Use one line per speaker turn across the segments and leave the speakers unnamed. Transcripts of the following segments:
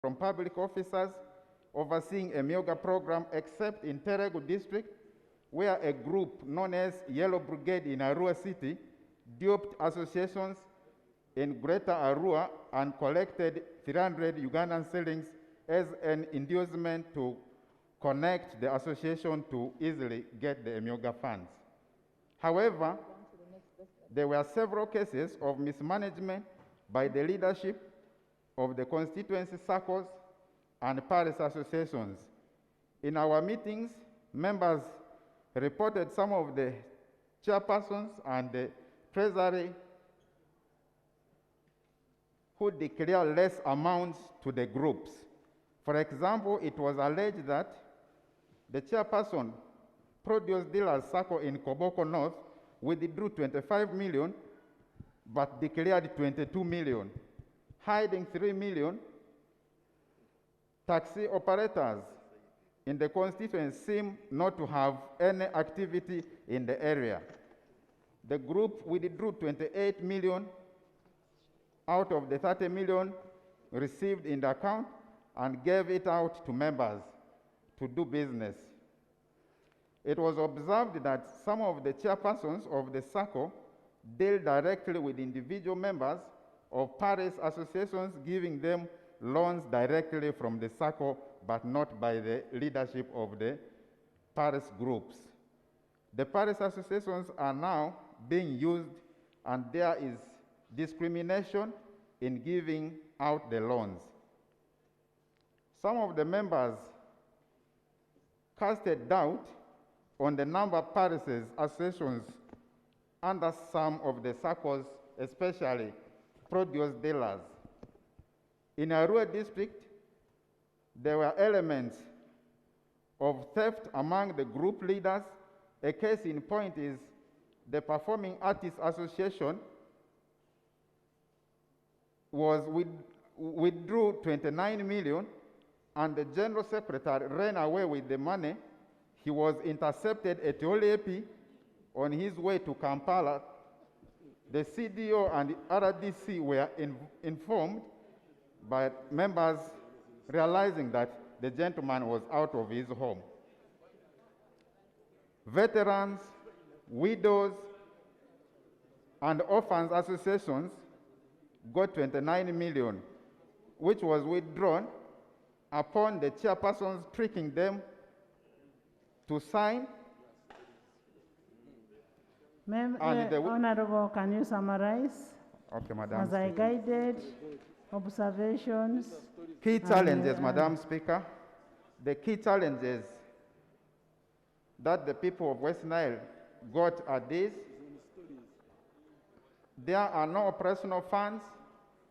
from public officers overseeing EMYOOGA program, except in Teregu district, where a group known as Yellow Brigade in Arua City duped associations in Greater Arua and collected 300 Ugandan shillings as an inducement to connect the association to easily get the EMYOOGA funds. However, there were several cases of mismanagement by the leadership of the constituency circles and parish associations. In our meetings, members reported some of the chairpersons and the treasury who declare less amounts to the groups. For example, it was alleged that the chairperson, Produce Dealers Circle in Koboko North, withdrew 25 million but declared 22 million, hiding 3 million. Taxi operators in the constituency seem not to have any activity in the area. The group withdrew 28 million out of the 30 million received in the account and gave it out to members to do business. It was observed that some of the chairpersons of the circle deal directly with individual members of parish associations, giving them loans directly from the circle, but not by the leadership of the parish groups. The parish associations are now being used, and there is discrimination in giving out the loans. Some of the members casted doubt on the number of parishes associations under some of the circles, especially produce dealers. In Arua district, there were elements of theft among the group leaders. A case in point is the Performing Artists Association withdrew 29 million, and the General Secretary ran away with the money. He was intercepted at Olepi on his way to Kampala. The CDO and the RDC were informed, but members realizing that the gentleman was out of his home. Veterans, widows, and orphans associations got 29 million, which was withdrawn upon the chairpersons tricking them to sign.
Honorable, can you summarize?
Okay, Madam
As I
Speaker.
guided observations.
Key challenges, Madam Speaker. The key challenges that the people of West Nile got are these. There are no operational funds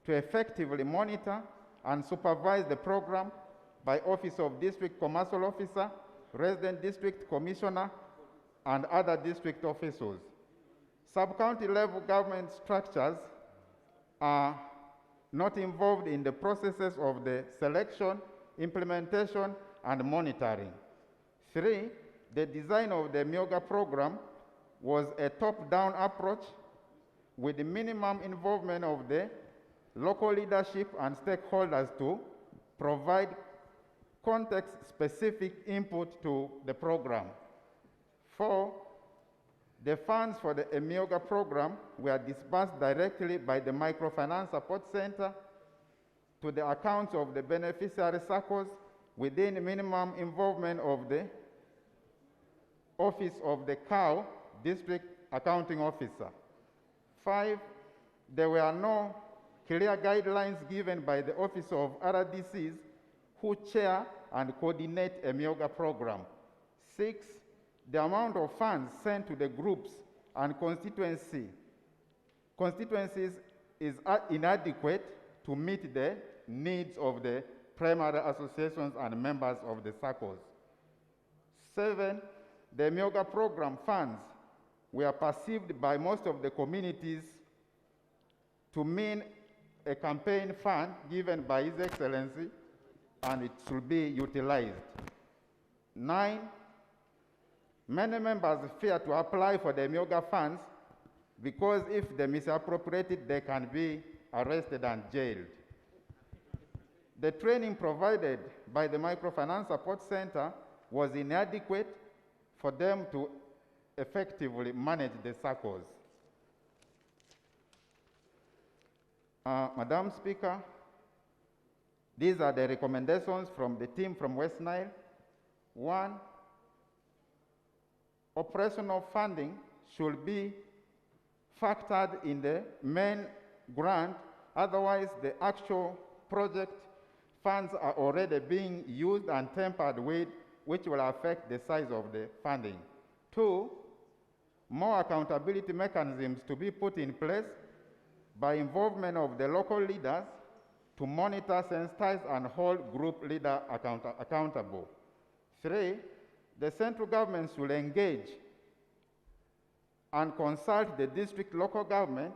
to effectively monitor and supervise the program by Office of District Commercial Officer, Resident District Commissioner, and other district officials. Sub-county level government structures are not involved in the processes of the selection, implementation, and monitoring. 3, the design of the EMYOOGA program was a top-down approach with the minimum involvement of the local leadership and stakeholders to provide context-specific input to the program. 4, the funds for the EMYOOGA program were disbursed directly by the Microfinance Support Center to the accounts of the beneficiary circles within minimum involvement of the Office of the COW, District Accounting Officer. 5, there were no clear guidelines given by the Office of RDCs who chair and coordinate EMYOOGA program. 6, the amount of funds sent to the groups and constituencies is inadequate to meet the needs of the primary associations and members of the circles. 7, the EMYOOGA program funds were perceived by most of the communities to mean a campaign fund given by His Excellency, and it should be utilized. 9, many members fear to apply for the EMYOOGA funds because if they misappropriate it, they can be arrested and jailed. The training provided by the Microfinance Support Center was inadequate for them to effectively manage the SACCOs. Madam Speaker, these are the recommendations from the team from West Nile. 1, operational funding should be factored in the main grant, otherwise the actual project funds are already being used and tampered with, which will affect the size of the funding. 2, more accountability mechanisms to be put in place by involvement of the local leaders to monitor, sensitize, and hold group leaders accountable. 3, the central government should engage and consult the district local government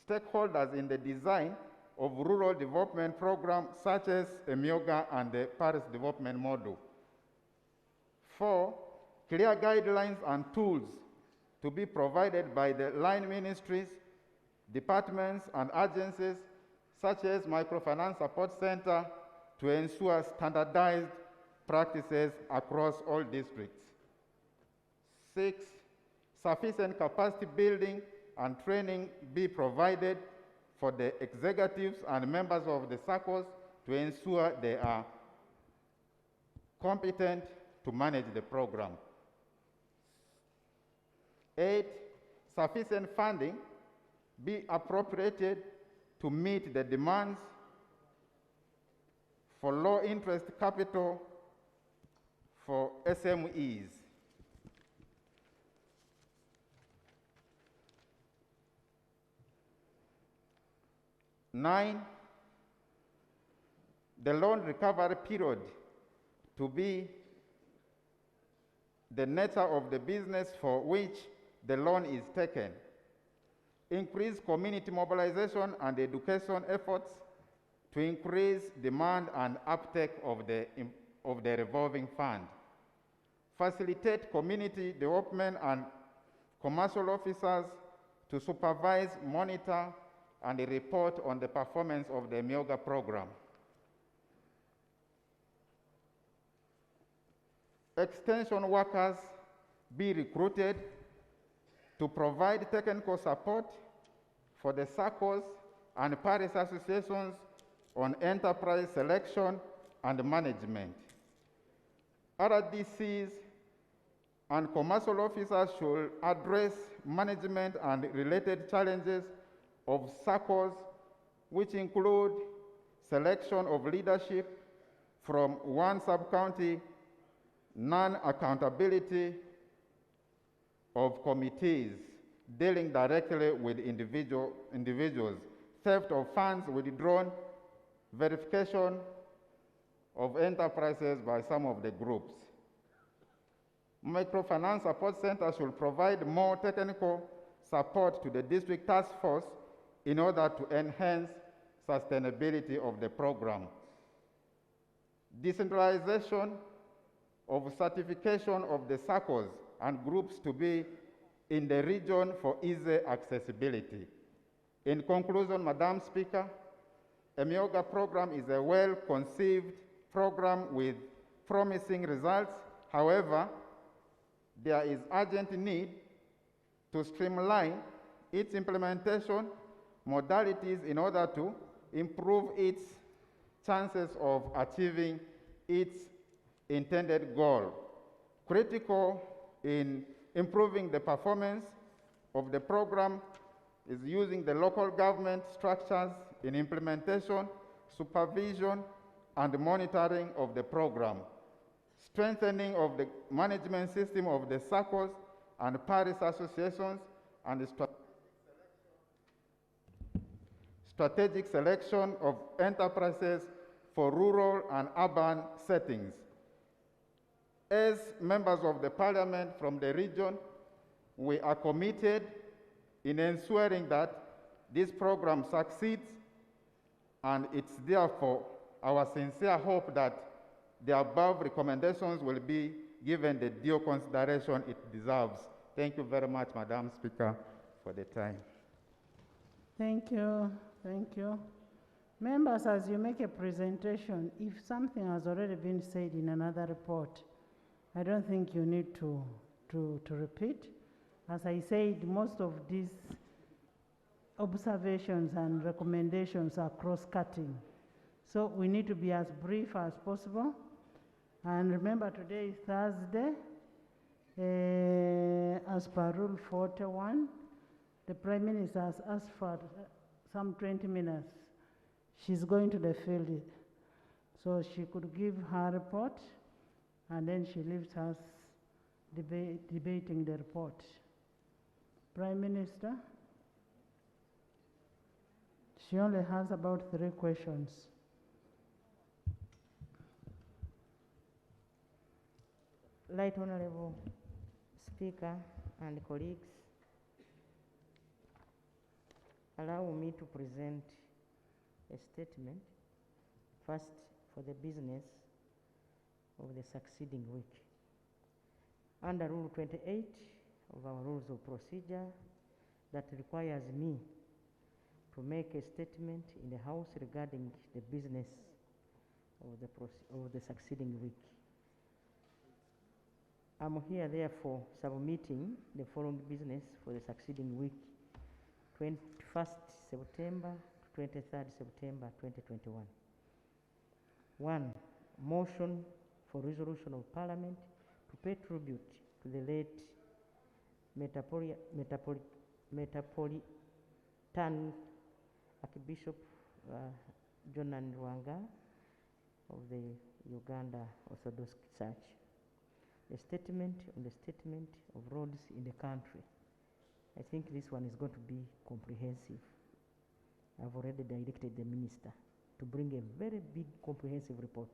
stakeholders in the design of rural development programs such as EMYOOGA and the Paris Development Model. 4, clear guidelines and tools to be provided by the line ministries, departments, and agencies such as Microfinance Support Center to ensure standardized practices across all districts. 6, sufficient capacity building and training be provided for the executives and members of the SACCOs to ensure they are competent to manage the program. 8, sufficient funding be appropriated to meet the demands for low interest capital for SMEs. 9, the loan recovery period to be the nature of the business for which the loan is taken. Increase community mobilization and education efforts to increase demand and uptake of the revolving fund. Facilitate community development and commercial officers to supervise, monitor, and report on the performance of the EMYOOGA program. Extension workers be recruited to provide technical support for the SACCOs and parish associations on enterprise selection and management. RDCs and commercial officers should address management and related challenges of SACCOs, which include selection of leadership from one sub-county, non-accountability of committees dealing directly with individuals, theft of funds withdrawn, verification of enterprises by some of the groups. Microfinance Support Center should provide more technical support to the district task force in order to enhance sustainability of the program. Decentralization of certification of the SACCOs and groups to be in the region for easy accessibility. In conclusion, Madam Speaker, EMYOOGA program is a well-conceived program with promising results. However, there is urgent need to streamline its implementation modalities in order to improve its chances of achieving its intended goal. Critical in improving the performance of the program is using the local government structures in implementation, supervision, and monitoring of the program. Strengthening of the management system of the SACCOs and parish associations, and strategic selection of enterprises for rural and urban settings. As members of the Parliament from the region, we are committed in ensuring that this program succeeds, and it's therefore our sincere hope that the above recommendations will be given the due consideration it deserves. Thank you very much, Madam Speaker, for the time.
Thank you. Thank you. Members, as you make a presentation, if something has already been said in another report, I don't think you need to repeat. As I said, most of these observations and recommendations are cross-cutting. So we need to be as brief as possible. And remember, today is Thursday. As per Rule 41, the Prime Minister has asked for some 20 minutes. She's going to the field, so she could give her report, and then she leaves us debating the report. Prime Minister, she only has about 3 questions.
Right Honorable Speaker and colleagues, allow me to present a statement first for the business of the succeeding week. Under Rule 28 of our Rules of Procedure, that requires me to make a statement in the House regarding the business of the succeeding week. I'm here therefore submitting the following business for the succeeding week, 21st September to 23rd September 2021. 1. Motion for resolution of Parliament to pay tribute to the late Metropolitan Archbishop Jonan Rwanga of the Uganda Orthodox Church. A statement on the statement of roads in the country. I think this one is going to be comprehensive. I've already directed the minister to bring a very big comprehensive report.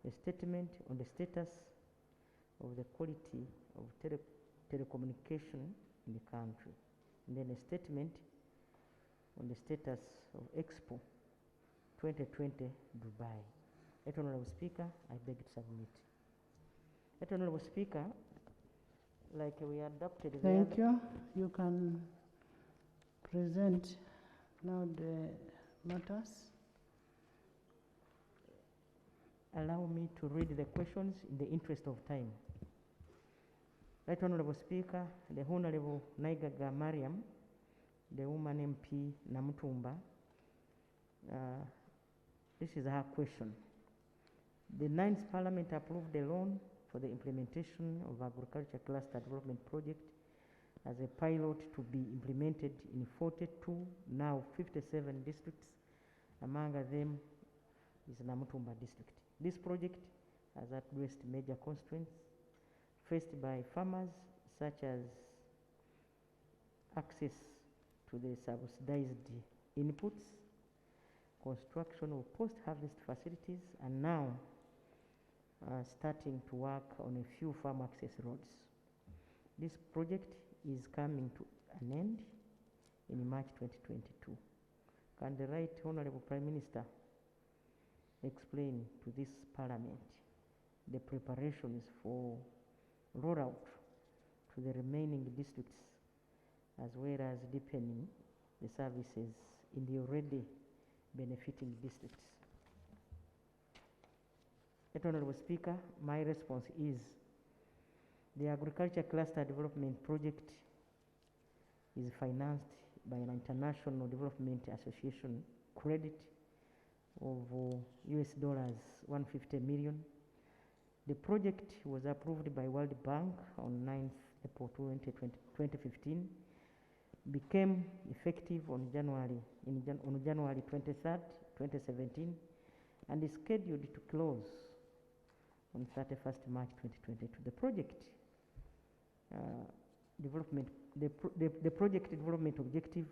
A statement on the status of the quality of telecommunication in the country. And then a statement on the status of Expo 2020 Dubai. Right Honorable Speaker, I beg to submit. Right Honorable Speaker, like we adopted the
Thank you. You can present now the matters.
Allow me to read the questions in the interest of time. Right Honorable Speaker, the Honorable Naigaga Mariam, the woman MP Namutumba, this is her question. The 9th Parliament approved a loan for the implementation of Agriculture Cluster Development Project as a pilot to be implemented in 42, now 57 districts. Among them is Namutumba district. This project has addressed major constraints faced by farmers, such as access to the subsidized inputs, construction of post-harvest facilities, and now starting to work on a few farm access roads. This project is coming to an end in March 2022. Can the Right Honorable Prime Minister explain to this Parliament the preparations for rollout to the remaining districts, as well as deepening the services in the already benefiting districts? Honorable Speaker, my response is the Agriculture Cluster Development Project is financed by an International Development Association credit of US dollars 150 million. The project was approved by World Bank on 9th April 2015, became effective on January 23rd, 2017, and is scheduled to close on 31st March 2022. The project development objective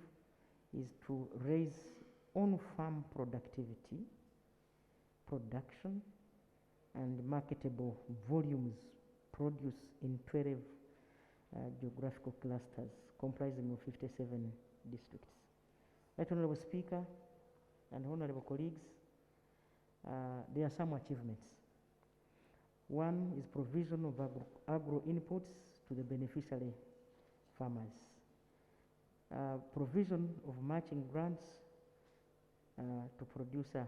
is to raise on-farm productivity, production, and marketable volumes produced in 12 geographical clusters comprising of 57 districts. Right Honorable Speaker and honorable colleagues, there are some achievements. One is provision of agro inputs to the beneficiary farmers. Provision of matching grants to producer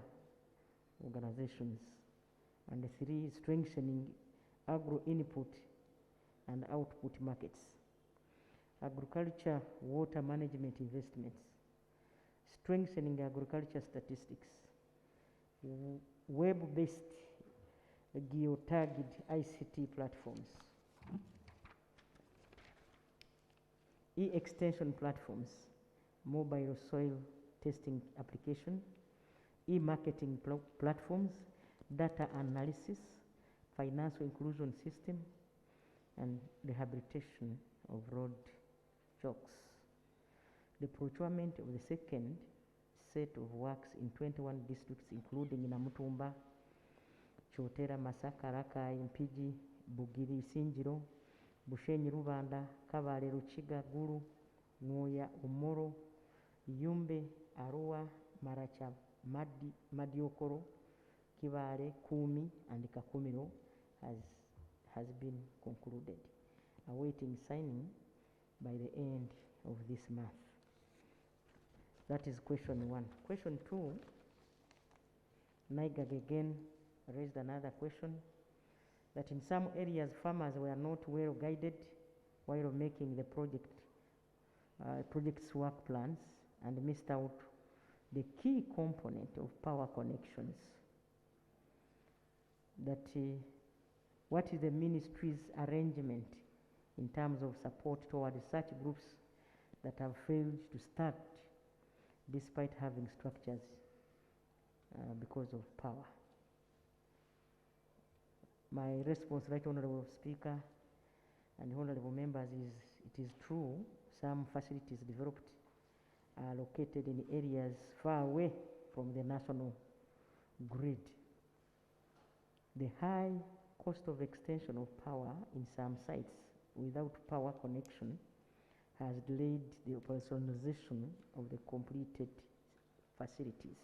organizations. And 3, strengthening agro input and output markets. Agriculture water management investments. Strengthening agriculture statistics. Web-based geotagged ICT platforms. E-extension platforms. Mobile soil testing application. E-marketing platforms. Data analysis. Financial inclusion system. And rehabilitation of road chokes. The procurement of the second set of works in 21 districts, including Namutumba, Chotera, Masaka, Rakai, Mpigi, Bugiri, Sinjiro, Bushenyi, Rubanda, Kabale, Ruchiga, Gulu, Ngoya, Umoro, Yumbe, Arua, Maracha, Madiokoro, Kibale, Kumi, and Kakumiro has been concluded, awaiting signing by the end of this month. That is question 1. Question 2, NIGAG again raised another question, that in some areas farmers were not well guided while making the project's work plans and missed out the key component of power connections. That what is the ministry's arrangement in terms of support toward such groups that have failed to start despite having structures because of power? My response, Right Honorable Speaker and honorable members, is it is true some facilities developed are located in areas far away from the national grid. The high cost of extension of power in some sites without power connection has delayed the operationalization of the completed facilities.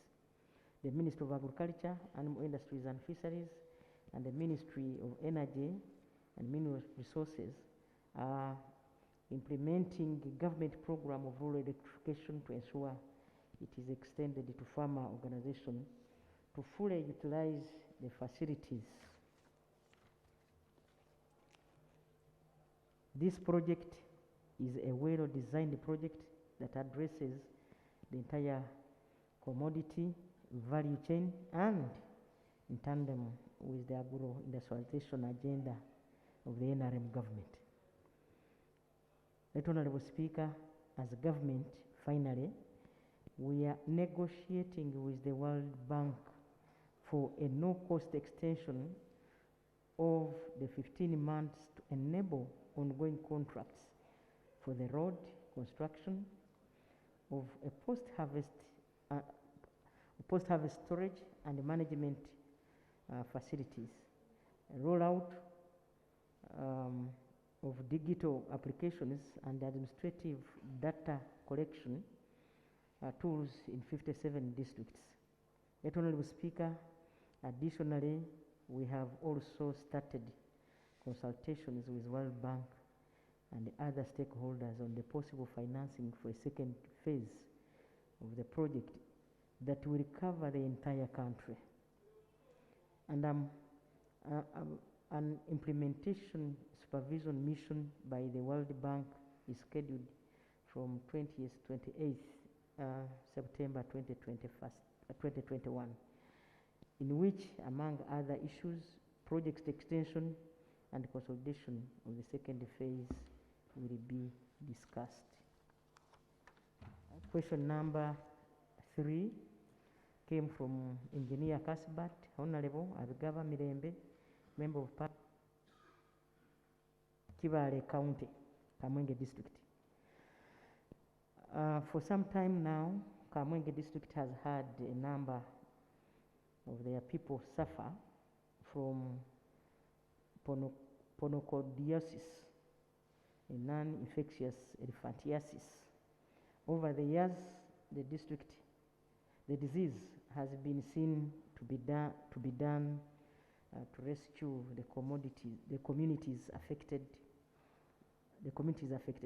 The Ministry of Agriculture, Animal Industries and Fisheries, and the Ministry of Energy and Mineral Resources are implementing a government program of rural electrification to ensure it is extended to farmer organizations to fully utilize the facilities. This project is a well-designed project that addresses the entire commodity value chain and in tandem with the agro-industrialization agenda of the NRM government. Right Honorable Speaker, as a government, finally, we are negotiating with the World Bank for a no-cost extension of the 15 months to enable ongoing contracts for the road construction of a post-harvest storage and management facilities, a rollout of digital applications and administrative data collection tools in 57 districts. Yet, Honorable Speaker, additionally, we have also started consultations with World Bank and other stakeholders on the possible financing for a second phase of the project that will cover the entire country. And an implementation supervision mission by the World Bank is scheduled from 20th to 28th September 2021, in which, among other issues, project extension and consolidation of the second phase will be discussed. Question number 3 came from Engineer Kasbat, Honorable Abigaba Mirembe, Member of Parliament, Kibale County, Kamwenge District. For some time now, Kamwenge District has had a number of their people suffer from ponocardiosis, a non-infectious elephantiasis. Over the years, the disease has been seen to be done to rescue the communities affected.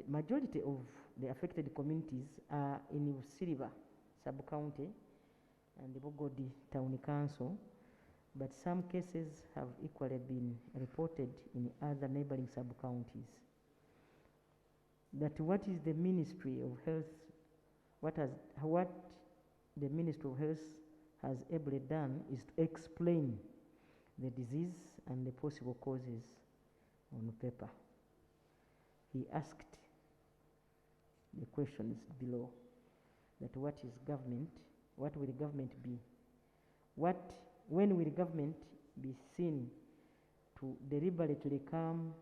Majority of the affected communities are in Usiriba sub-county, and the Bogodi Town Council, but some cases have equally been reported in other neighboring sub-counties. That what is the Ministry of Health, what the Ministry of Health has ably done is to explain the disease and the possible causes on paper. He asked the questions below, that what is government, what will government be, when will government be seen to deliberately come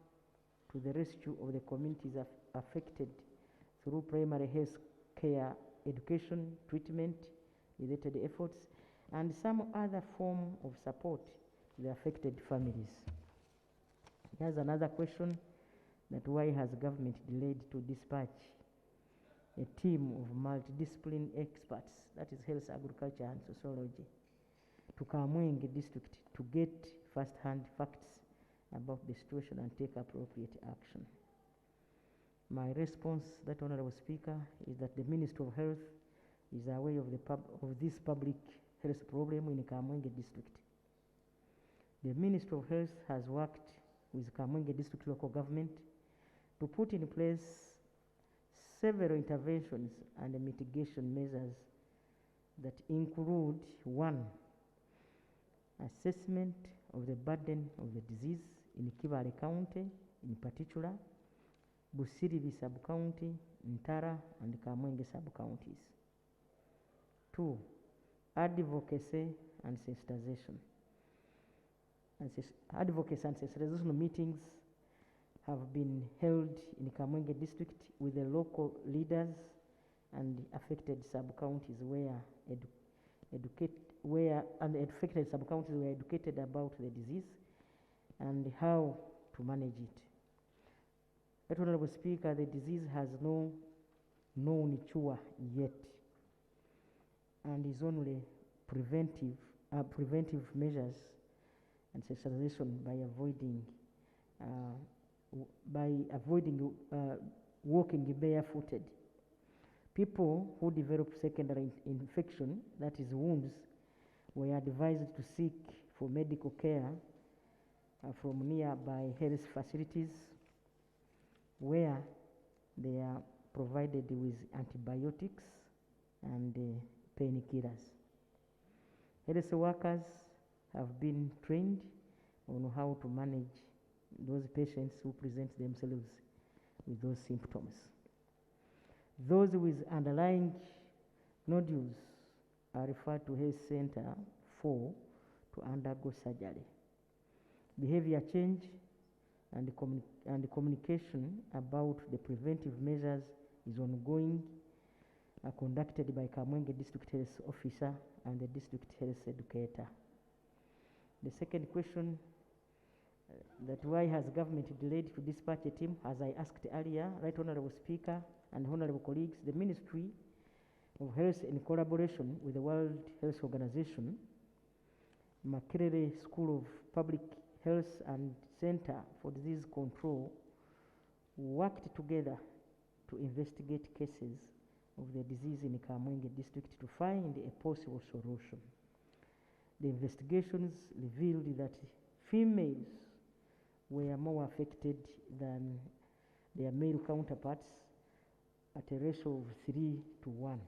to the rescue of the communities affected through primary health care, education, treatment, related efforts, and some other form of support to the affected families. Here's another question, that why has government delayed to dispatch a team of multidisciplinary experts, that is health, agriculture, and sociology, to Kamwenge district to get first-hand facts about the situation and take appropriate action? My response, that Honorable Speaker, is that the Ministry of Health is aware of this public health problem in Kamwenge district. The Ministry of Health has worked with Kamwenge district local government to put in place several interventions and mitigation measures that include: 1, assessment of the burden of the disease in Kibale County, in particular, Busiribi sub-county, Ntara, and Kamwenge sub-counties. 2, advocacy and sensitization. Advocacy and sensitization meetings have been held in Kamwenge district with the local leaders and affected sub-counties where affected sub-counties were educated about the disease and how to manage it. But Honorable Speaker, the disease has no known cure yet, and is only preventive measures and sensitization by avoiding walking barefooted. People who develop secondary infection, that is wounds, were advised to seek for medical care from nearby health facilities where they are provided with antibiotics and painkillers. Health workers have been trained on how to manage those patients who present themselves with those symptoms. Those with underlying nodules are referred to health center to undergo surgery. Behavior change and communication about the preventive measures is ongoing, conducted by Kamwenge District Health Officer and the District Health Educator. The second question, that why has government delayed to dispatch a team? As I asked earlier, Right Honorable Speaker and Honorable colleagues, the Ministry of Health, in collaboration with the World Health Organization, Makerere School of Public Health and Center for Disease Control, worked together to investigate cases of the disease in Kamwenge district to find a possible solution. The investigations revealed that females were more affected than their male counterparts at a ratio of 3 to 1.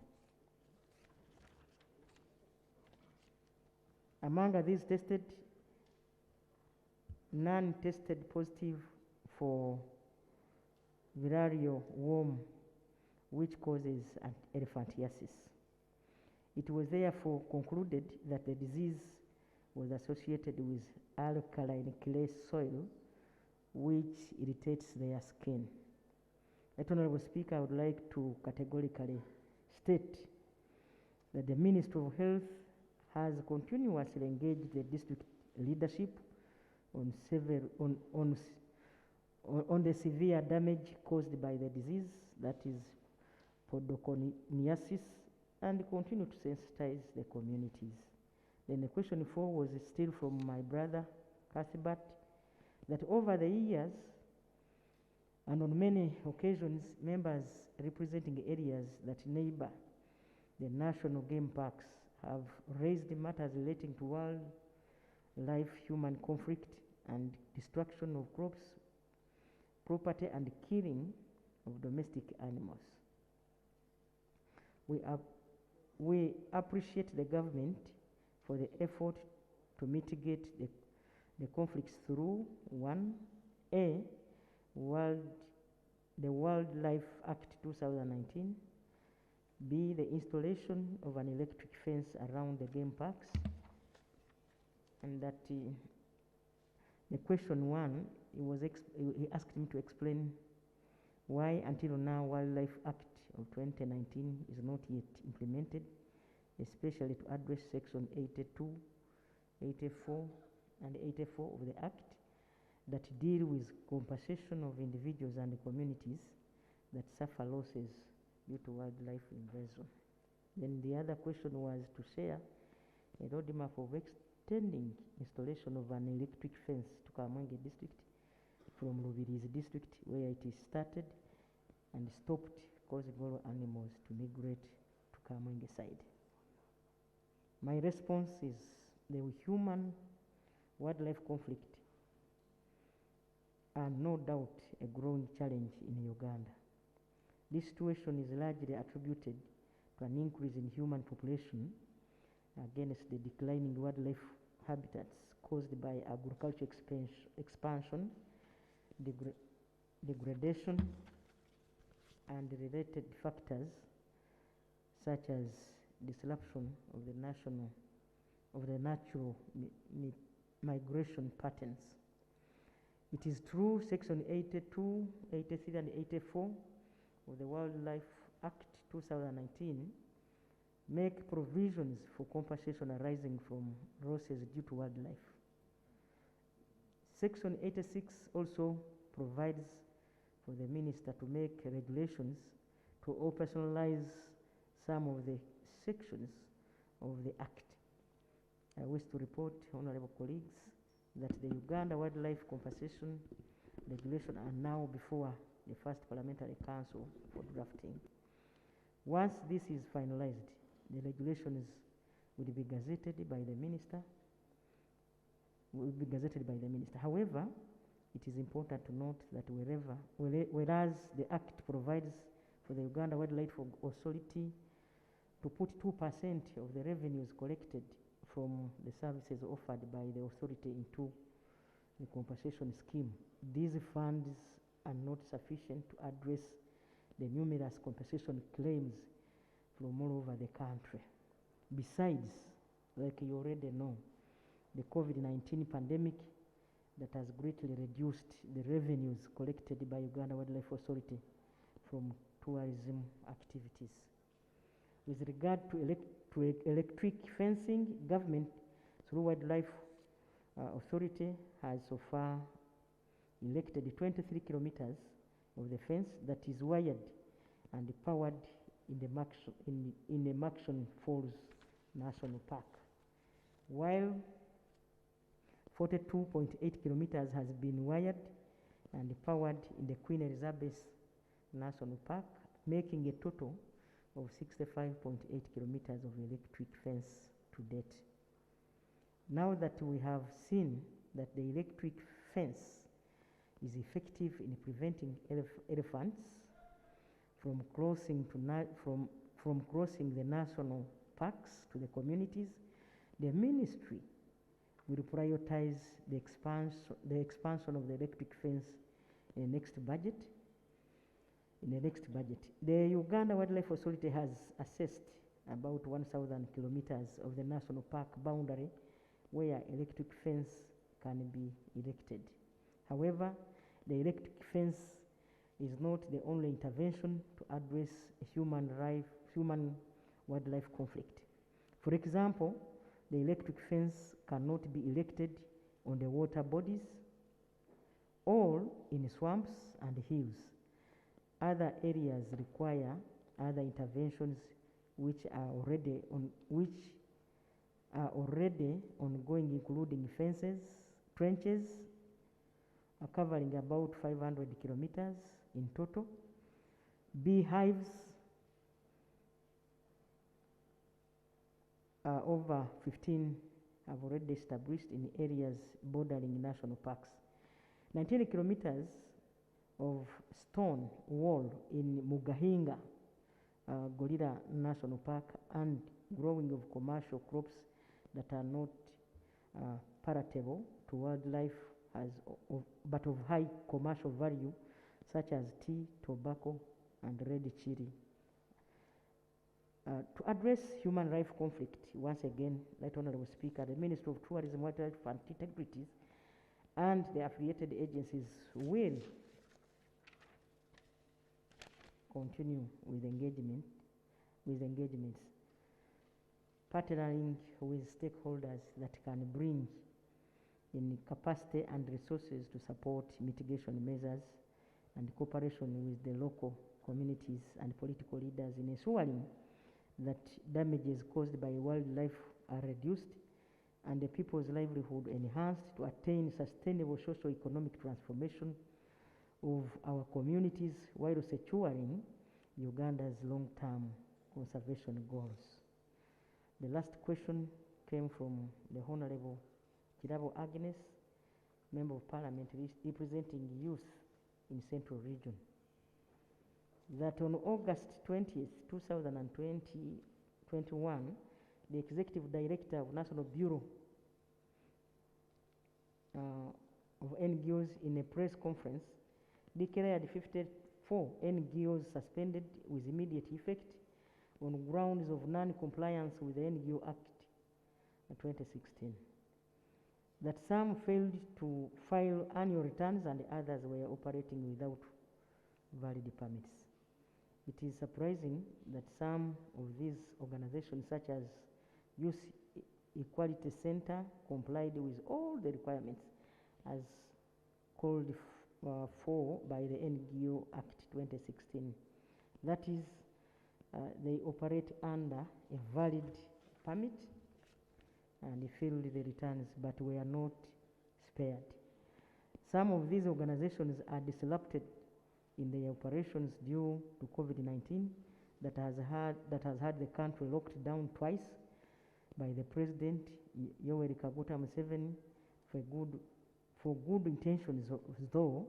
Among these tested, none tested positive for Virario worm, which causes elephantiasis. It was therefore concluded that the disease was associated with alkaline clay soil, which irritates their skin. Honorable Speaker, I would like to categorically state that the Ministry of Health has continuously engaged the district leadership on the severe damage caused by the disease, that is podoconiasis, and continue to sensitize the communities. Then the question 4 was still from my brother, Cuthbert, that over the years and on many occasions, members representing areas that neighbor the national game parks have raised matters relating to wildlife human conflict and destruction of crops, property, and killing of domestic animals. We appreciate the government for the effort to mitigate the conflicts through 1A, the Wildlife Act 2019, B, the installation of an electric fence around the game parks, and that the question 1, he asked me to explain why until now Wildlife Act of 2019 is not yet implemented, especially to address section 82, 84, and 84 of the Act that deal with compensation of individuals and communities that suffer losses due to wildlife invasion. Then the other question was to share a roadmap of extending installation of an electric fence to Kamwenge district from Lubirizi district, where it is started and stopped causing all animals to migrate to Kamwenge side. My response is the human wildlife conflict are no doubt a growing challenge in Uganda. This situation is largely attributed to an increase in human population against the declining wildlife habitats caused by agricultural expansion, degradation, and related factors such as disruption of the natural migration patterns. It is true section 82, 83, and 84 of the Wildlife Act 2019 make provisions for compensation arising from losses due to wildlife. Section 86 also provides for the minister to make regulations to operationalize some of the sections of the Act. I wish to report, honorable colleagues, that the Uganda Wildlife Compensation Regulation are now before the first Parliamentary Council for drafting. Once this is finalized, the regulations will be gazetted by the minister. However, it is important to note that whereas the Act provides for the Uganda Wildlife Authority to put 2% of the revenues collected from the services offered by the authority into the compensation scheme, these funds are not sufficient to address the numerous compensation claims from all over the country. Besides, like you already know, the COVID-19 pandemic that has greatly reduced the revenues collected by Uganda Wildlife Authority from tourism activities. With regard to electric fencing, government through Wildlife Authority has so far elected 23 kilometers of the fence that is wired and powered in the Maxon Falls National Park, while 42.8 kilometers has been wired and powered in the Queen Elizabeth National Park, making a total of 65.8 kilometers of electric fence to date. Now that we have seen that the electric fence is effective in preventing elephants from crossing the national parks to the communities, the ministry will prioritize the expansion of the electric fence in the next budget. The Uganda Wildlife Authority has assessed about 1,000 kilometers of the national park boundary where electric fence can be erected. However, the electric fence is not the only intervention to address human-wildlife conflict. For example, the electric fence cannot be erected on the water bodies or in swamps and hills. Other areas require other interventions which are already ongoing, including fences, trenches, covering about 500 kilometers in total, beehives, over 15 have already established in areas bordering national parks. 19 kilometers of stone wall in Mugahinga Gorilla National Park and growing of commercial crops that are not palatable to wildlife but of high commercial value, such as tea, tobacco, and red chili. To address human rights conflict, once again, Right Honorable Speaker, the Ministry of Tourism, Wildlife and Integrity and the affiliated agencies will continue with engagements, partnering with stakeholders that can bring in capacity and resources to support mitigation measures and cooperation with the local communities and political leaders in ensuring that damages caused by wildlife are reduced and the people's livelihood enhanced to attain sustainable socio-economic transformation of our communities while securing Uganda's long-term conservation goals. The last question came from the Honorable Kirabo Agnes, Member of Parliament representing youth in Central Region. That on August 20th, 2021, the Executive Director of National Bureau of NGOs in a press conference declared 54 NGOs suspended with immediate effect on grounds of non-compliance with the NGO Act 2016. That some failed to file annual returns and others were operating without valid permits. It is surprising that some of these organizations, such as Youth Equality Center, complied with all the requirements as called for by the NGO Act 2016. That is, they operate under a valid permit and they filed the returns but were not spared. Some of these organizations are disrupted in their operations due to COVID-19 that has had the country locked down twice by the President Yoweri Kaguta Museveni for good intentions though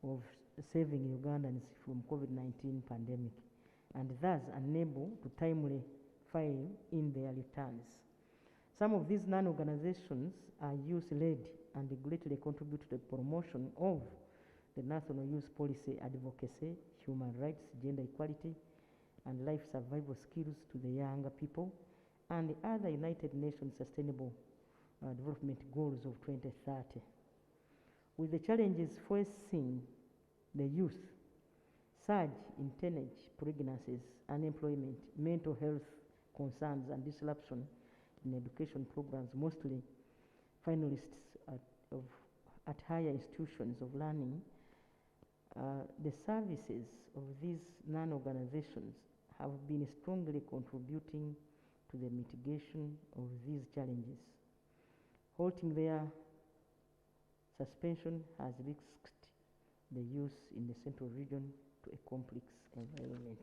of saving Ugandans from COVID-19 pandemic and thus unable to timely file in their returns. Some of these non-organizations are youth-led and greatly contribute to the promotion of the National Youth Policy advocacy, human rights, gender equality, and life survival skills to the younger people, and the other United Nations Sustainable Development Goals of 2030. With the challenges facing the youth, surge in teenage pregnancies, unemployment, mental health concerns, and disruption in education programs, mostly finalists at higher institutions of learning, the services of these non-organizations have been strongly contributing to the mitigation of these challenges. Halting their suspension has risked the youth in the Central Region to a complex environment.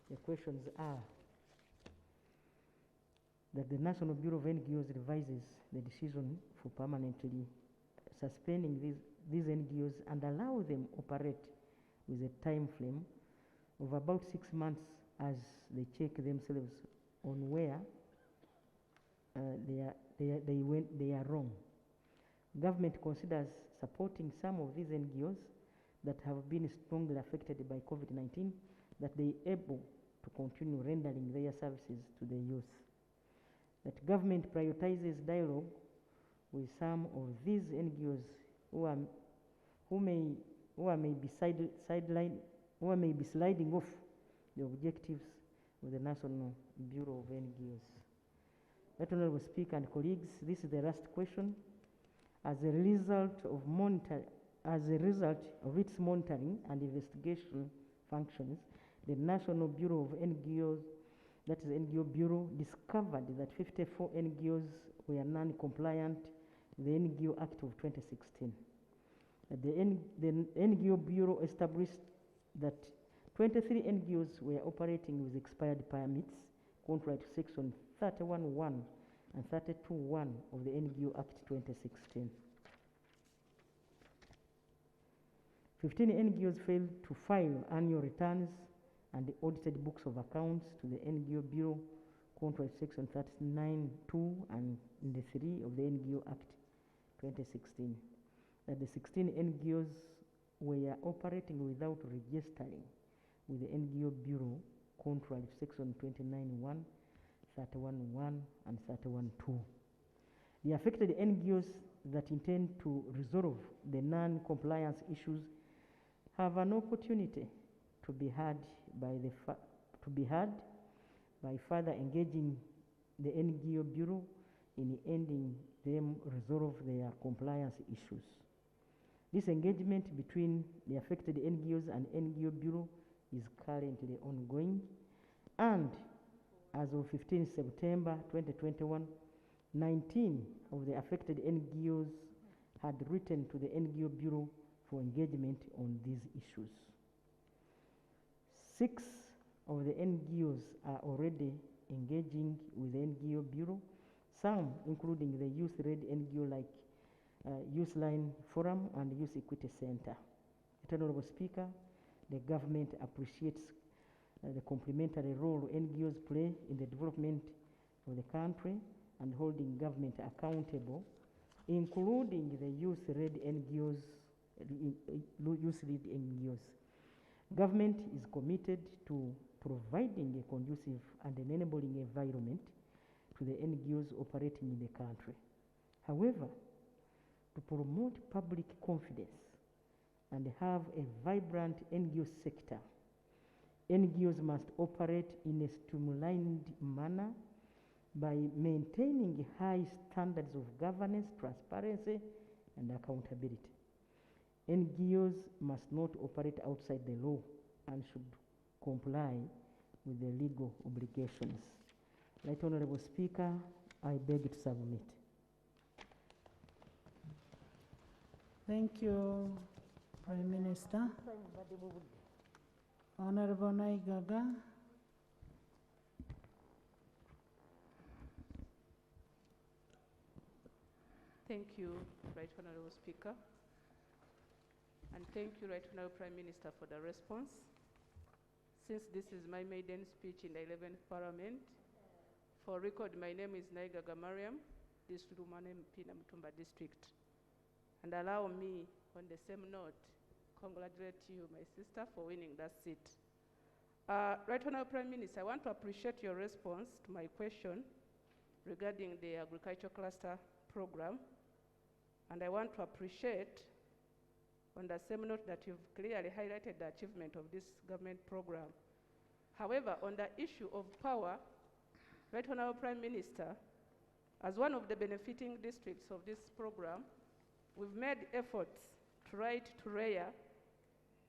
The questions are that the National Bureau of NGOs revises the decision for permanently suspending these NGOs and allow them operate with a time frame of about 6 months as they check themselves on where they are wrong. Government considers supporting some of these NGOs that have been strongly affected by COVID-19, that they are able to continue rendering their services to the youth. That government prioritizes dialogue with some of these NGOs who may be sliding off the objectives of the National Bureau of NGOs. That Honorable Speaker and colleagues, this is the last question. As a result of its monitoring and investigation functions, the National Bureau of NGOs, that is the NGO Bureau, discovered that 54 NGOs were non-compliant with the NGO Act of 2016. The NGO Bureau established that 23 NGOs were operating with expired permits, contrary to Section 31(1) and 32(1) of the NGO Act 2016. 15 NGOs failed to file annual returns and the audited books of accounts to the NGO Bureau, contrary to Section 39(2) and 3 of the NGO Act 2016. That the 16 NGOs were operating without registering with the NGO Bureau, contrary to Section 29(1), 31(1), and 31(2). The affected NGOs that intend to resolve the non-compliance issues have an opportunity to be heard by further engaging the NGO Bureau in ending them resolve their compliance issues. This engagement between the affected NGOs and NGO Bureau is currently ongoing, and as of 15 September 2021, 19 of the affected NGOs had written to the NGO Bureau for engagement on these issues. 6 of the NGOs are already engaging with the NGO Bureau, some including the youth-led NGO like Youth Line Forum and Youth Equity Center. Honorable Speaker, the government appreciates the complementary role NGOs play in the development of the country and holding government accountable, including the youth-led NGOs. Government is committed to providing a conducive and an enabling environment to the NGOs operating in the country. However, to promote public confidence and have a vibrant NGO sector, NGOs must operate in a streamlined manner by maintaining high standards of governance, transparency, and accountability. NGOs must not operate outside the law and should comply with the legal obligations. Right Honorable Speaker, I beg to submit.
Thank you, Prime Minister. Honorable Naigaga.
Thank you, Right Honorable Speaker. And thank you, Right Honorable Prime Minister, for the response. Since this is my maiden speech in the 11th Parliament, for record, my name is Naigaga Mariam, District Woman MP Namutumba District. And allow me, on the same note, congratulate you, my sister, for winning that seat. Right Honorable Prime Minister, I want to appreciate your response to my question regarding the agriculture cluster program. And I want to appreciate, on the same note, that you've clearly highlighted the achievement of this government program. However, on the issue of power, Right Honorable Prime Minister, as one of the benefiting districts of this program, we've made efforts to write to REA,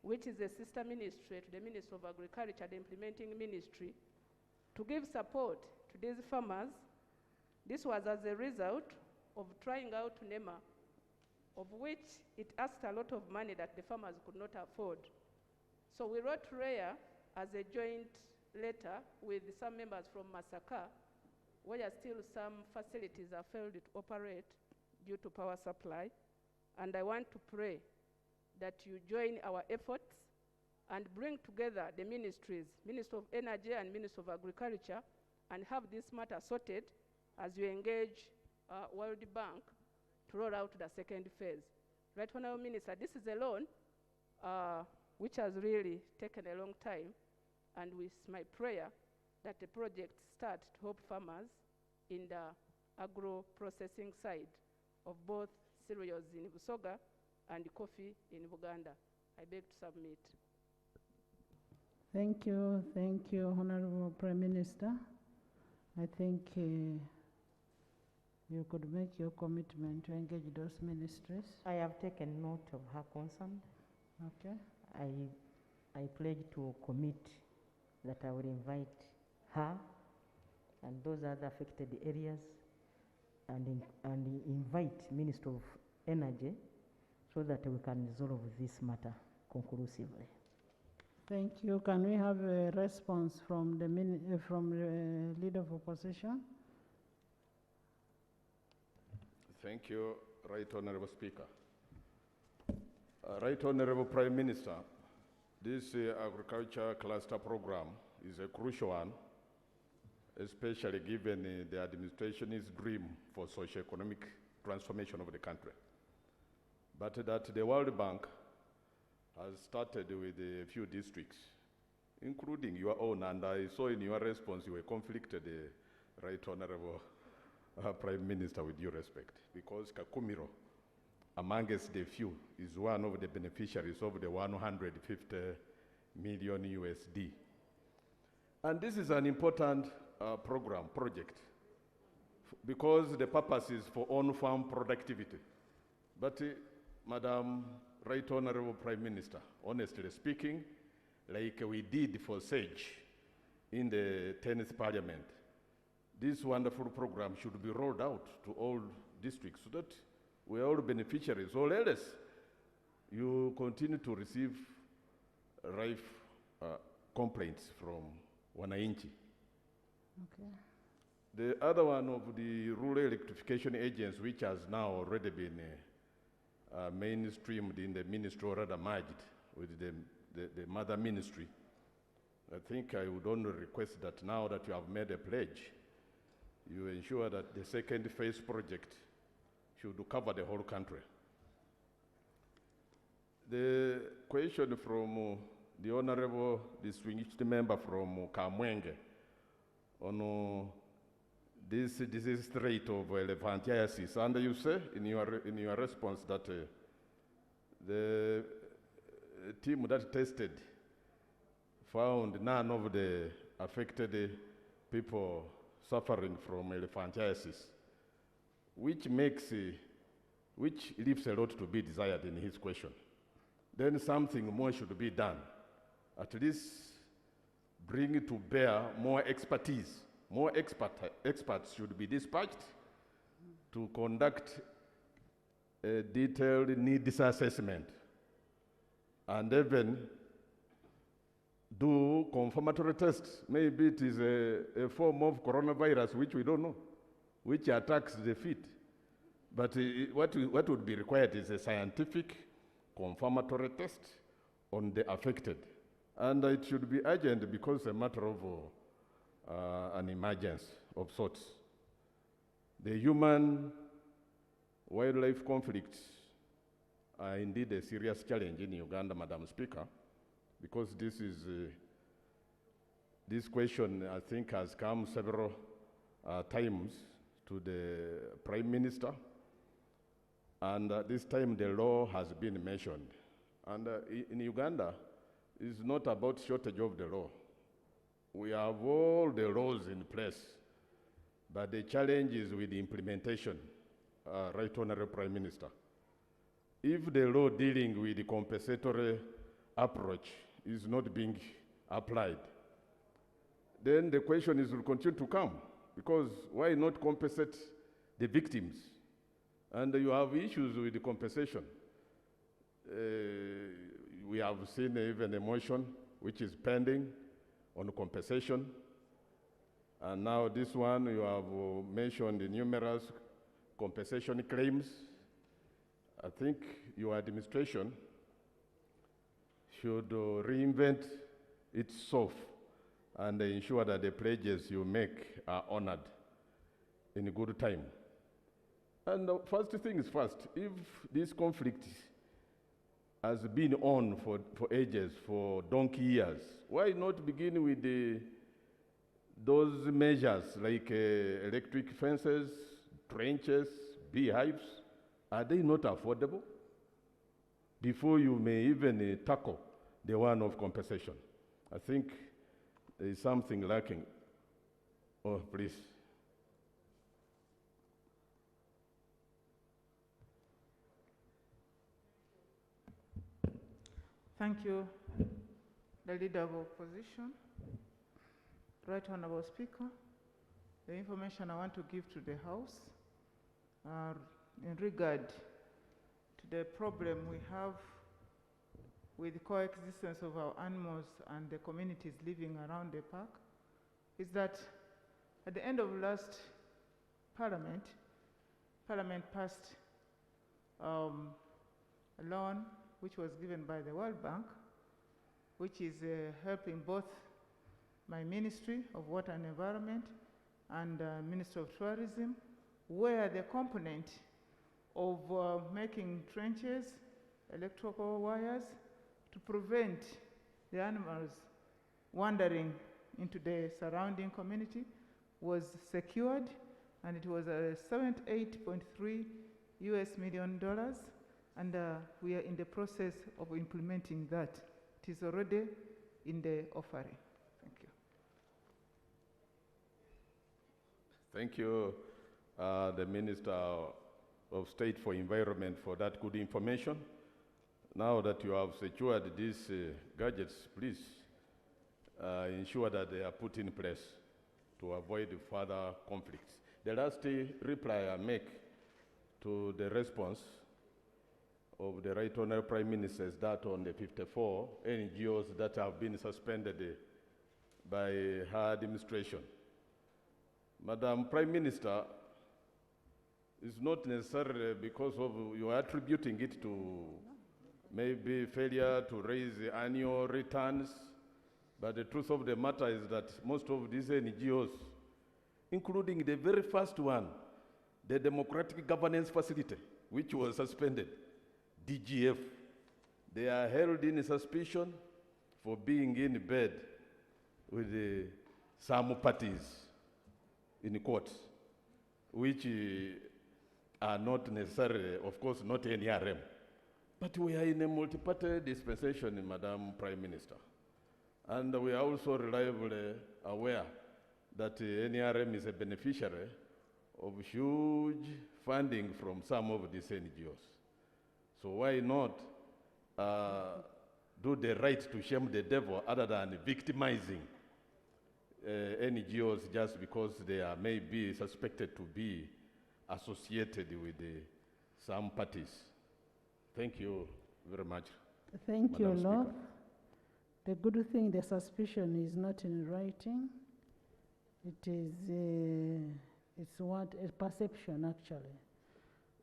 which is a sister ministry to the Ministry of Agriculture, the implementing ministry, to give support to these farmers. This was as a result of trying out NEMA, of which it asked a lot of money that the farmers could not afford. So we wrote to REA as a joint letter with some members from Masaka, where still some facilities are failed to operate due to power supply. And I want to pray that you join our efforts and bring together the ministries, Ministry of Energy and Ministry of Agriculture, and have this matter sorted as you engage World Bank to roll out the second phase. Right Honorable Minister, this is a loan which has really taken a long time, and with my prayer that the project start to help farmers in the agro-processing side of both cereals in Busoga and coffee in Uganda. I beg to submit.
Thank you, Honorable Prime Minister. I think you could make your commitment to engage those ministries.
I have taken note of her concern.
Okay.
I pledge to commit that I will invite her and those other affected areas and invite Minister of Energy so that we can resolve this matter conclusively.
Thank you. Can we have a response from the Leader of Opposition?
Thank you, Right Honorable Speaker. Right Honorable Prime Minister, this agriculture cluster program is a crucial one, especially given the administration's dream for socio-economic transformation of the country. But that the World Bank has started with a few districts, including your own, and I saw in your response you were conflicted, Right Honorable Prime Minister, with due respect, because Kakumiro, amongst the few, is one of the beneficiaries of the 150 million USD. And this is an important project, because the purpose is for on-farm productivity. But Madam Right Honorable Prime Minister, honestly speaking, like we did for SAGE in the 10th Parliament, this wonderful program should be rolled out to all districts so that we are all beneficiaries. Or else, you continue to receive rife complaints from Wananchi.
Okay.
The other one of the rural electrification agents, which has now already been mainstreamed in the ministry, or rather merged with the mother ministry. I think I would only request that now that you have made a pledge, you ensure that the second phase project should cover the whole country. The question from the Honorable Distinguished Member from Kamwenge on this disease threat of elephantiasis, and you say in your response that the team that tested found none of the affected people suffering from elephantiasis, which leaves a lot to be desired in his question. Then something more should be done. At least bring to bear more expertise. More experts should be dispatched to conduct a detailed needs assessment and even do confirmatory tests. Maybe it is a form of coronavirus which we don't know, which attacks the feet. But what would be required is a scientific confirmatory test on the affected. And it should be urgent because it's a matter of an emergency of sorts. The human-wildlife conflicts are indeed a serious challenge in Uganda, Madam Speaker, because this question, I think, has come several times to the Prime Minister, and this time the law has been mentioned. And in Uganda, it's not about shortage of the law. We have all the laws in place, but the challenge is with the implementation, Right Honorable Prime Minister. If the law dealing with the compensatory approach is not being applied, then the question will continue to come, because why not compensate the victims? And you have issues with the compensation. We have seen even a motion which is pending on compensation. And now this one, you have mentioned the numerous compensation claims. I think your administration should reinvent itself and ensure that the pledges you make are honored in good time. And first things first, if this conflict has been on for ages, for donkey years, why not begin with those measures like electric fences, trenches, beehives? Are they not affordable? Before you may even tackle the one of compensation. I think there is something lacking. Oh, please.
Thank you, the Leader of Opposition. Right Honorable Speaker, the information I want to give to the House in regard to the problem we have with the coexistence of our animals and the communities living around the park is that at the end of last Parliament passed a loan which was given by the World Bank, which is helping both my Ministry of Water and Environment and Ministry of Tourism, where the component of making trenches, electrical wires, to prevent the animals wandering into the surrounding community was secured, and it was $78.3 million, and we are in the process of implementing that. It is already in the offering. Thank you.
Thank you, the Minister of State for Environment, for that good information. Now that you have secured these gadgets, please ensure that they are put in place to avoid further conflicts. The last reply I make to the response of the Right Honourable Prime Minister is that on the 54 NGOs that have been suspended by her administration. Madam Prime Minister, it's not necessarily because of you are attributing it to maybe failure to raise the annual returns, but the truth of the matter is that most of these NGOs, including the very first one, the Democratic Governance Facility, which was suspended, DGF, they are held in suspicion for being in bed with some parties in court, which are not necessarily, of course, not NRM. But we are in a multi-party dispensation, Madam Prime Minister. And we are also reliably aware that NRM is a beneficiary of huge funding from some of these NGOs. So why not do the right to shame the devil other than victimizing NGOs just because they are maybe suspected to be associated with some parties? Thank you very much.
Thank you,
Madam
Lord.
Speaker.
The good thing, the suspicion is not in writing. It is, it's what, a perception actually.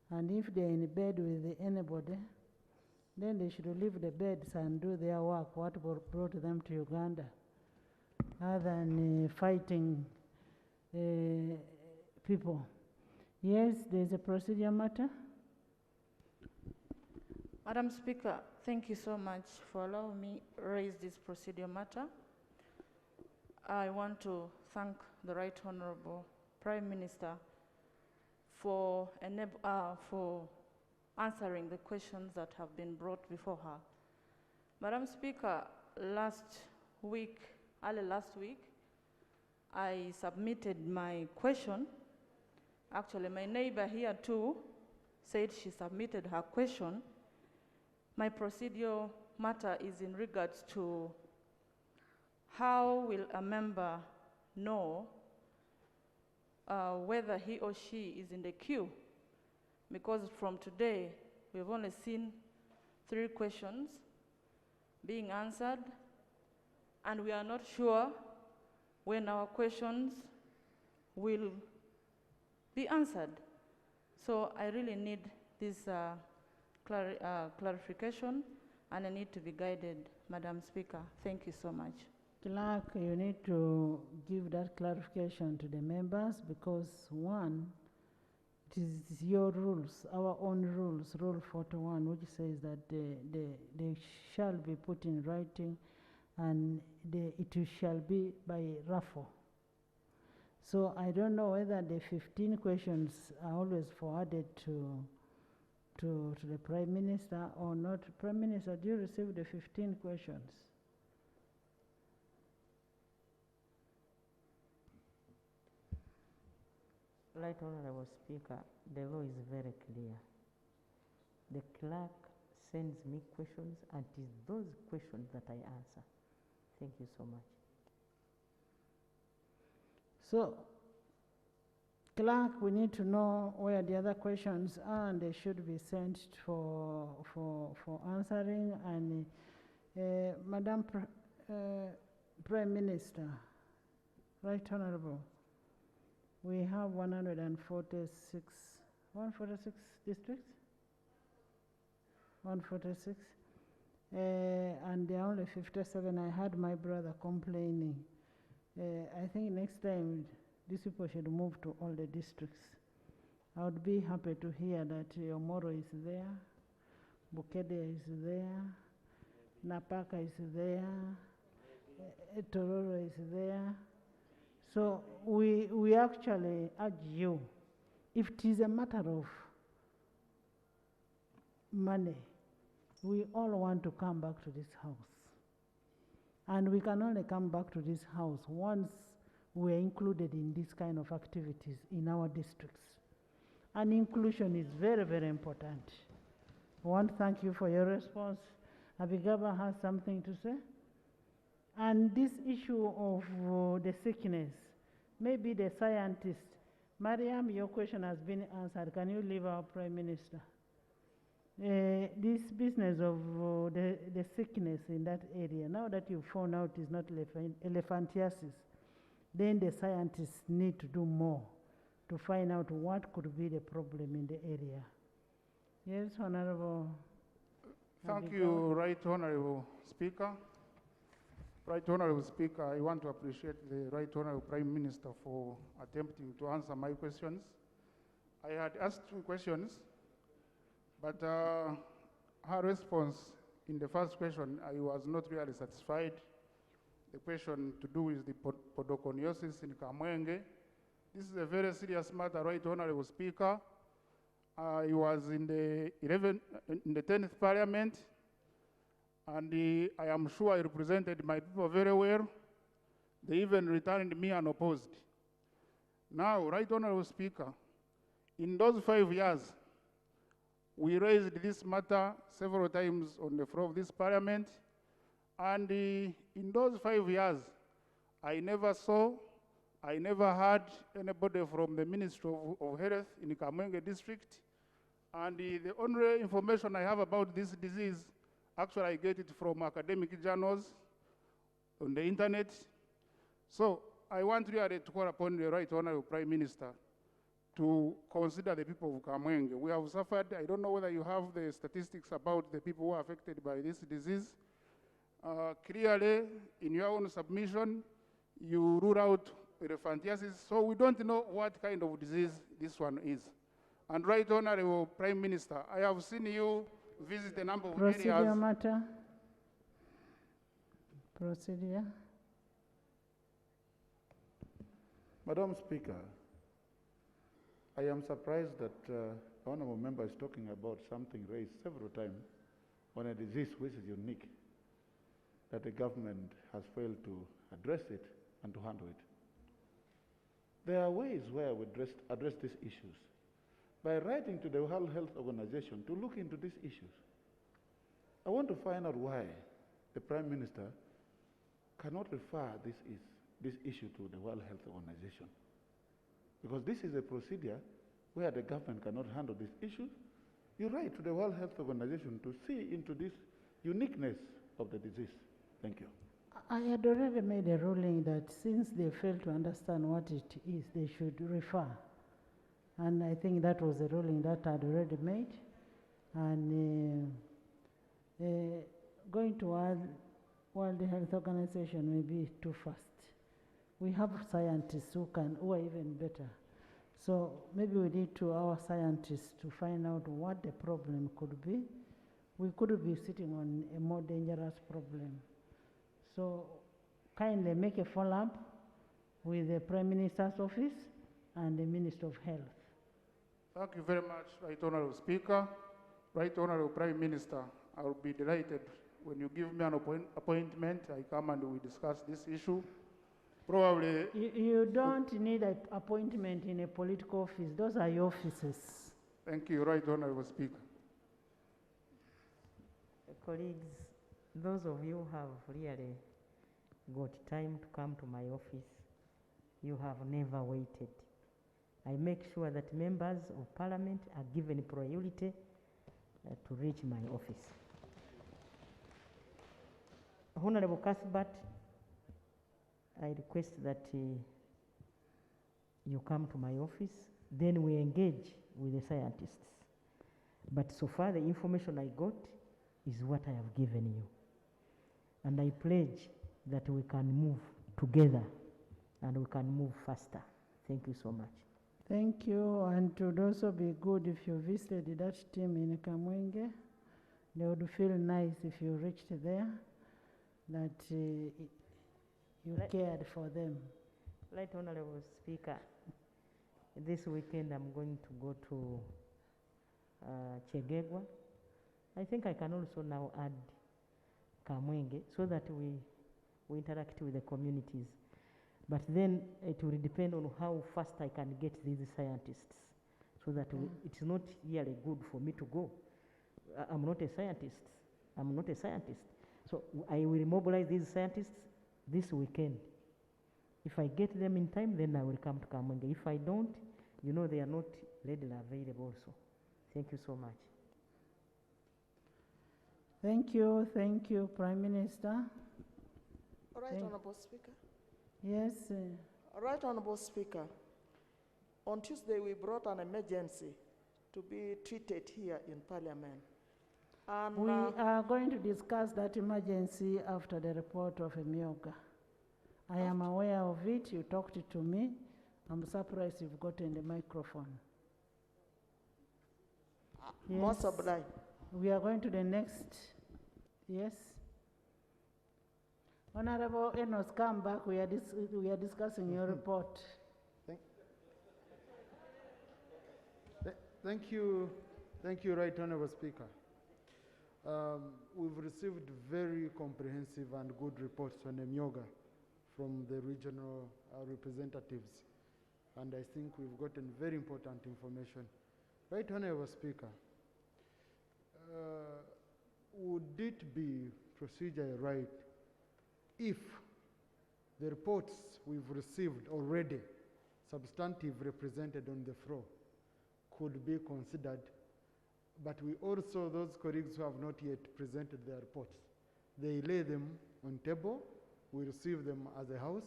And if they're in bed with anybody, then they should leave the beds and do their work, what brought them to Uganda, other than fighting people. Yes, there's a procedure matter.
Madam Speaker, thank you so much for allowing me to raise this procedure matter. I want to thank the Right Honourable Prime Minister for answering the questions that have been brought before her. Madam Speaker, early last week, I submitted my question. Actually, my neighbor here too said she submitted her question. My procedural matter is in regards to how will a member know whether he or she is in the queue? Because from today, we've only seen 3 questions being answered, and we are not sure when our questions will be answered. So I really need this clarification, and I need to be guided, Madam Speaker. Thank you so much.
Clerk, you need to give that clarification to the members because one, it is your rules, our own rules, Rule 41, which says that they shall be put in writing and it shall be by raffle. So I don't know whether the 15 questions are always forwarded to the Prime Minister or not. Prime Minister, do you receive the 15 questions?
Right Honourable Speaker, the law is very clear. The clerk sends me questions, and it is those questions that I answer. Thank you so much.
So, clerk, we need to know where the other questions are, and they should be sent for answering. And Madam Prime Minister, Right Honorable, we have 146 districts? 146? And there are only 57. I heard my brother complaining. I think next time these people should move to all the districts. I would be happy to hear that Omoro is there, Bukede is there, Napaka is there, Tororo is there. So we actually urge you, if it is a matter of money, we all want to come back to this house. And we can only come back to this house once we are included in this kind of activities in our districts. And inclusion is very, very important. I want to thank you for your response. Abigaba has something to say. And this issue of the sickness, maybe the scientist. Mariam, your question has been answered. Can you leave our Prime Minister? This business of the sickness in that area, now that you found out it's not elephantiasis, then the scientists need to do more to find out what could be the problem in the area. Yes, Honorable.
Thank you, Right Honorable Speaker. Right Honorable Speaker, I want to appreciate the Right Honorable Prime Minister for attempting to answer my questions. I had asked 2 questions, but her response in the first question, I was not really satisfied. The question to do with the podoconiosis in Kamwenge. This is a very serious matter, Right Honorable Speaker. I was in the 10th Parliament, and I am sure I represented my people very well. They even returned me unopposed. Now, Right Honorable Speaker, in those 5 years, we raised this matter several times on the floor of this Parliament, and in those 5 years, I never heard anybody from the Ministry of Health in Kamwenge district, and the only information I have about this disease, actually I get it from academic journals on the internet. So I want really to call upon the Right Honorable Prime Minister to consider the people of Kamwenge. We have suffered, I don't know whether you have the statistics about the people who are affected by this disease. Clearly, in your own submission, you rule out elephantiasis, so we don't know what kind of disease this one is. And Right Honorable Prime Minister, I have seen you visit a number of
Procedure
areas.
matter. Procedure.
Madam Speaker, I am surprised that the honorable member is talking about something raised several times on a disease which is unique, that the government has failed to address it and to handle it. There are ways where we address these issues by writing to the World Health Organization to look into these issues. I want to find out why the Prime Minister cannot refer this issue to the World Health Organization. Because this is a procedure where the government cannot handle this issue. You write to the World Health Organization to see into this uniqueness of the disease. Thank you.
I had already made a ruling that since they fail to understand what it is, they should refer. And I think that was a ruling that I had already made. And going to World Health Organization may be too fast. We have scientists who are even better. So maybe we need our scientists to find out what the problem could be. We could be sitting on a more dangerous problem. So kindly make a follow-up with the Prime Minister's office and the Minister of Health.
Thank you very much, Right Honorable Speaker. Right Honorable Prime Minister, I will be delighted when you give me an appointment, I come and we discuss this issue. Probably...
You don't need an appointment in a political office. Those are your offices.
Thank you, Right Honorable Speaker.
Colleagues, those of you who have really got time to come to my office, you have never waited. I make sure that members of Parliament are given priority to reach my office. Honorable Cuthbert, I request that you come to my office, then we engage with the scientists. But so far, the information I got is what I have given you. And I pledge that we can move together and we can move faster. Thank you so much.
Thank you, and it would also be good if you visited that team in Kamwenge. They would feel nice if you reached there, that you cared for them.
Right, Honorable Speaker. This weekend I'm going to go to Chegegwa. I think I can also now add Kamwenge so that we interact with the communities. But then it will depend on how fast I can get these scientists so that it's not really good for me to go. I'm not a scientist. I'm not a scientist. So I will mobilize these scientists this weekend. If I get them in time, then I will come to Kamwenge. If I don't, you know, they are not readily available also. Thank you so much.
Thank you, Prime Minister.
Right, Honorable Speaker.
Yes.
Right, Honorable Speaker. On Tuesday, we brought an emergency to be treated here in Parliament. And
we are going to discuss that emergency after the report of EMYOOGA. I am aware of it. You talked to me. I'm surprised you've gotten the microphone.
Most obliged.
We are going to the next. Yes. Honorable Enos, come back. We are discussing your report.
Thank you, Right Honorable Speaker. We've received very comprehensive and good reports on EMYOOGA from the regional representatives, and I think we've gotten very important information. Right Honorable Speaker, would it be procedure right if the reports we've received already, substantive represented on the floor, could be considered, but we also, those colleagues who have not yet presented their reports, they lay them on table, we receive them as a house,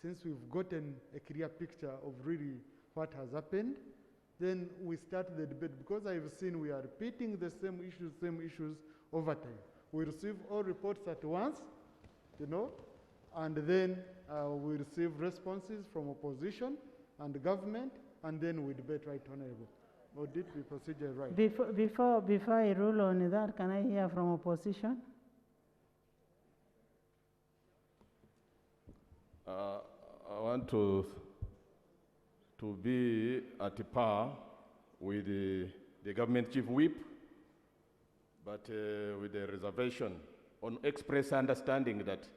since we've gotten a clear picture of really what has happened, then we start the debate, because I've seen we are repeating the same issues over time. We receive all reports at once, you know, and then we receive responses from opposition and government, and then we debate, Right Honorable. Would it be procedure right?
Before I rule on that, can I hear from opposition?
I want to be at par with the government chief whip, but with the reservation on express understanding that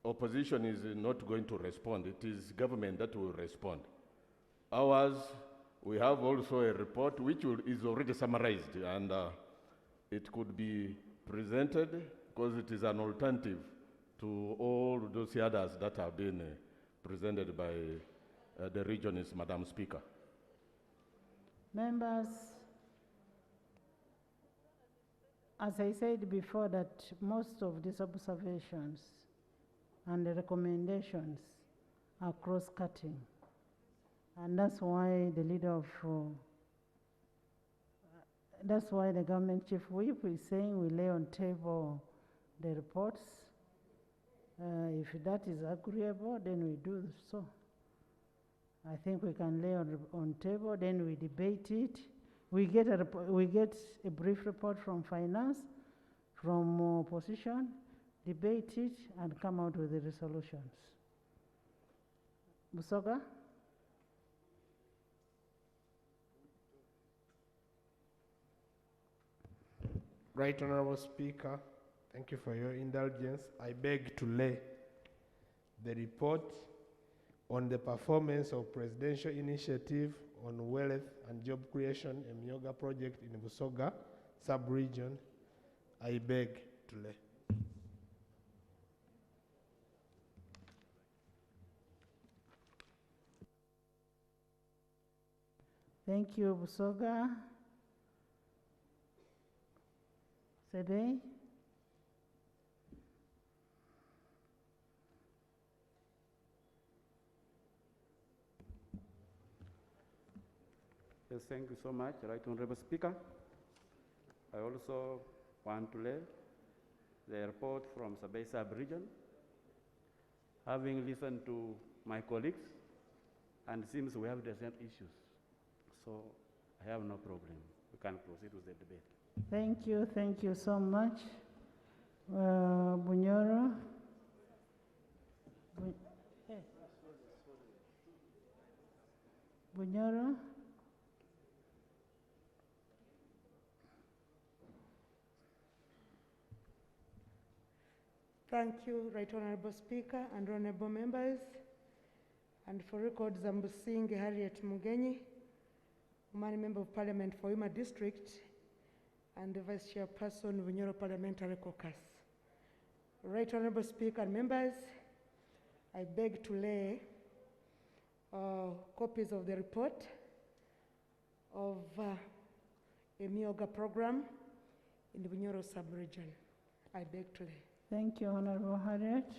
opposition is not going to respond. It is government that will respond. Ours, we have also a report which is already summarized, and it could be presented because it is an alternative to all those others that have been presented by the regions, Madam Speaker.
Members, as I said before, that most of these observations and the recommendations are cross-cutting. And that's why the leader of, that's why the government chief whip is saying we lay on table the reports. If that is agreeable, then we do so. I think we can lay on table, then we debate it. We get a brief report from finance, from opposition, debate it, and come out with the resolutions. Busoga?
Right Honorable Speaker, thank you for your indulgence. I beg to lay the report on the performance of Presidential Initiative on Wealth and Job Creation EMYOOGA project in Busoga sub-region. I beg to lay.
Thank you, Busoga. Sebe?
Yes, thank you so much, Right Honorable Speaker. I also want to lay the report from Sabay Sub-Region. Having listened to my colleagues, and it seems we have the same issues. So I have no problem. We can proceed with the debate.
Thank you so much. Bunyoro. Bunyoro.
Thank you, Right Honorable Speaker and honorable members. And for records, I'm seeing Harriet Mugenyi, Woman Member of Parliament for Yuma District, and the Vice Chairperson, Bunyoro Parliamentary Caucus. Right Honorable Speaker and members, I beg to lay copies of the report of EMYOOGA program in the Bunyoro sub-region. I beg to lay.
Thank you, Honorable Harriet.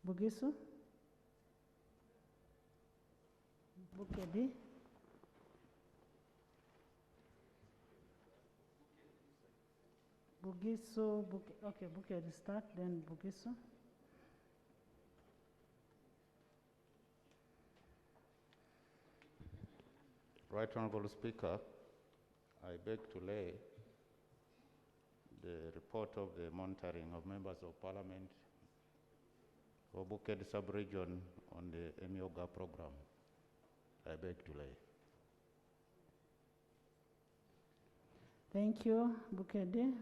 Bugisu. Bukedi. Bugisu, okay, Bukedi start, then Bugisu.
Right Honorable Speaker, I beg to lay the report of the monitoring of members of Parliament for Bukedi sub-region on the EMYOOGA program. I beg to lay.
Thank you, Bukedi.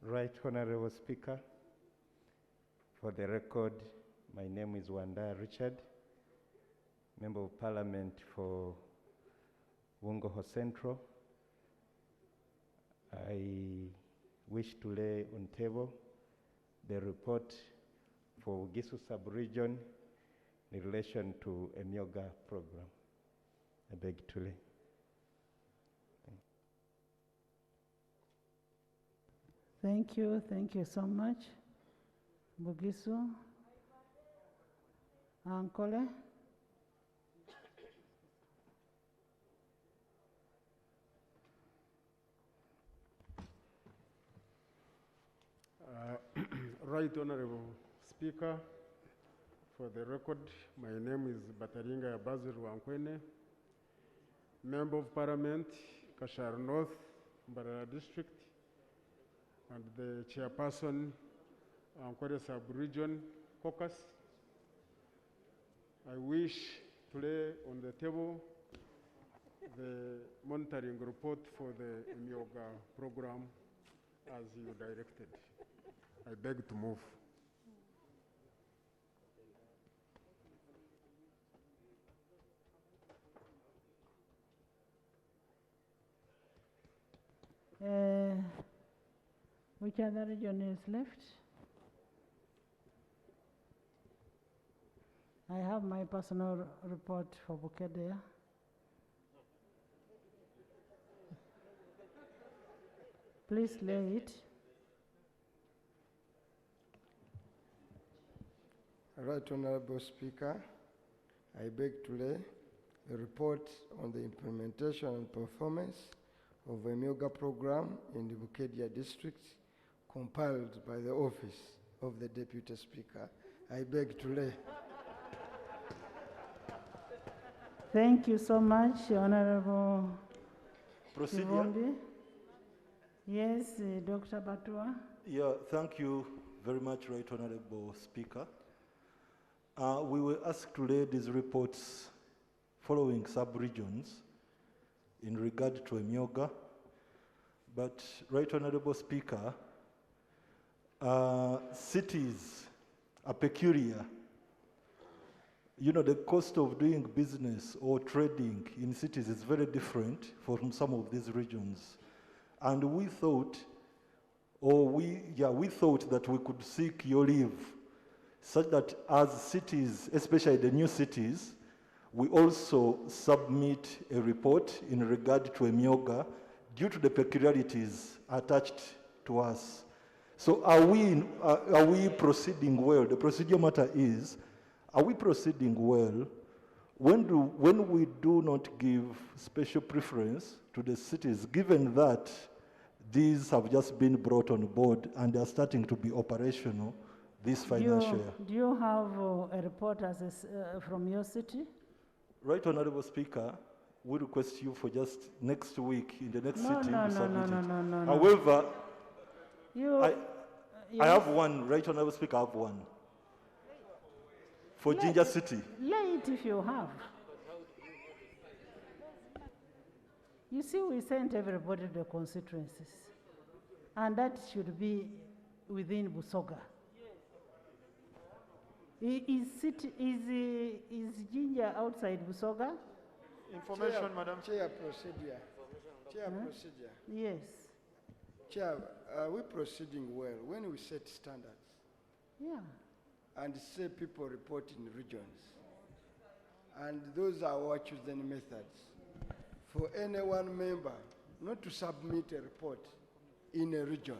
Right Honorable Speaker, for the record, my name is Wanda Richard, Member of Parliament for Wungoho Central. I wish to lay on table the report for Gisu sub-region in relation to EMYOOGA program. I beg to lay.
Thank you so much. Bugisu. Ankole.
Right Honorable Speaker, for the record, my name is Bataringa Baziru Wankwene, Member of Parliament, Kashar North, Mbarara District, and the Chairperson, Ankwere Sub-Region Caucus. I wish to lay on the table the monitoring report for the EMYOOGA program as you directed. I beg to move.
Which other region is left? I have my personal report for Bukedi. Please lay it.
Right Honorable Speaker, I beg to lay a report on the implementation and performance of the EMYOOGA program in the Bukedia district, compiled by the office of the Deputy Speaker. I beg to lay.
Thank you so much, Honorable
Procedure.
Yes, Dr. Batua.
Yeah, thank you very much, Right Honorable Speaker. We were asked to lay these reports following sub-regions in regard to EMYOOGA, but Right Honorable Speaker, cities are peculiar. You know, the cost of doing business or trading in cities is very different from some of these regions. And we thought or we thought that we could seek your leave such that as cities, especially the new cities, we also submit a report in regard to EMYOOGA due to the peculiarities attached to us. So are we proceeding well? The procedure matter is, are we proceeding well when we do not give special preference to the cities, given that these have just been brought on board and they are starting to be operational this financial year?
Do you have a report from your city?
Right, Honorable Speaker, we request you for just next week, in the next
No,
sitting,
no,
to
no,
submit
no,
it.
no, no, no.
However,
You
I have one, right, Honorable Speaker, I have one. For Ginger City.
Lay it if you have. You see, we sent everybody to the constituencies, and that should be within Busoga. Is Ginger outside Busoga?
Information, Madam Chair. Procedure. Chair, procedure.
Yes.
Chair, are we proceeding well when we set standards?
Yeah.
And say people report in regions. And those are our chosen methods. For any one member not to submit a report in a region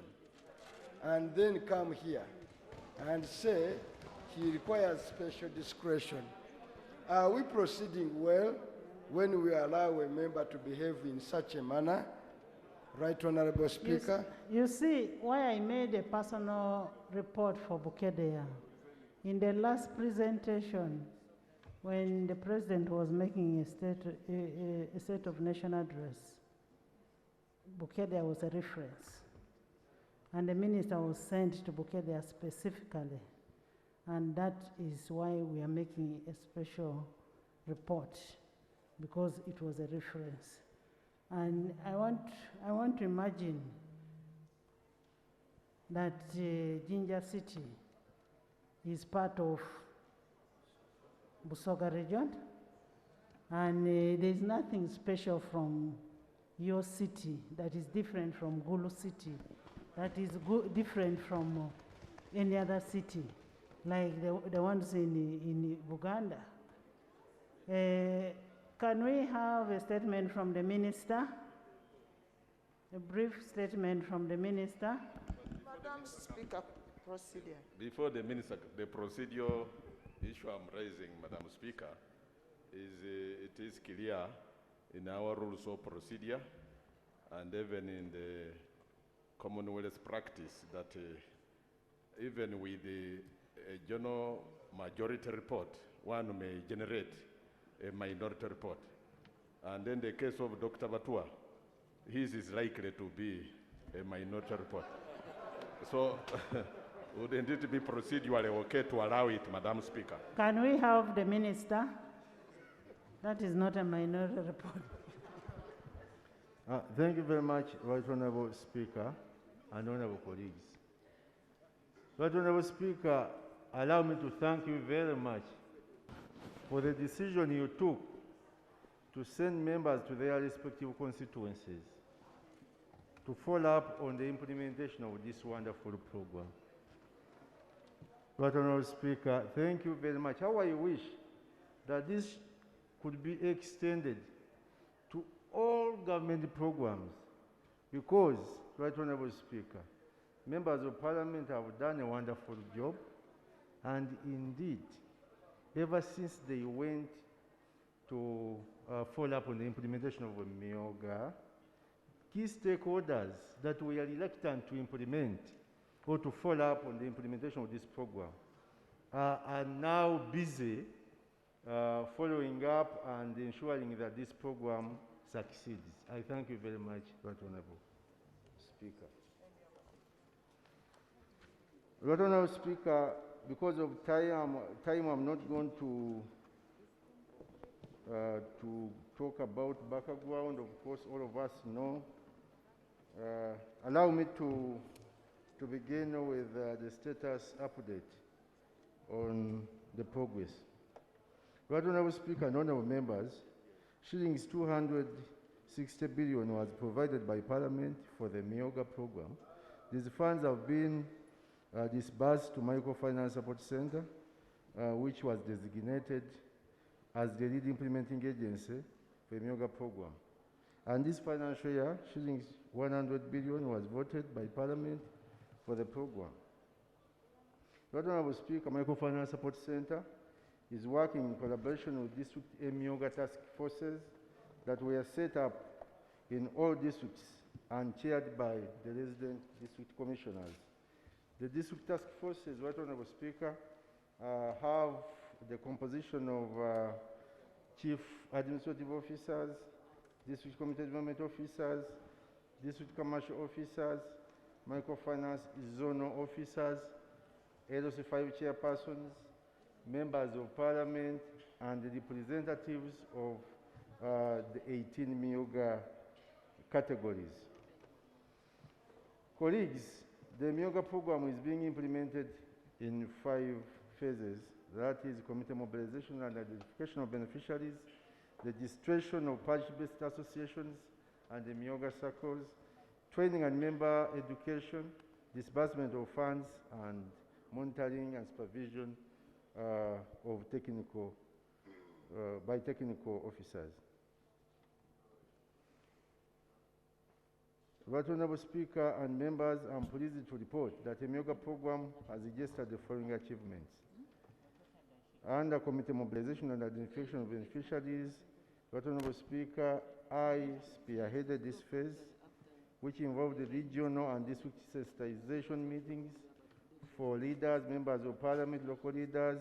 and then come here and say he requires special discretion. Are we proceeding well when we allow a member to behave in such a manner? Right, Honorable Speaker?
You see, why I made a personal report for Bukedea. In the last presentation, when the President was making a State of Nation address, Bukedea was a reference. And the Minister was sent to Bukedea specifically. And that is why we are making a special report, because it was a reference. And I want to imagine that Ginger City is part of Busoga region, and there is nothing special from your city that is different from Gulu city, that is different from any other city, like the ones in Uganda. Can we have a statement from the Minister? A brief statement from the Minister?
Madam Speaker, procedure.
Before the Minister, the procedure issue I'm raising, Madam Speaker, is it is clear in our rules of procedure and even in the Commonwealth practice that even with a general majority report, one may generate a minority report. And then the case of Dr. Batua, his is likely to be a minority report. So, wouldn't it be procedurally okay to allow it, Madam Speaker?
Can we have the Minister? That is not a minority report.
Thank you very much, Right Honourable Speaker and Honourable colleagues. Right Honourable Speaker, allow me to thank you very much for the decision you took to send members to their respective constituencies to follow up on the implementation of this wonderful program. Right Honourable Speaker, thank you very much. How I wish that this could be extended to all government programs, because, Right Honourable Speaker, members of Parliament have done a wonderful job, and indeed, ever since they went to follow up on the implementation of EMYOOGA, key stakeholders that were reluctant to implement or to follow up on the implementation of this program are now busy following up and ensuring that this program succeeds. I thank you very much, Right Honourable Speaker. Right Honourable Speaker, because of time I'm not going to talk about background. Of course, all of us know. Allow me to begin with the status update on the progress. Right Honourable Speaker and honourable members, shillings 260 billion was provided by Parliament for the EMYOOGA program These funds have been disbursed to Microfinance Support Center, which was designated as the lead implementing agency for the EMYOOGA program. And this financial year, shillings 100 billion was voted by Parliament for the program. Right Honorable Speaker, Microfinance Support Center is working in collaboration with district EMYOOGA task forces that were set up in all districts and chaired by the resident district commissioners. The district task forces, Right Honorable Speaker, have the composition of chief administrative officers, district community development officers, district commercial officers, microfinance zonal officers, LOC 5 chairpersons, members of parliament, and the representatives of the 18 EMYOOGA categories. Colleagues, the EMYOOGA program is being implemented in 5 phases. That is community mobilization and identification of beneficiaries, registration of parish-based associations and EMYOOGA circles, training and member education, disbursement of funds, and monitoring and supervision of by technical officers. Right Honorable Speaker and members, I'm pleased to report that the EMYOOGA program has registered the following achievements. Under community mobilization and identification of beneficiaries, Right Honorable Speaker, I spearheaded this phase, which involved the regional and district sensitization meetings for leaders, members of parliament, local leaders,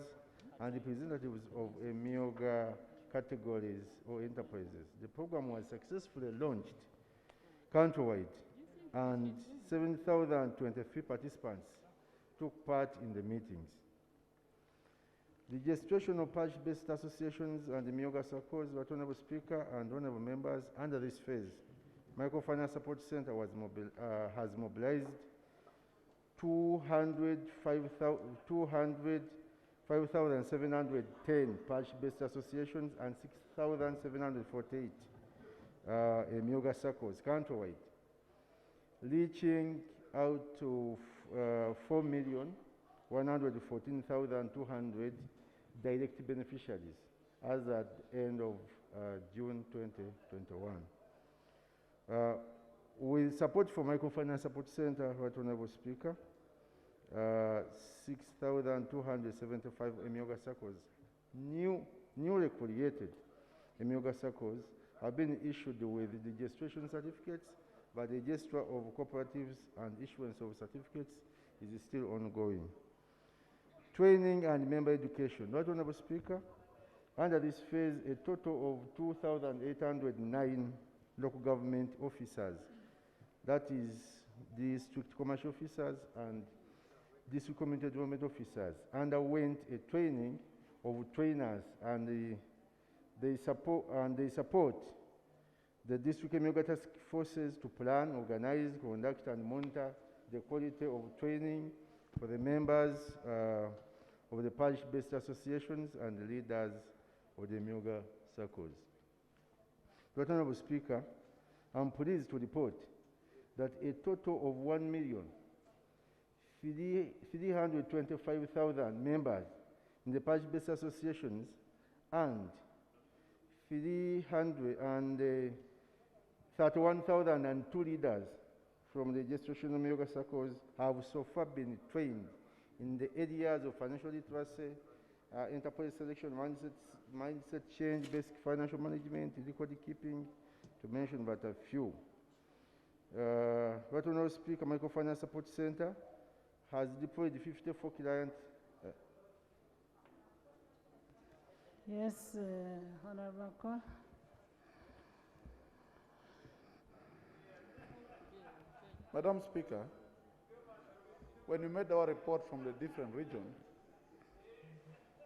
and representatives of EMYOOGA categories or enterprises. The program was successfully launched countrywide, and 7,023 participants took part in the meetings. Registration of parish-based associations and the EMYOOGA circles, Right Honorable Speaker and honorable members, under this phase, Microfinance Support Center has mobilized 5,710 parish-based associations and 6,748 EMYOOGA circles countrywide, reaching out to 4,114,200 direct beneficiaries as at the end of June 2021. With support from Microfinance Support Center, Right Honorable Speaker, 6,275 EMYOOGA circles, newly created EMYOOGA circles, have been issued with registration certificates, but the registrar of cooperatives and issuance of certificates is still ongoing. Training and member education. Right Honorable Speaker, under this phase, a total of 2,809 local government officers, that is district commercial officers and district community development officers, underwent a training of trainers, and they support the district EMYOOGA task forces to plan, organize, conduct, and monitor the quality of training for the members of the parish-based associations and the leaders of the EMYOOGA circles. Right Honorable Speaker, I'm pleased to report that a total of 1,325,000 members in the parish-based associations and 331,002 leaders from the registration of EMYOOGA circles have so far been trained in the areas of financial literacy, enterprise selection, mindset change, basic financial management, record keeping, to mention but a few. Right Honorable Speaker, Microfinance Support Center has deployed 54 clients.
Yes, Honorable Cole.
Madam Speaker, when we made our report from the different regions,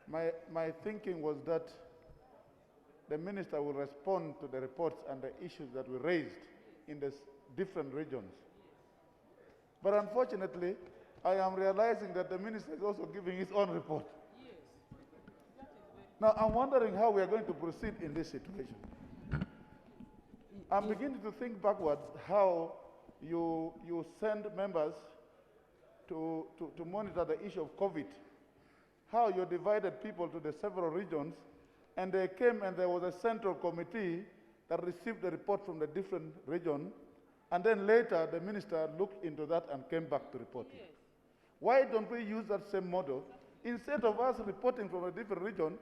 my thinking was that the minister will respond to the reports and the issues that we raised in the different regions. But unfortunately, I am realizing that the minister is also giving his own report. Now, I'm wondering how we are going to proceed in this situation. I'm beginning to think backwards how you send members to monitor the issue of COVID, how you divided people to the several regions, and they came and there was a central committee that received the report from the different regions, and then later the minister looked into that and came back to report. Yes. Why don't we use that same model? Instead of us reporting from a different region,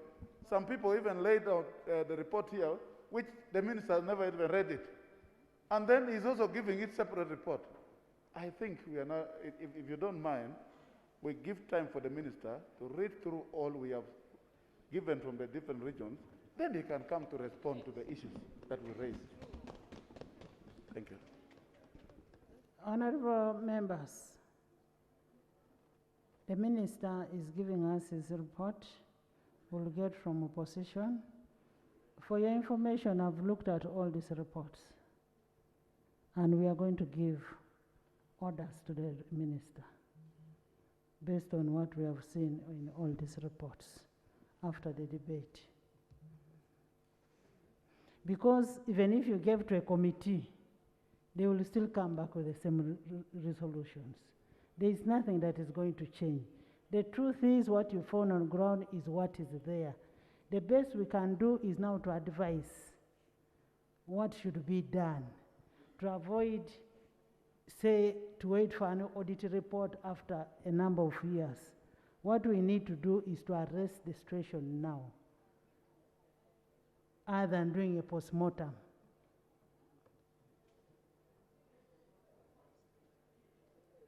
some people even laid out the report here, which the minister never even read it. And then he's also giving it separate report. I think we are not, if you don't mind, we give time for the minister to read through all we have given from the different regions, then he can come to respond to the issues that we raised. Thank you.
Honorable members, the minister is giving us his report. We'll get from opposition. For your information, I've looked at all these reports, and we are going to give orders to the minister based on what we have seen in all these reports after the debate. Because even if you gave to a committee, they will still come back with the same resolutions. There is nothing that is going to change. The truth is what you found on ground is what is there. The best we can do is now to advise what should be done to avoid, say, to wait for an audit report after a number of years. What we need to do is to arrest the situation now, other than doing a post-mortem.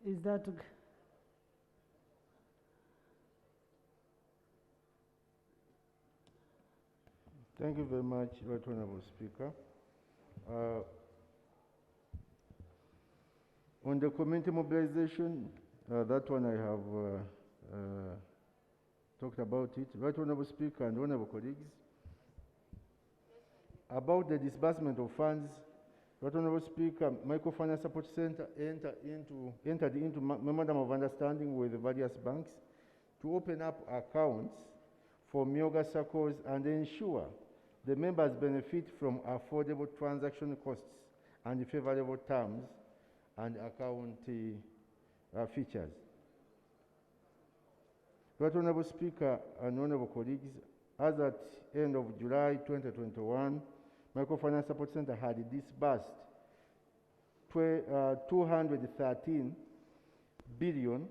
Is that...
Thank you very much, Right Honourable Speaker. On the community mobilization, that one I have talked about it. Right Honourable Speaker and Honourable colleagues, about the disbursement of funds, Right Honourable Speaker, Microfinance Support Center entered into memorandum of understanding with various banks to open up accounts for EMYOOGA circles and ensure the members benefit from affordable transaction costs and favorable terms and account features. Right Honourable Speaker and Honourable colleagues, as at end of July 2021, Microfinance Support Center had disbursed 213 billion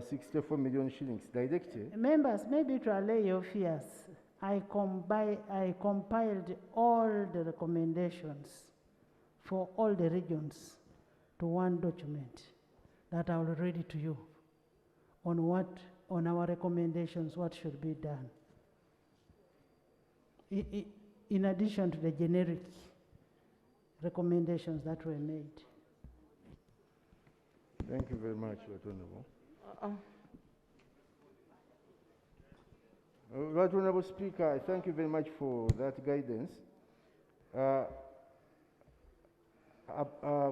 64 million shillings directly.
Members, maybe to allay your fears, I compiled all the recommendations for all the regions to one document that I will read it to you on our recommendations, what should be done. In addition to the generic recommendations that were made.
Thank you very much, Right Honourable. Right Honourable Speaker, I thank you very much for that guidance.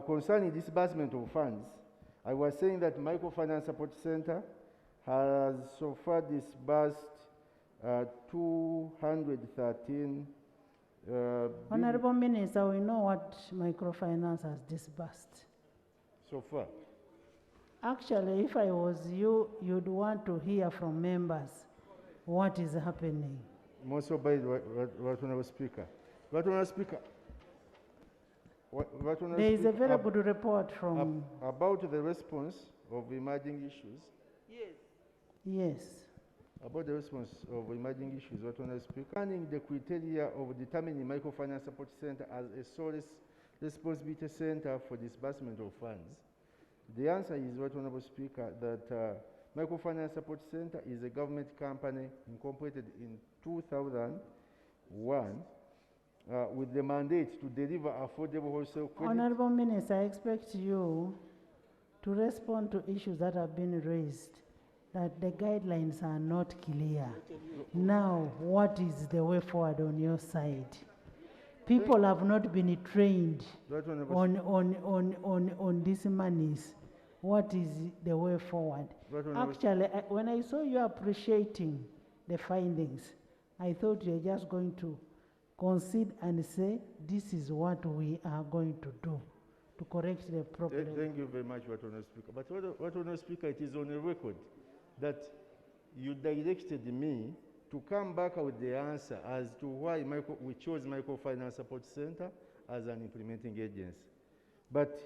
Concerning disbursement of funds, I was saying that Microfinance Support Center has so far disbursed 213
Honourable Minister, we know what microfinance has disbursed.
So far?
Actually, if I was you, you'd want to hear from members what is happening.
Most obeyed, Right Honourable Speaker. Right Honourable Speaker.
There is a very good report from...
About the response of emerging issues.
Yes. Yes.
About the response of emerging issues, Right Honourable Speaker. Planning the criteria of determining Microfinance Support Center as a sole responsibility center for disbursement of funds. The answer is, Right Honourable Speaker, that Microfinance Support Center is a government company incorporated in 2001 with the mandate to deliver affordable wholesale credit.
Honourable Minister, I expect you to respond to issues that have been raised, that the guidelines are not clear. Now, what is the way forward on your side? People have not been trained on these monies. What is the way forward? Actually, when I saw you appreciating the findings, I thought you were just going to concede and say, this is what we are going to do. to correct the problem.
Thank you very much, Right Honourable Speaker. But Right Honourable Speaker, it is on the record that you directed me to come back with the answer as to why we chose Microfinance Support Center as an implementing agency. But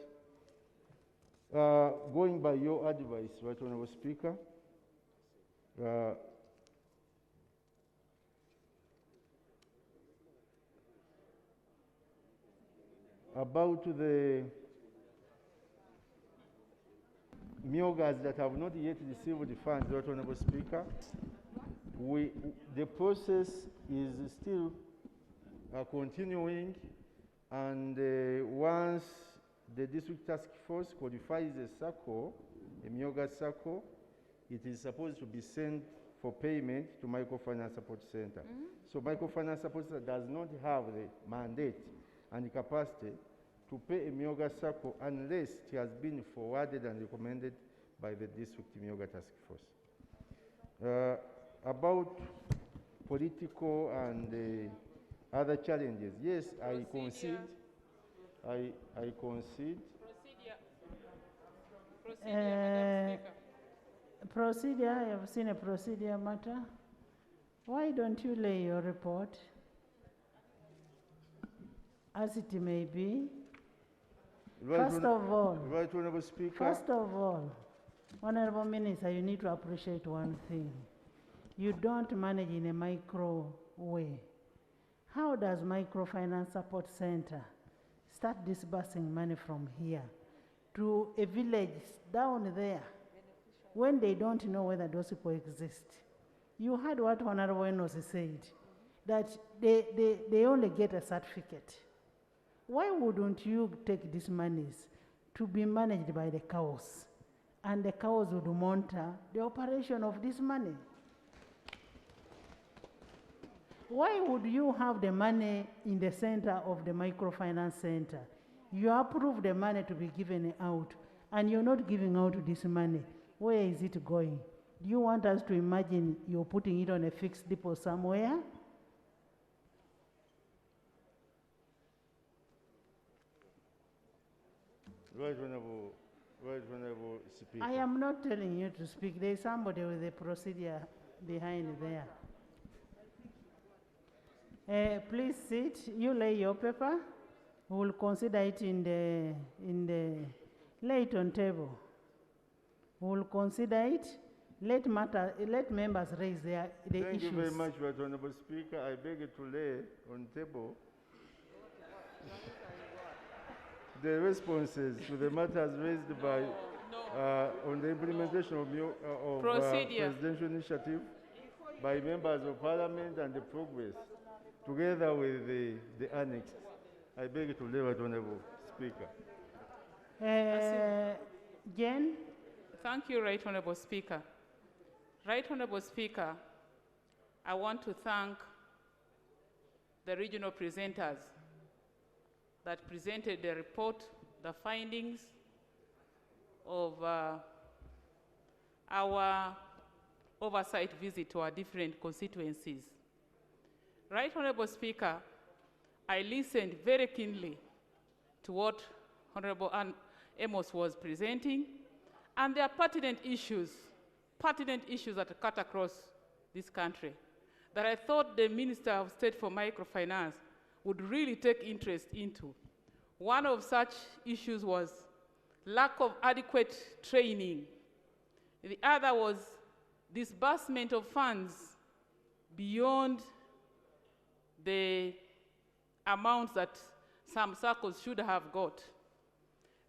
going by your advice, Right Honourable Speaker, about the EMYOOGAs that have not yet received the funds, Right Honourable Speaker, the process is still continuing, and once the district task force qualifies a circle, a EMYOOGA circle, it is supposed to be sent for payment to Microfinance Support Center. So Microfinance Support Center does not have the mandate and the capacity to pay a EMYOOGA circle unless it has been forwarded and recommended by the district EMYOOGA task force. About political and other challenges, yes, I concede. I concede.
Procedure, I have seen a procedure matter. Why don't you lay your report as it may be? First of all,
Right Honourable Speaker.
First of all, Honourable Minister, you need to appreciate one thing. You don't manage in a micro way. How does Microfinance Support Center start disbursing money from here to a village down there when they don't know whether those people exist? You heard what Honourable Enos said, that they only get a certificate. Why wouldn't you take these monies to be managed by the cows, and the cows would monitor the operation of this money? Why would you have the money in the center of the microfinance center? You approve the money to be given out, and you're not giving out this money. Where is it going? Do you want us to imagine you're putting it on a fixed depot somewhere?
Right Honourable Speaker.
I am not telling you to speak. There is somebody with a procedure behind there. Please sit. You lay your paper. We will consider it in the lay it on table. We will consider it. Let members raise the issues.
Thank you very much, Right Honourable Speaker. I beg you to lay on table the responses to the matters raised by on the implementation of presidential initiative by members of Parliament and the progress, together with the annex. I beg you to lay, Right Honourable Speaker.
Jen?
Thank you, Right Honourable Speaker. Right Honourable Speaker, I want to thank the regional presenters that presented the report, the findings of our oversight visit to our different constituencies. Right Honourable Speaker, I listened very keenly to what Honourable Amos was presenting, and there are pertinent issues that cut across this country that I thought the Minister of State for Microfinance would really take interest into. One of such issues was lack of adequate training. The other was disbursement of funds beyond the amounts that some circles should have got.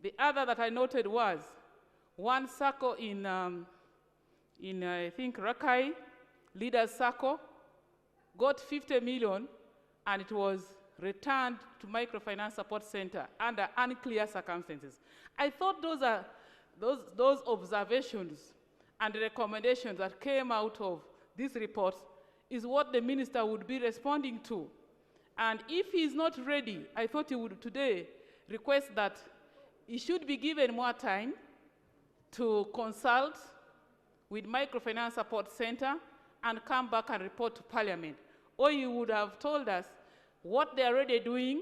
The other that I noted was one circle in I think Rakai, Leaders Circle, got 50 million, and it was returned to Microfinance Support Center under unclear circumstances. I thought those observations and recommendations that came out of this report is what the minister would be responding to. And if he's not ready, I thought he would today request that he should be given more time to consult with Microfinance Support Center and come back and report to Parliament. Or he would have told us what they are already doing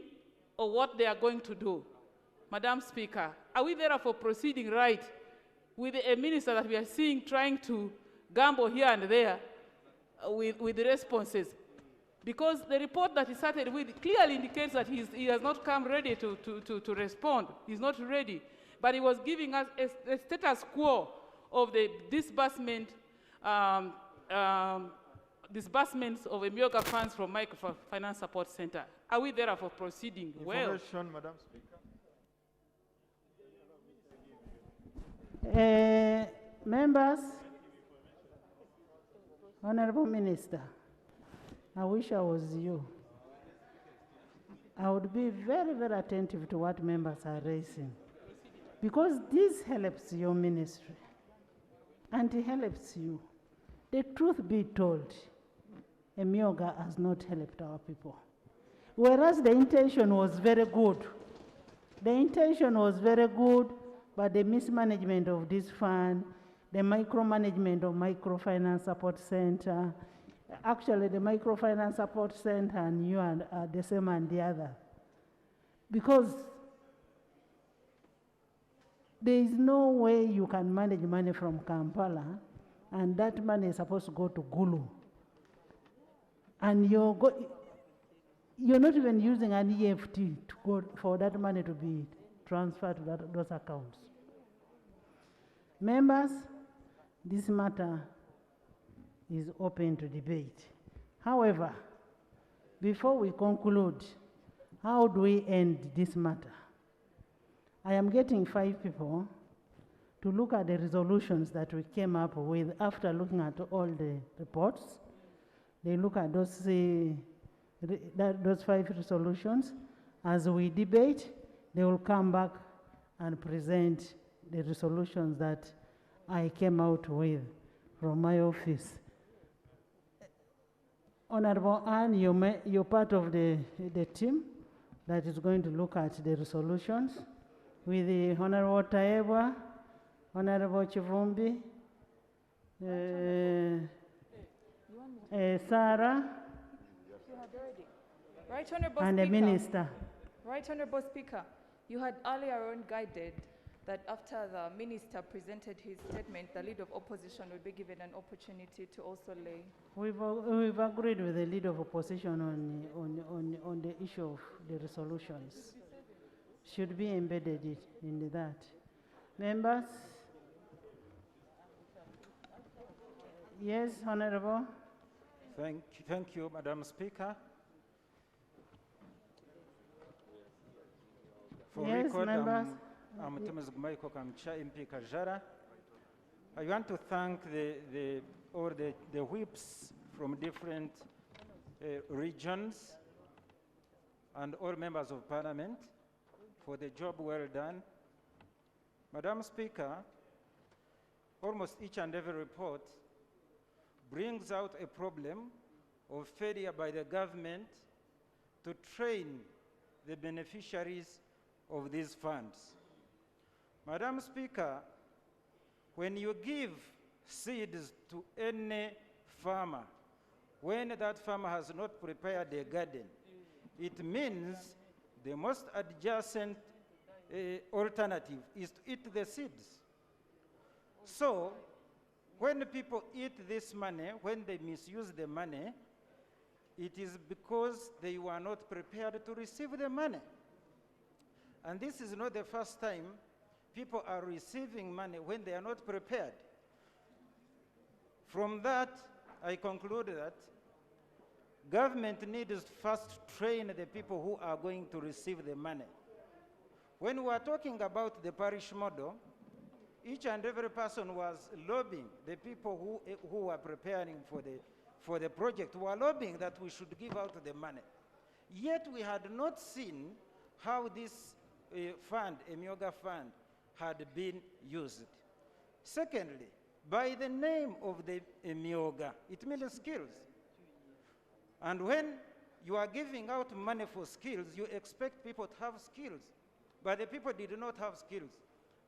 or what they are going to do. Madam Speaker, are we therefore proceeding right with a minister that we are seeing trying to gamble here and there with the responses? Because the report that he started with clearly indicates that he has not come ready to respond. He's not ready. But he was giving us a status quo of the disbursements of EMYOOGA funds from Microfinance Support Center. Are we therefore proceeding well?
Information, Madam Speaker.
Members, Honorable Minister, I wish I was you. I would be very, very attentive to what members are raising, because this helps your ministry and it helps you. The truth be told, EMYOOGA has not helped our people. Whereas the intention was very good. The intention was very good, but the mismanagement of this fund, the micromanagement of Microfinance Support Center, actually the Microfinance Support Center and you are the same and the other. Because there is no way you can manage money from Kampala and that money is supposed to go to Gulu. And you're not even using an EFT to go for that money to be transferred to those accounts. Members, this matter is open to debate. However, before we conclude, how do we end this matter? I am getting 5 people to look at the resolutions that we came up with after looking at all the reports. They look at those 5 resolutions. As we debate, they will come back and present the resolutions that I came out with from my office. Honorable Anne, you're part of the team that is going to look at the resolutions with the Honorable Taebwa, Honorable Chivumbi, Sarah,
Right, Honorable
and
Speaker.
the Minister.
Right, Honorable Speaker. You had earlier on guided that after the Minister presented his statement, the Leader of Opposition would be given an opportunity to also lay.
We've agreed with the Leader of Opposition on the issue of the resolutions. Should be embedded in that. Members? Yes, Honorable.
Thank you, Madam Speaker. For
Yes,
record,
members.
I'm Thomas Gumaiko Kamcha MP Kajara. I want to thank all the whips from different regions and all members of Parliament for the job well done. Madam Speaker, almost each and every report brings out a problem of failure by the government to train the beneficiaries of these funds. Madam Speaker, when you give seeds to any farmer, when that farmer has not prepared a garden, it means the most adjacent alternative is to eat the seeds. So, when people eat this money, when they misuse the money, it is because they were not prepared to receive the money. And this is not the first time people are receiving money when they are not prepared. From that, I conclude that government needs to first train the people who are going to receive the money. When we are talking about the parish model, each and every person was lobbying. The people who were preparing for the project were lobbying that we should give out the money. Yet we had not seen how this fund, EMYOOGA fund, had been used. Secondly, by the name of the EMYOOGA, it means skills. And when you are giving out money for skills, you expect people to have skills. But the people did not have skills.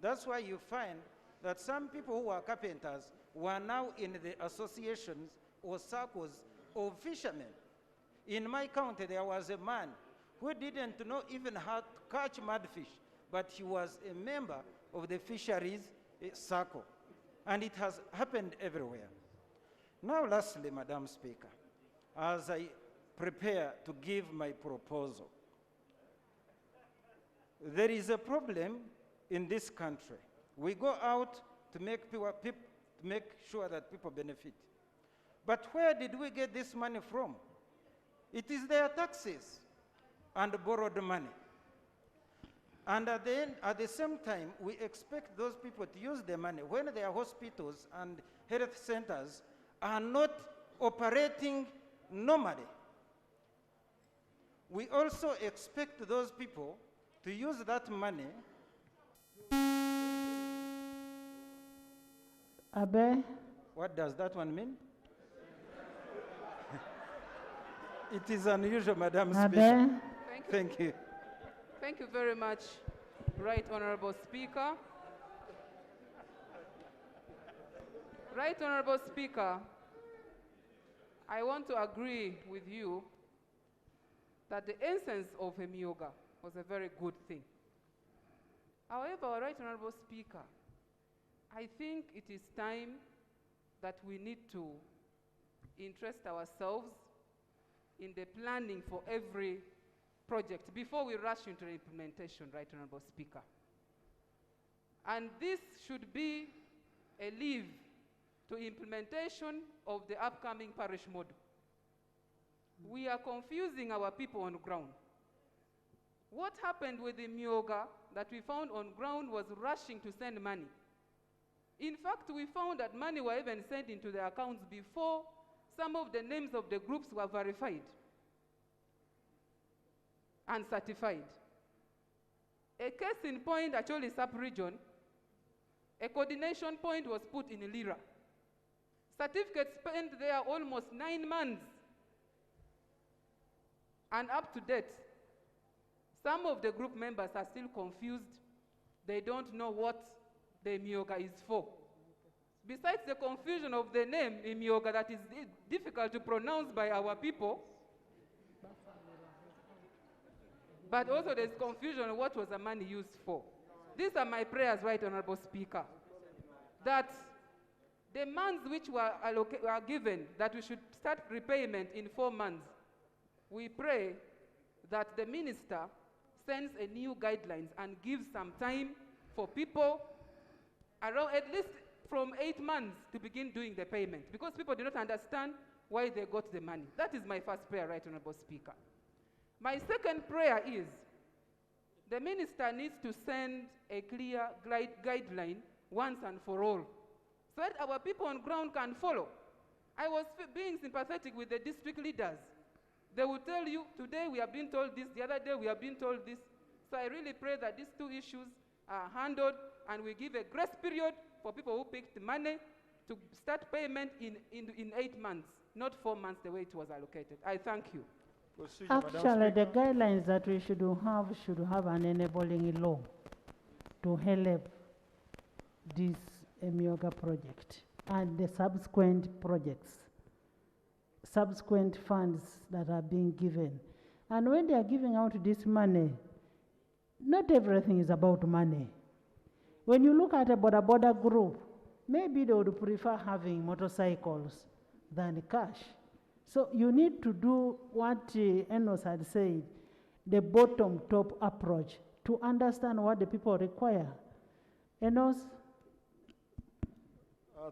That's why you find that some people who are carpenters were now in the associations or circles of fishermen. In my county, there was a man who didn't know even how to catch mudfish. but he was a member of the fisheries circle. And it has happened everywhere. Now, lastly, Madam Speaker, as I prepare to give my proposal, there is a problem in this country. We go out to make sure that people benefit. But where did we get this money from? It is their taxes and borrowed money. And at the same time, we expect those people to use the money when their hospitals and health centers are not operating normally. We also expect those people to use that money.
Abe?
What does that one mean? It is unusual, Madam Speaker. Thank you.
Thank you very much, Right Honorable Speaker. Right Honorable Speaker, I want to agree with you that the essence of EMYOOGA was a very good thing. However, Right Honorable Speaker, I think it is time that we need to interest ourselves in the planning for every project before we rush into the implementation, Right Honorable Speaker. And this should be a leave to implementation of the upcoming parish model. We are confusing our people on ground. What happened with the EMYOOGA that we found on ground was rushing to send money. In fact, we found that money were even sent into the accounts before some of the names of the groups were verified and certified. A case in point, actually sub-region, a coordination point was put in Lira. Certificates spent there almost 9 months. And up to date, some of the group members are still confused. They don't know what the EMYOOGA is for. Besides the confusion of the name EMYOOGA that is difficult to pronounce by our people, but also there's confusion on what was the money used for. These are my prayers, Right Honorable Speaker, that the months which were given, that we should start repayment in 4 months, we pray that the minister sends a new guidelines and gives some time for people around at least from 8 months to begin doing the payment, because people do not understand why they got the money. That is my first prayer, Right Honorable Speaker. My second prayer is the minister needs to send a clear guideline once and for all, so that our people on ground can follow. I was being sympathetic with the district leaders. They will tell you, today we have been told this, the other day we have been told this. So I really pray that these two issues are handled and we give a grace period for people who picked money to start payment in 8 months, not 4 months the way it was allocated. I thank you.
Actually, the guidelines that we should have an enabling law to help this EMYOOGA project and the subsequent projects, subsequent funds that are being given. And when they are giving out this money, not everything is about money. When you look at a border group, maybe they would prefer having motorcycles than cash. So you need to do what Enos had said, the bottom-top approach, to understand what the people require. Enos?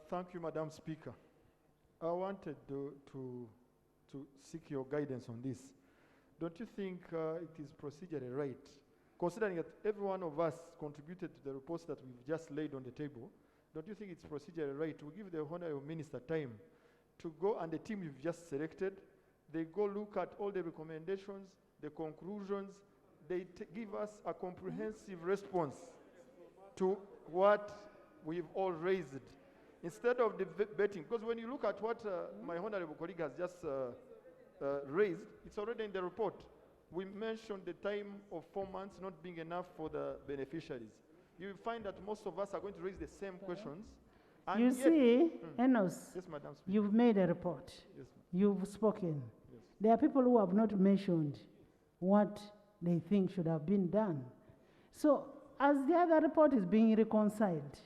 Thank you, Madam Speaker. I wanted to seek your guidance on this. Don't you think it is procedurally right, considering that every one of us contributed to the reports that we've just laid on the table, don't you think it's procedurally right to give the Honourable Minister time to go, and the team you've just selected, they go look at all the recommendations, the conclusions, they give us a comprehensive response to what we've all raised, instead of debating. Because when you look at what my honourable colleague has just raised, it's already in the report. We mentioned the time of 4 months not being enough for the beneficiaries. You will find that most of us are going to raise the same questions. And
You see, Enos,
yes, Madam Speaker.
you've made a report.
Yes,
You've spoken.
Yes.
There are people who have not mentioned what they think should have been done. So as the other report is being reconciled,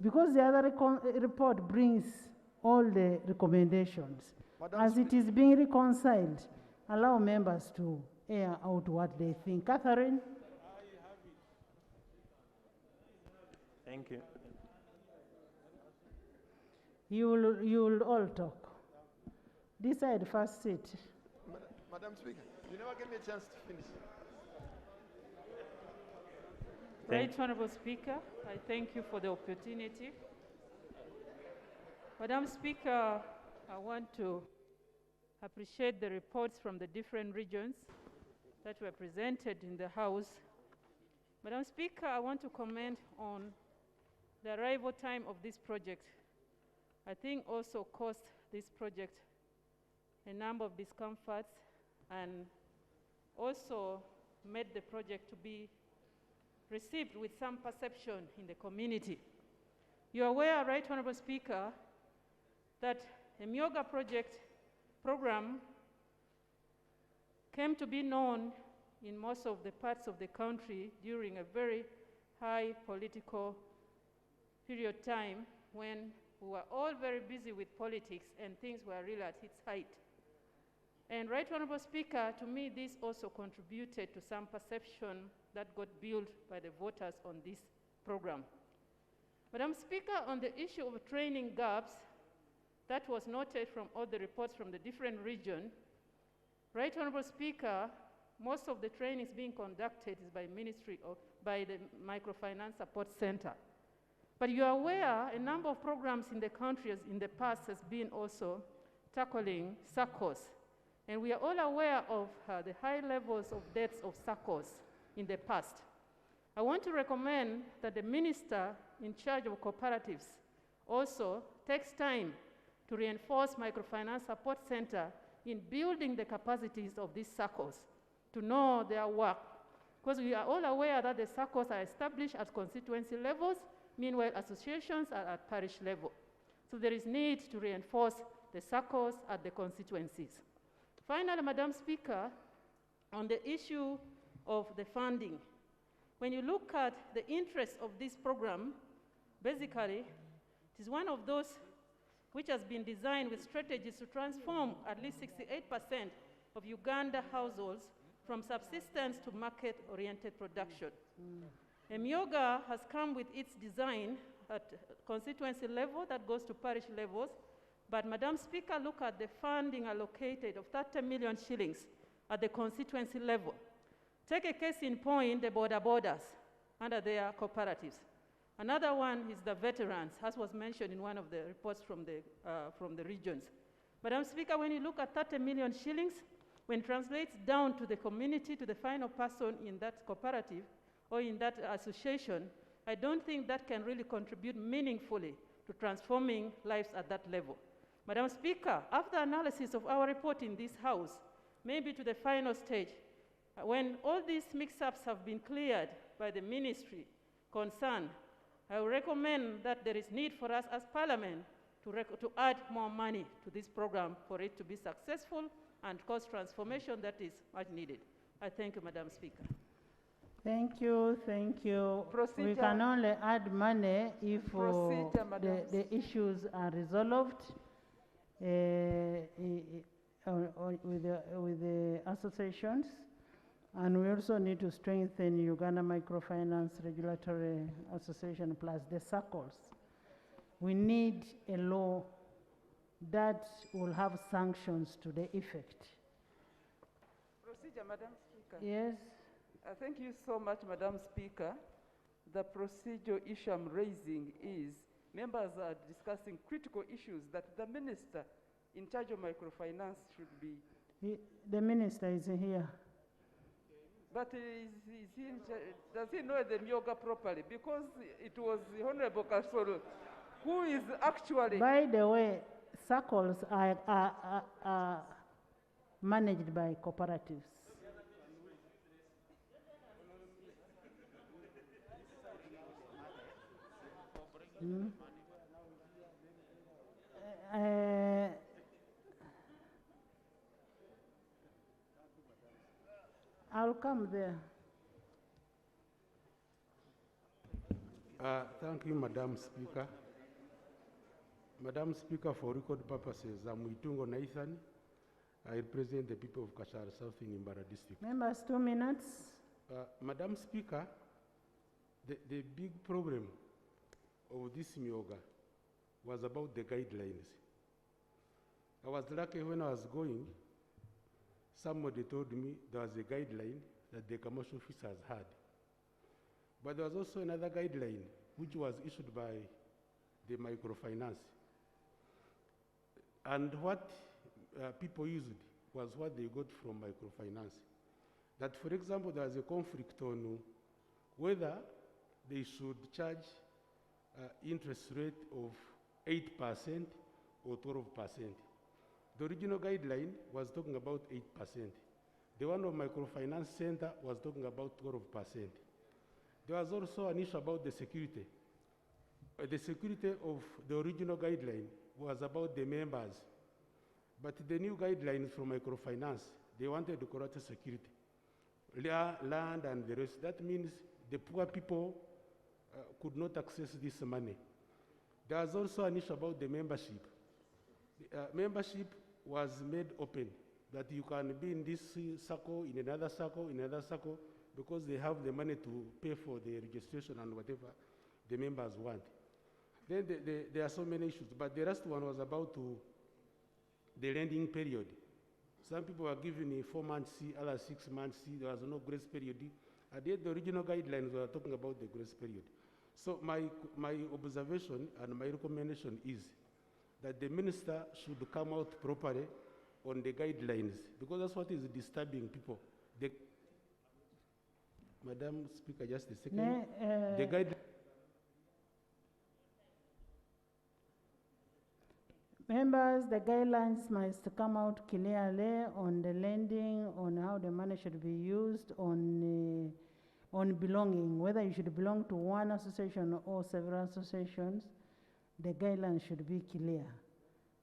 because the other report brings all the recommendations,
Madam
as it is being reconciled, allow members to air out what they think. Catherine?
Thank you.
You will all talk. This side first sit.
Madam Speaker, you never gave me a chance to finish.
Right Honorable Speaker, I thank you for the opportunity. Madam Speaker, I want to appreciate the reports from the different regions that were presented in the House. Madam Speaker, I want to comment on the arrival time of this project. I think also caused this project a number of discomforts and also made the project to be received with some perception in the community. You are aware, Right Honorable Speaker, that a EMYOOGA program came to be known in most of the parts of the country during a very high political period of time when we were all very busy with politics and things were really at its height. And Right Honorable Speaker, to me this also contributed to some perception that got built by the voters on this program. Madam Speaker, on the issue of training gaps, that was noted from all the reports from the different regions. Right Honorable Speaker, most of the trainings being conducted is by the Microfinance Support Center. But you are aware a number of programs in the country in the past has been also tackling SACCOs. And we are all aware of the high levels of debts of SACCOs in the past. I want to recommend that the minister in charge of cooperatives also takes time to reinforce Microfinance Support Center in building the capacities of these SACCOs to know their work. Because we are all aware that the SACCOs are established at constituency levels, meanwhile associations are at parish level. So there is need to reinforce the SACCOs at the constituencies. Finally, Madam Speaker, on the issue of the funding, when you look at the interest of this program, basically, it is one of those which has been designed with strategies to transform at least 68% of Uganda households from subsistence to market-oriented production. EMYOOGA has come with its design at constituency level that goes to parish levels, but Madam Speaker, look at the funding allocated of 30 million shillings at the constituency level. Take a case in point, the borders under their cooperatives. Another one is the veterans, as was mentioned in one of the reports from the regions. Madam Speaker, when you look at 30 million shillings, when it translates down to the community, to the final person in that cooperative or in that association, I don't think that can really contribute meaningfully to transforming lives at that level. Madam Speaker, after analysis of our report in this House, maybe to the final stage, when all these mix-ups have been cleared by the ministry concerned, I would recommend that there is need for us as Parliament to add more money to this program for it to be successful and cause transformation that is much needed. I thank you, Madam Speaker.
Thank you, thank you.
Procedure.
We can only add money if
Procedure, Madam.
the issues are resolved with the associations. And we also need to strengthen Uganda Microfinance Regulatory Association plus the SACCOs. We need a law that will have sanctions to the effect.
Procedure, Madam Speaker.
Yes.
Thank you so much, Madam Speaker. The procedure issue I'm raising is members are discussing critical issues that the minister in charge of microfinance should be.
The minister is here.
But does he know the EMYOOGA properly? Because it was the Honorable Kasoro who is actually...
By the way, SACCOs are managed by cooperatives. I'll come there.
Thank you, Madam Speaker. Madam Speaker, for record purposes, I'm Itungo Nathan. I represent the people of Kashara South in Imbara district.
Members, 2 minutes.
Madam Speaker, the big problem of this EMYOOGA was about the guidelines. I was lucky when I was going, somebody told me there was a guideline that the commercial officers had. But there was also another guideline which was issued by the microfinance. And what people used was what they got from microfinance. That, for example, there was a conflict on whether they should charge interest rate of 8% or 12%. The original guideline was talking about 8%. The one of Microfinance Center was talking about 12%. There was also an issue about the security. The security of the original guideline was about the members. But the new guidelines from microfinance, they wanted to correct security, land and the rest. That means the poor people could not access this money. There was also an issue about the membership. Membership was made open, that you can be in this circle, in another circle, in another circle, because they have the money to pay for the registration and whatever the members want. Then there are so many issues, but the last one was about the lending period. Some people were given a 4 months, others 6 months. There was no grace period. And yet the original guidelines were talking about the grace period. So my observation and my recommendation is that the minister should come out properly on the guidelines, because that's what is disturbing people. Madam Speaker, just a second. The guidelines.
Members, the guidelines must come out clearly on the lending, on how the money should be used, on belonging, whether you should belong to one association or several associations. The guidelines should be clear.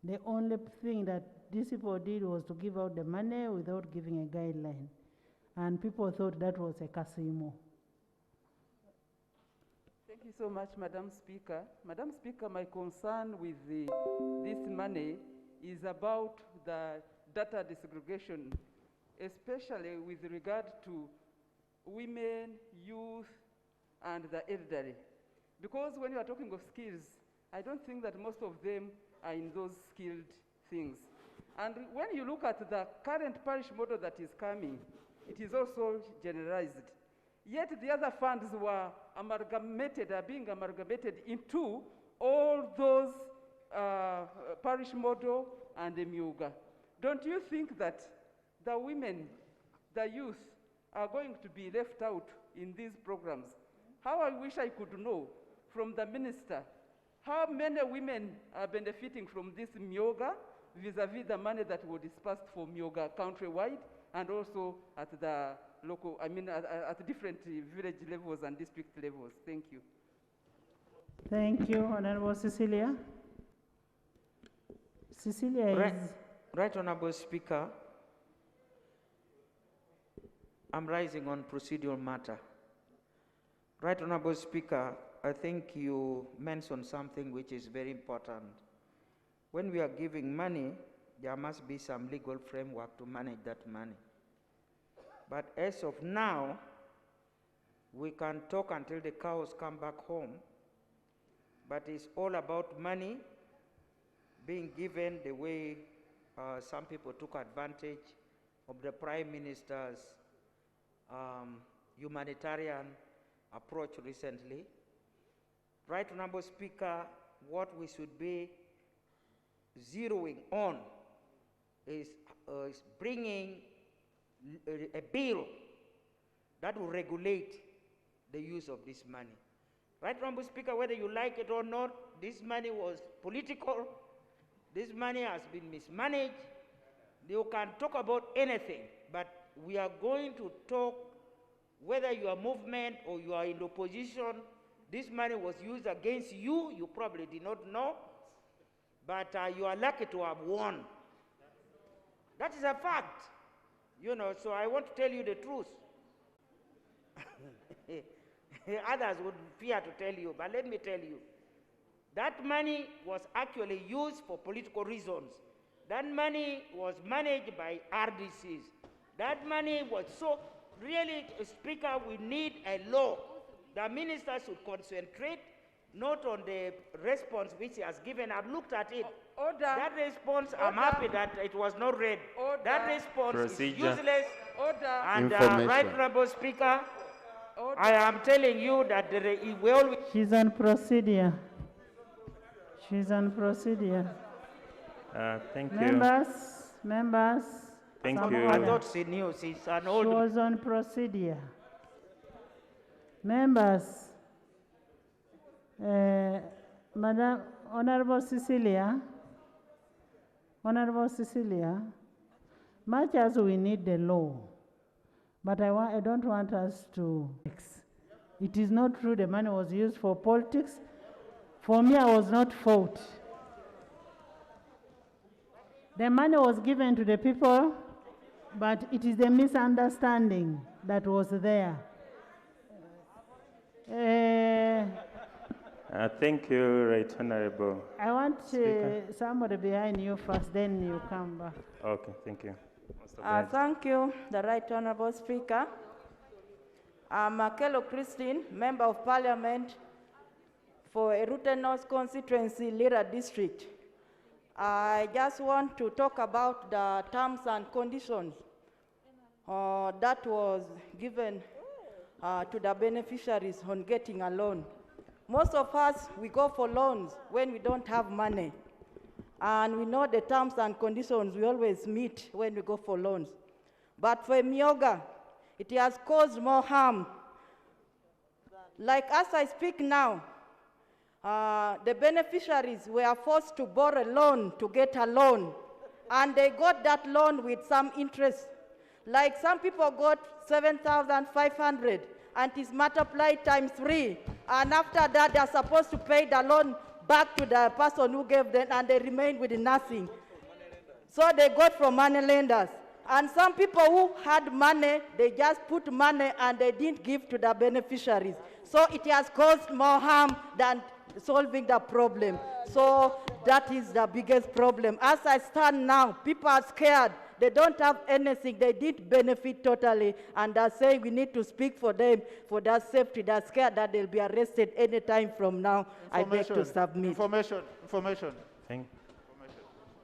The only thing that these people did was to give out the money without giving a guideline. And people thought that was a casino.
Thank you so much, Madam Speaker. Madam Speaker, my concern with this money is about the data desegregation, especially with regard to women, youth, and the elderly. Because when you are talking of skills, I don't think that most of them are in those skilled things. And when you look at the current parish model that is coming, it is also generalized. Yet the other funds were amalgamated, are being amalgamated into all those parish model and the EMYOOGA. Don't you think that the women, the youth, are going to be left out in these programs? How I wish I could know from the minister how many women are benefiting from this EMYOOGA vis-a-vis the money that was dispersed for EMYOOGA countrywide and also at the local, at different village levels and district levels. Thank you.
Thank you, Honorable Cecilia. Cecilia is...
Right, Honorable Speaker. I'm rising on procedural matter. Right, Honorable Speaker, I think you mentioned something which is very important. When we are giving money, there must be some legal framework to manage that money. But as of now, we can talk until the cows come back home, but it's all about money being given the way some people took advantage of the Prime Minister's humanitarian approach recently. Right, Honorable Speaker, what we should be zeroing on is bringing a bill that will regulate the use of this money. Right, Honorable Speaker, whether you like it or not, this money was political. This money has been mismanaged. You can talk about anything, but we are going to talk whether you are movement or you are in opposition. This money was used against you. You probably did not know, but you are lucky to have won. That is a fact. You know, so I want to tell you the truth. Others would fear to tell you, but let me tell you. That money was actually used for political reasons. That money was managed by RDCs. That money was so, really, Speaker, we need a law. The minister should concentrate not on the response which he has given. I've looked at it.
Order.
That response, I'm
Order.
happy that it was not read.
Order.
That response
Procedure.
is useless.
Order.
And
Information.
Right Honorable Speaker,
Order.
I am telling you that we always...
She's on procedure. She's on procedure.
Thank you.
Members.
Thank
some
you.
I
order.
thought she knew. She's an
She
old...
was on procedure. Members, Madam Honorable Cecilia, much as we need the law, but I don't want us to... It is not true the money was used for politics. For me, I was not fault. The money was given to the people, but it is the misunderstanding that was there.
Thank you, Right Honorable.
I want somebody behind you first, then you come back.
Okay, thank you.
Thank you, the Right Honorable Speaker. I'm Akelo Christine, Member of Parliament for Erute North Constituency, Lira District. I just want to talk about the terms and conditions that was given to the beneficiaries on getting a loan. Most of us, we go for loans when we don't have money. And we know the terms and conditions we always meet when we go for loans. But for EMYOOGA, it has caused more harm. Like as I speak now, the beneficiaries were forced to borrow a loan to get a loan. And they got that loan with some interest. Like some people got 7,500 and it's multiplied times 3. And after that, they're supposed to pay the loan back to the person who gave them, and they remained with nothing. So they got from money lenders. And some people who had money, they just put money and they didn't give to the beneficiaries. So it has caused more harm than solving the problem. So that is the biggest problem. As I stand now, people are scared. They don't have anything. They didn't benefit totally. And they're saying we need to speak for them, for their safety. They're scared that they'll be arrested any time from now. I beg to submit.
Information.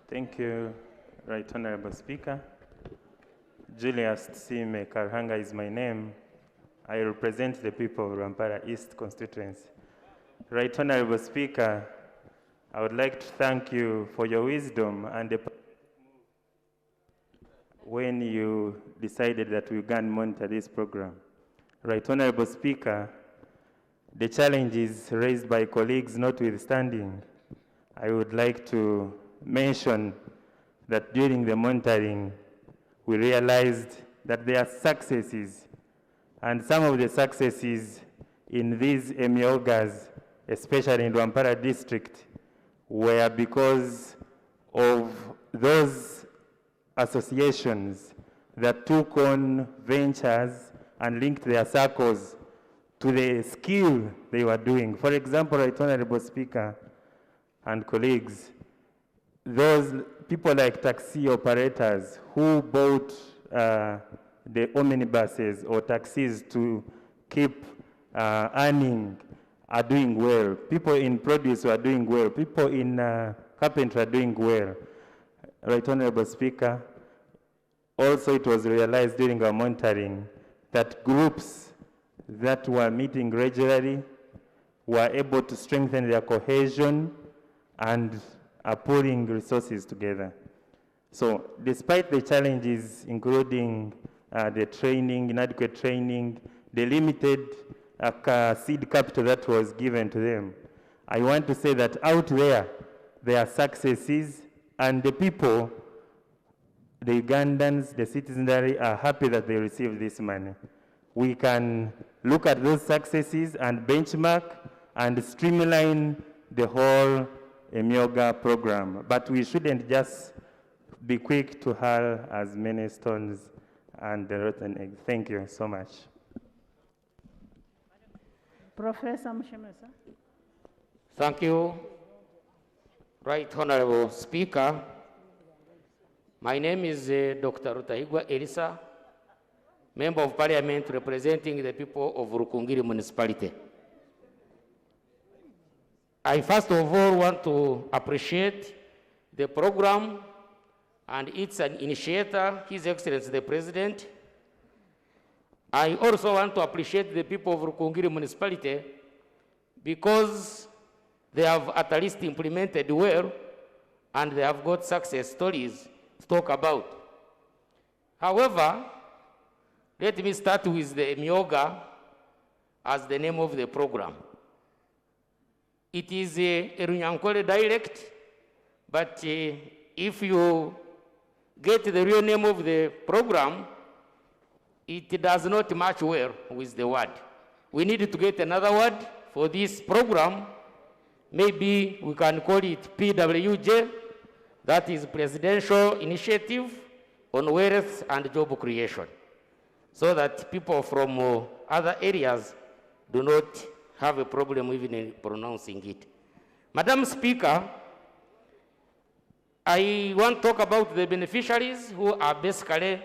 Thank you, Right Honorable Speaker. Julius Tsime Karhanga is my name. I represent the people of Rwampara East constituency. Right Honorable Speaker, I would like to thank you for your wisdom and the when you decided that we can monitor this program. Right Honorable Speaker, the challenges raised by colleagues notwithstanding, I would like to mention that during the monitoring, we realized that there are successes, and some of the successes in these EMYOOGAs, especially in Rwampara district, were because of those associations that took on ventures and linked their circles to the skill they were doing. For example, Right Honorable Speaker and colleagues, those people like taxi operators who bought the omnibuses or taxis to keep earning are doing well. People in produce are doing well. People in carpentry are doing well. Right Honorable Speaker, also it was realized during our monitoring that groups that were meeting regularly were able to strengthen their cohesion and are pulling resources together. So despite the challenges, including the training, inadequate training, the limited seed capital that was given to them, I want to say that out there are successes, and the people, the Ugandans, the citizenry are happy that they received this money. We can look at those successes and benchmark and streamline the whole EMYOOGA program. But we shouldn't just be quick to hurl as many stones and the rotten egg. Thank you so much.
Professor Mshemesa.
Thank you, Right Honorable Speaker. My name is Dr. Rutahigwa Elisa, Member of Parliament representing the people of Rukungiri Municipality. I first of all want to appreciate the program and its an initiator, His Excellency the President. I also want to appreciate the people of Rukungiri Municipality because they have at least implemented well and they have got success stories to talk about. However, let me start with the EMYOOGA as the name of the program. It is a Runyankole dialect, but if you get the real name of the program, it does not match well with the word. We need to get another word for this program. Maybe we can call it PWJ, that is Presidential Initiative on Wealth and Job Creation, so that people from other areas do not have a problem even in pronouncing it. Madam Speaker, I want to talk about the beneficiaries who are basically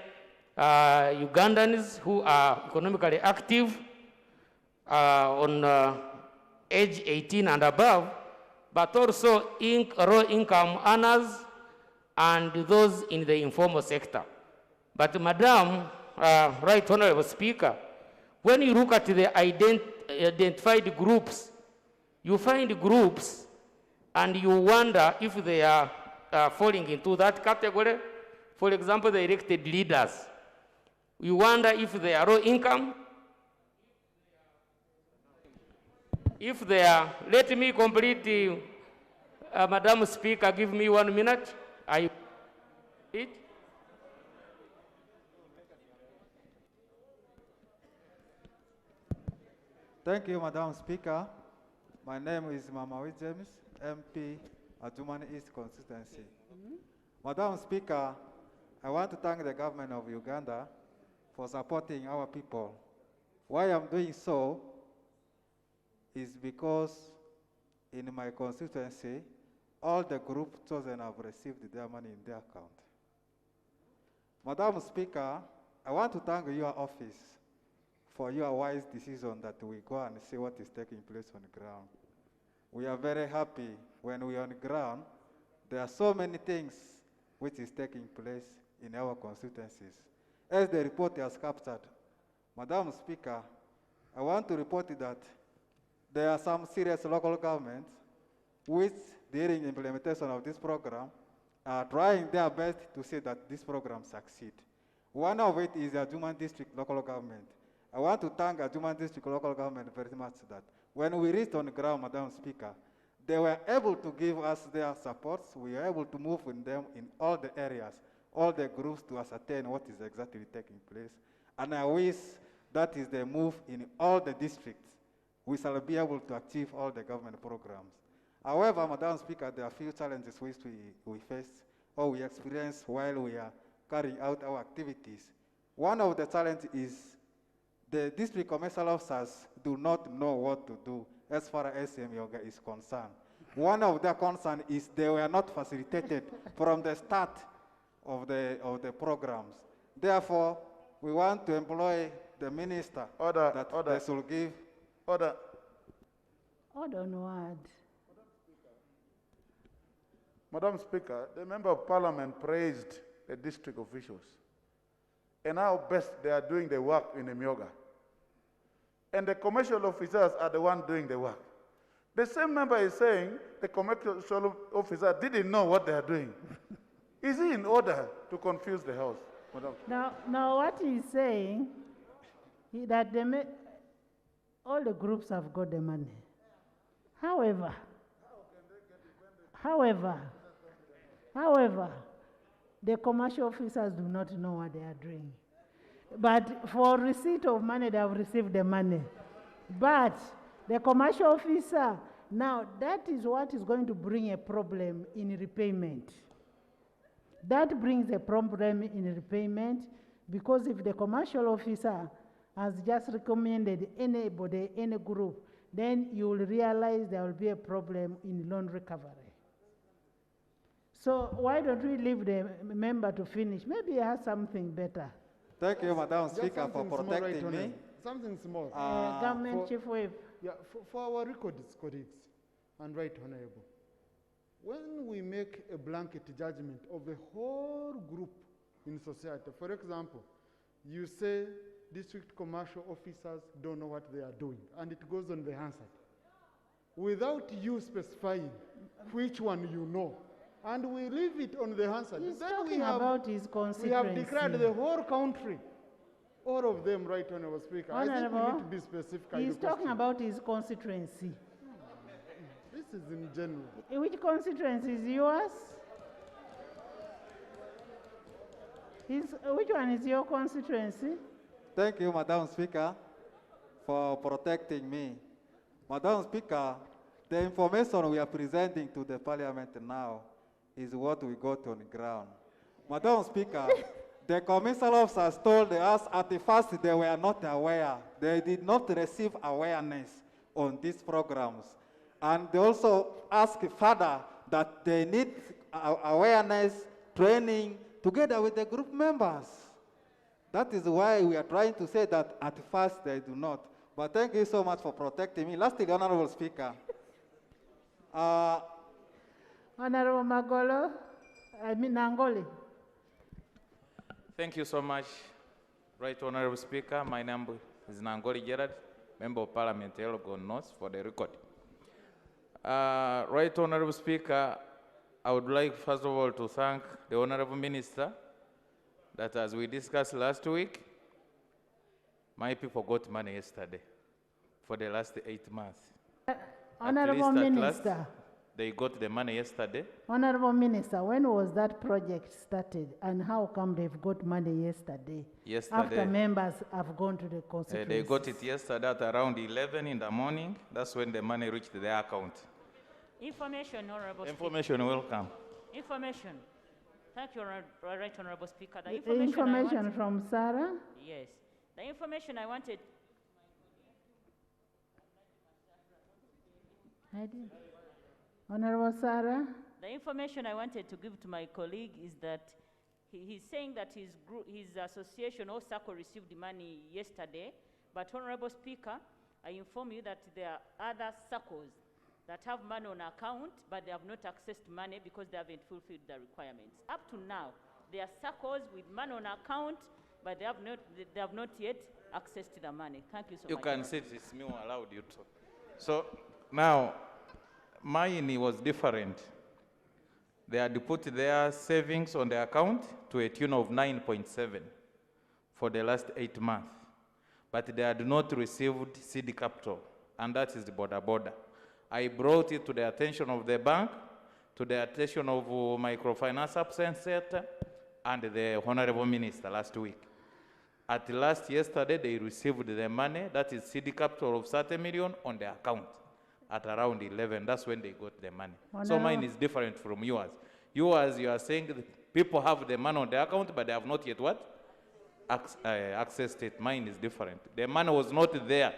Ugandans who are economically active on age 18 and above, but also raw income earners and those in the informal sector. But Madam Right Honorable Speaker, when you look at the identified groups, you find groups and you wonder if they are falling into that category. For example, the elected leaders. You wonder if they are low income. If they are, let me complete, Madam Speaker, give me 1 minute.
Thank you, Madam Speaker. My name is Mamawi James, MP, Adjumani East Constituency. Madam Speaker, I want to thank the government of Uganda for supporting our people. Why I'm doing so is because in my constituency, all the groups chosen have received their money in their account. Madam Speaker, I want to thank your office for your wise decision that we go and see what is taking place on the ground. We are very happy when we are on the ground. There are so many things which is taking place in our constituencies. As the report has captured, Madam Speaker, I want to report that there are some serious local governments which, during implementation of this program, are trying their best to see that this program succeeds. One of it is the Adjumani District local government. I want to thank Adjumani District local government very much that when we reached on the ground, Madam Speaker, they were able to give us their supports. We were able to move with them in all the areas, all the groups to ascertain what is exactly taking place. And I wish that is the move in all the districts. We shall be able to achieve all the government programs. However, Madam Speaker, there are few challenges which we face or we experience while we are carrying out our activities. One of the challenges is the district commercial officers do not know what to do as far as EMYOOGA is concerned. One of their concerns is they were not facilitated from the start of the programs. Therefore, we want to employ the minister they should give.
Order on what?
Madam Speaker, the Member of Parliament praised the district officials and how best they are doing the work in EMYOOGA. And the commercial officers are the ones doing the work. The same member is saying the commercial officer didn't know what they are doing. Is it in order to confuse the House, Madam?
Now what he's saying is that all the groups have got the money. However, the commercial officers do not know what they are doing. But for receipt of money, they have received the money. But the commercial officer, now that is what is going to bring a problem in repayment. That brings a problem in repayment because if the commercial officer has just recommended anybody, any group, then you will realize there will be a problem in loan recovery. So why don't we leave the member to finish? Maybe he has something better.
Thank you, Madam
Just
Speaker, for
something small,
protecting
Right
me.
Honourable. Something small.
Government Chief Whip.
Yeah, for our records, colleagues, and Right Honourable, when we make a blanket judgment of a whole group in society, for example, you say district commercial officers don't know what they are doing, and it goes on the Hansard, without you specifying which one you know, and we leave it on the Hansard.
He's
Then
talking about his
we have declared
constituency.
the whole country, all of them, Right Honourable Speaker. I think we
Honourable,
need to be specific.
he's talking about his constituency.
This is in general.
Which constituency is yours? Which one is your constituency?
Thank you, Madam Speaker, for protecting me. Madam Speaker, the information we are presenting to the Parliament now is what we got on the ground. Madam Speaker, the commissioner officers told us at the first they were not aware. They did not receive awareness on these programs. And they also asked further that they need awareness, training, together with the group members. That is why we are trying to say that at first they do not. But thank you so much for protecting me. Lastly, Honorable Speaker.
Honorable Magolo, Nangoli.
Thank you so much, Right Honorable Speaker. My name is Nangoli Gerard, Member of Parliament, Elgon North, for the record. Right Honorable Speaker, I would like first of all to thank the Honorable Minister that, as we discussed last week, my people got money yesterday for the last 8 months.
Honorable Minister.
They got the money yesterday.
Honorable Minister, when was that project started and how come they've got money yesterday?
Yesterday.
After members have gone to the constituency.
They got it yesterday at around 11 in the morning. That's when the money reached their account.
Information, Honorable
Information
Speaker.
will come.
Information. Thank you, Right Honorable Speaker. The
Information from Sarah?
Yes. The information I wanted.
I did. Honorable Sarah?
The information I wanted to give to my colleague is that he's saying that his association or circle received money yesterday, but Honorable Speaker, I inform you that there are other circles that have money on account, but they have not accessed money because they haven't fulfilled the requirements. Up to now, there are circles with money on account, but they have not yet accessed the money. Thank you so much.
You can say it's me who allowed you to. So now, mine was different. They had put their savings on the account to a tune of 9.7 for the last 8 months. But they had not received seed capital, and that is the border. I brought it to the attention of the bank, to the attention of Microfinance Absence Center, and the Honorable Minister last week. At last yesterday, they received the money, that is seed capital of 30 million on the account. At around 11, that's when they got the money. So mine is different from yours. Yours, you are saying that people have the money on the account, but they have not yet what? Accessed it. Mine is different. The money was not there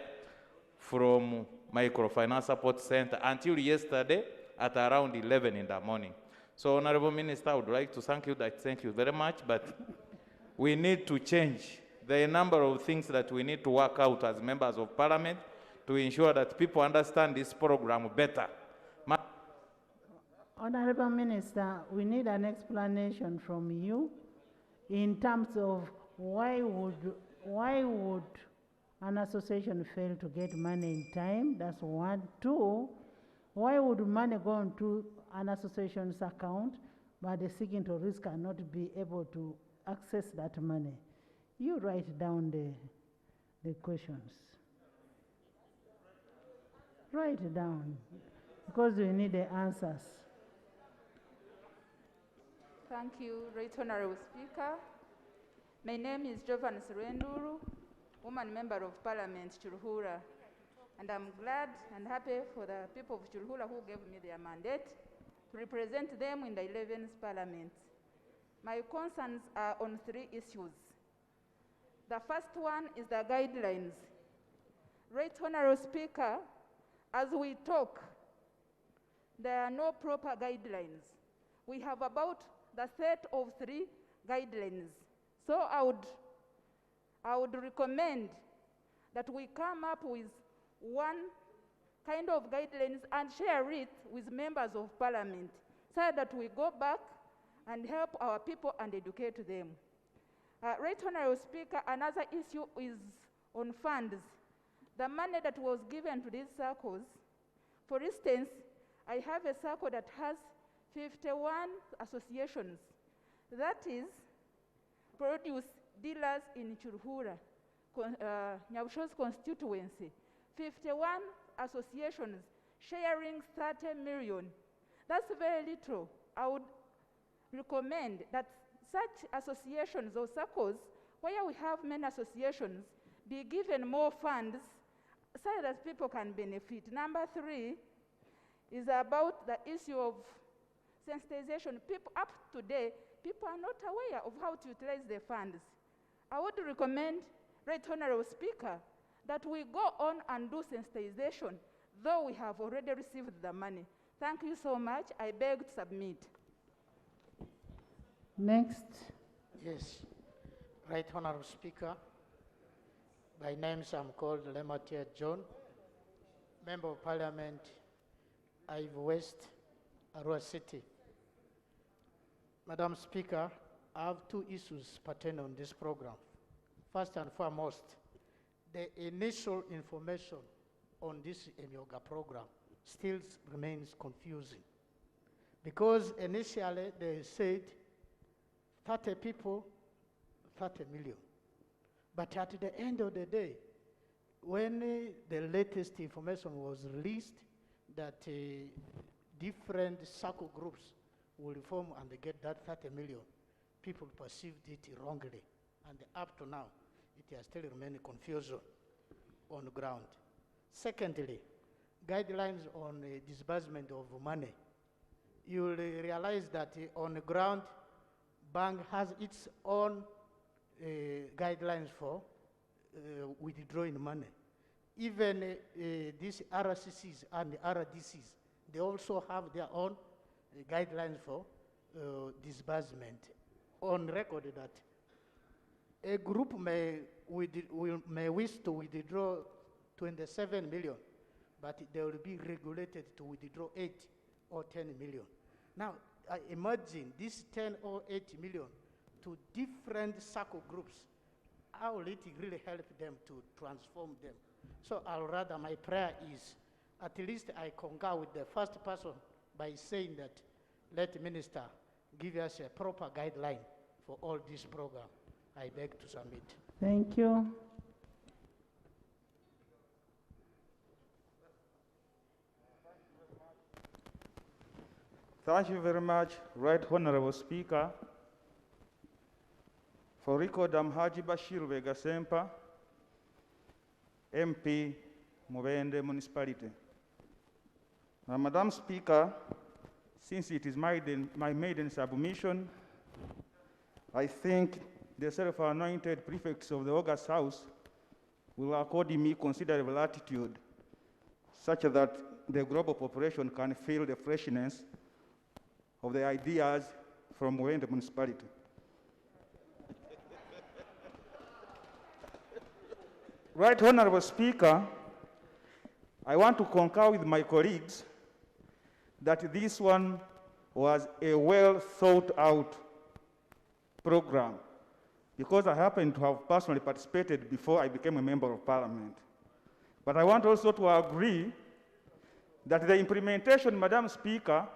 from Microfinance Support Center until yesterday at around 11 in the morning. So, Honorable Minister, I would like to thank you. Thank you very much, but we need to change. There are a number of things that we need to work out as members of Parliament to ensure that people understand this program better.
Honorable Minister, we need an explanation from you in terms of why would an association fail to get money in time? That's one. Two, why would money go into an association's account, but the signatories cannot be able to access that money? You write down the questions. Write it down, because we need the answers.
Thank you, Right Honorable Speaker. My name is Jovan Sirwenduru, woman member of Parliament, Chulhura. And I'm glad and happy for the people of Chulhura who gave me their mandate to represent them in the 11th Parliament. My concerns are on 3 issues. The first one is the guidelines. Right Honorable Speaker,
as we talk, there are no proper guidelines. We have about the set of 3 guidelines. So I would recommend that we come up with one kind of guidelines and share it with members of parliament so that we go back and help our people and educate them. Right Honorable Speaker, another issue is on funds. The money that was given to these circles, for instance, I have a circle that has 51 associations. That is, produce dealers in Churhura, Nyabusho's constituency. 51 associations sharing 30 million. That's very little. I would recommend that such associations or circles, where we have many associations, be given more funds so that people can benefit. Number 3 is about the issue of sensitization. People, up to date, people are not aware of how to utilize the funds. I would recommend, Right Honorable Speaker, that we go on and do sensitization, though we have already received the money. Thank you so much. I beg to submit.
Next.
Yes. Right Honorable Speaker, by name I'm called Lematia John, Member of Parliament, Ive West, Arua City. Madam Speaker, I have 2 issues pertaining on this program. First and foremost, the initial information on this EMYOOGA program still remains confusing. Because initially they said 30 people, 30 million. But at the end of the day, when the latest information was released that different circle groups will form and get that 30 million, people perceived it wrongly. And up to now, it has still remained confusion on the ground. Secondly, guidelines on disbursement of money. You will realize that on the ground, bank has its own guidelines for withdrawing money. Even these RCCs and RDCs, they also have their own guidelines for disbursement. On record that a group may wish to withdraw 27 million, but they will be regulated to withdraw 8 or 10 million. Now, imagine this 10 or 8 million to different circle groups. How will it really help them to transform them? So my prayer is, at least I concur with the first person by saying that let the minister give us a proper guideline for all this program. I beg to submit.
Thank you.
Thank you very much, Right Honorable Speaker. For record, I'm Haji Bashir Vega Sempa, MP, Mubende Municipality. Now, Madam Speaker, since it is my maiden submission, I think the self-anointed prefects of the August House will accord me considerable latitude, such that the global population can feel the freshness of the ideas from within the municipality. Right Honorable Speaker, I want to concur with my colleagues that this one was a well thought out program, because I happen to have personally participated before I became a member of Parliament. But I want also to agree that the implementation, Madam Speaker,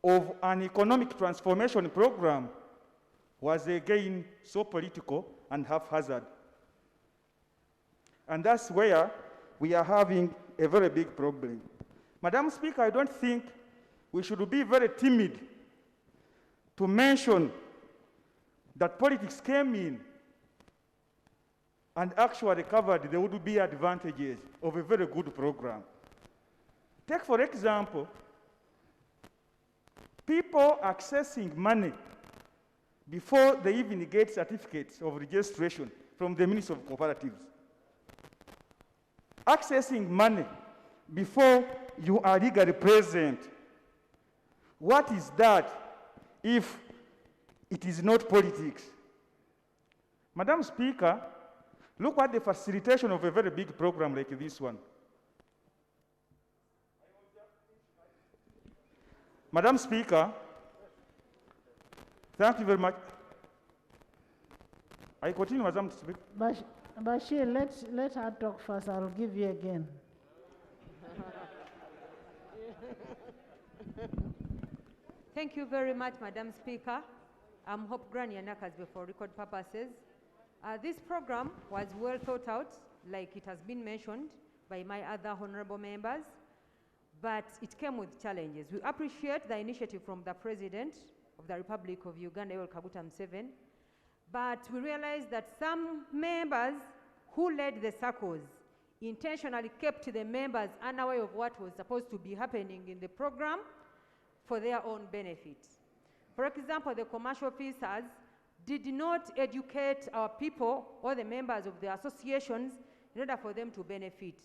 of an economic transformation program was again so political and haphazard. And that's where we are having a very big problem. Madam Speaker, I don't think we should be very timid to mention that politics came in and actually covered there would be advantages of a very good program. Take, for example, people accessing money before they even get certificates of registration from the Ministry of Cooperatives. Accessing money
before you are legally present. What is that if it is not politics? Madam Speaker, look at the facilitation of a very big program like this one. Madam Speaker, thank you very much. I continue, Madam Speaker.
Bashir, let her talk first. I'll give you again.
Thank you very much, Madam Speaker. I'm Hope Granianakas for record purposes. This program was well thought out, like it has been mentioned by my other honorable members, but it came with challenges. We appreciate the initiative from the President of the Republic of Uganda, Yoweri Kaguta Museveni, but we realized that some members who led the circles intentionally kept the members unaware of what was supposed to be happening in the program for their own benefit. For example, the commercial officers did not educate our people or the members of the associations in order for them to benefit.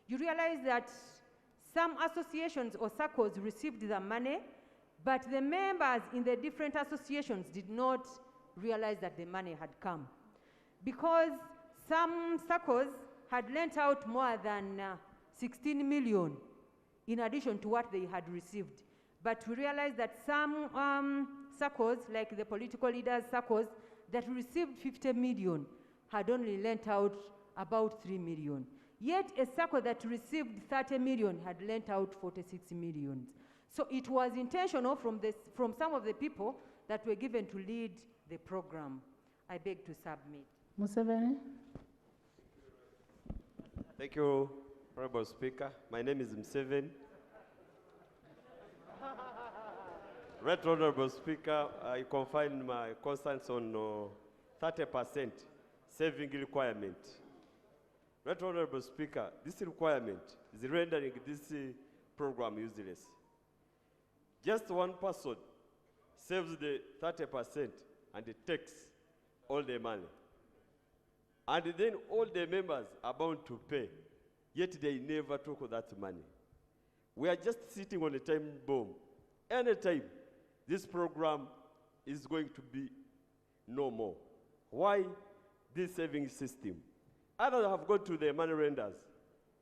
You realize that some associations or circles received the money, but the members in the different associations did not realize that the money had come. Because some circles had lent out more than 16 million in addition to what they had received. But we realized that some circles, like the political leaders' circles, that received 50 million had only lent out about 3 million. Yet a circle that received 30 million had lent out 46 million. So it was intentional from some of the people that were given to lead the program. I beg to submit.
Museveni.
Thank you, Honorable Speaker. My name is Museveni. Right Honorable Speaker, I confine my concerns on 30% saving requirement. Right Honorable Speaker, this requirement is rendering this program useless. Just one person saves the 30% and it takes all the money. And then all the members are bound to pay, yet they never took that money. We are just sitting on a time bomb. Anytime this program is going to be no more. Why this saving system? Others have gone to the money lenders.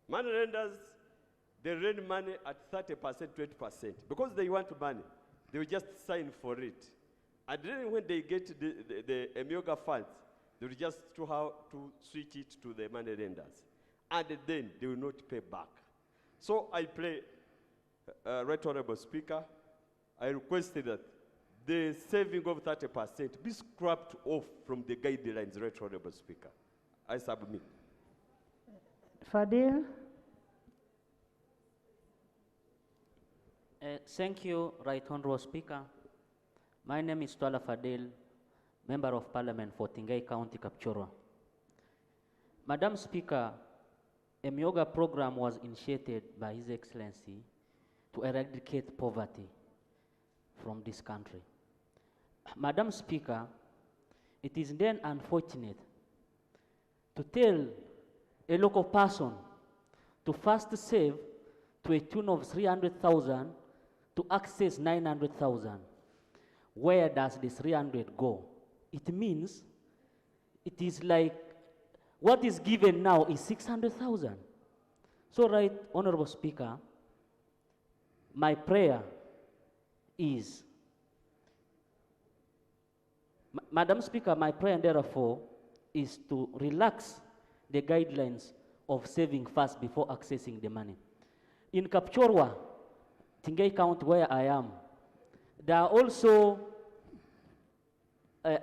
Money lenders, they lend money at 30%, 20%. Because they want money, they will just sign for it. And then when they get the EMYOOGA funds, they will just know how to switch it to the money lenders. And then they will not pay back. So I play, Right Honorable Speaker, I requested that the saving of 30% be scrapped off from the guidelines, Right Honorable Speaker. I submit.
Fadil.
Thank you, Right Honorable Speaker. My name is Twala Fadil, Member of Parliament for Tingei County, Kapchorwa. Madam Speaker, a EMYOOGA program was initiated by His Excellency to eradicate poverty from this country. Madam Speaker, it is then unfortunate to tell a local person to first save to a tune of 300,000 to access 900,000. Where does the 300 go? It means it is like what is given now is 600,000. So, Right Honorable Speaker, my prayer is, Madam Speaker, my prayer therefore is to relax the guidelines of saving first before accessing the money. In Kapchorwa, Tingei County, where I am, there are also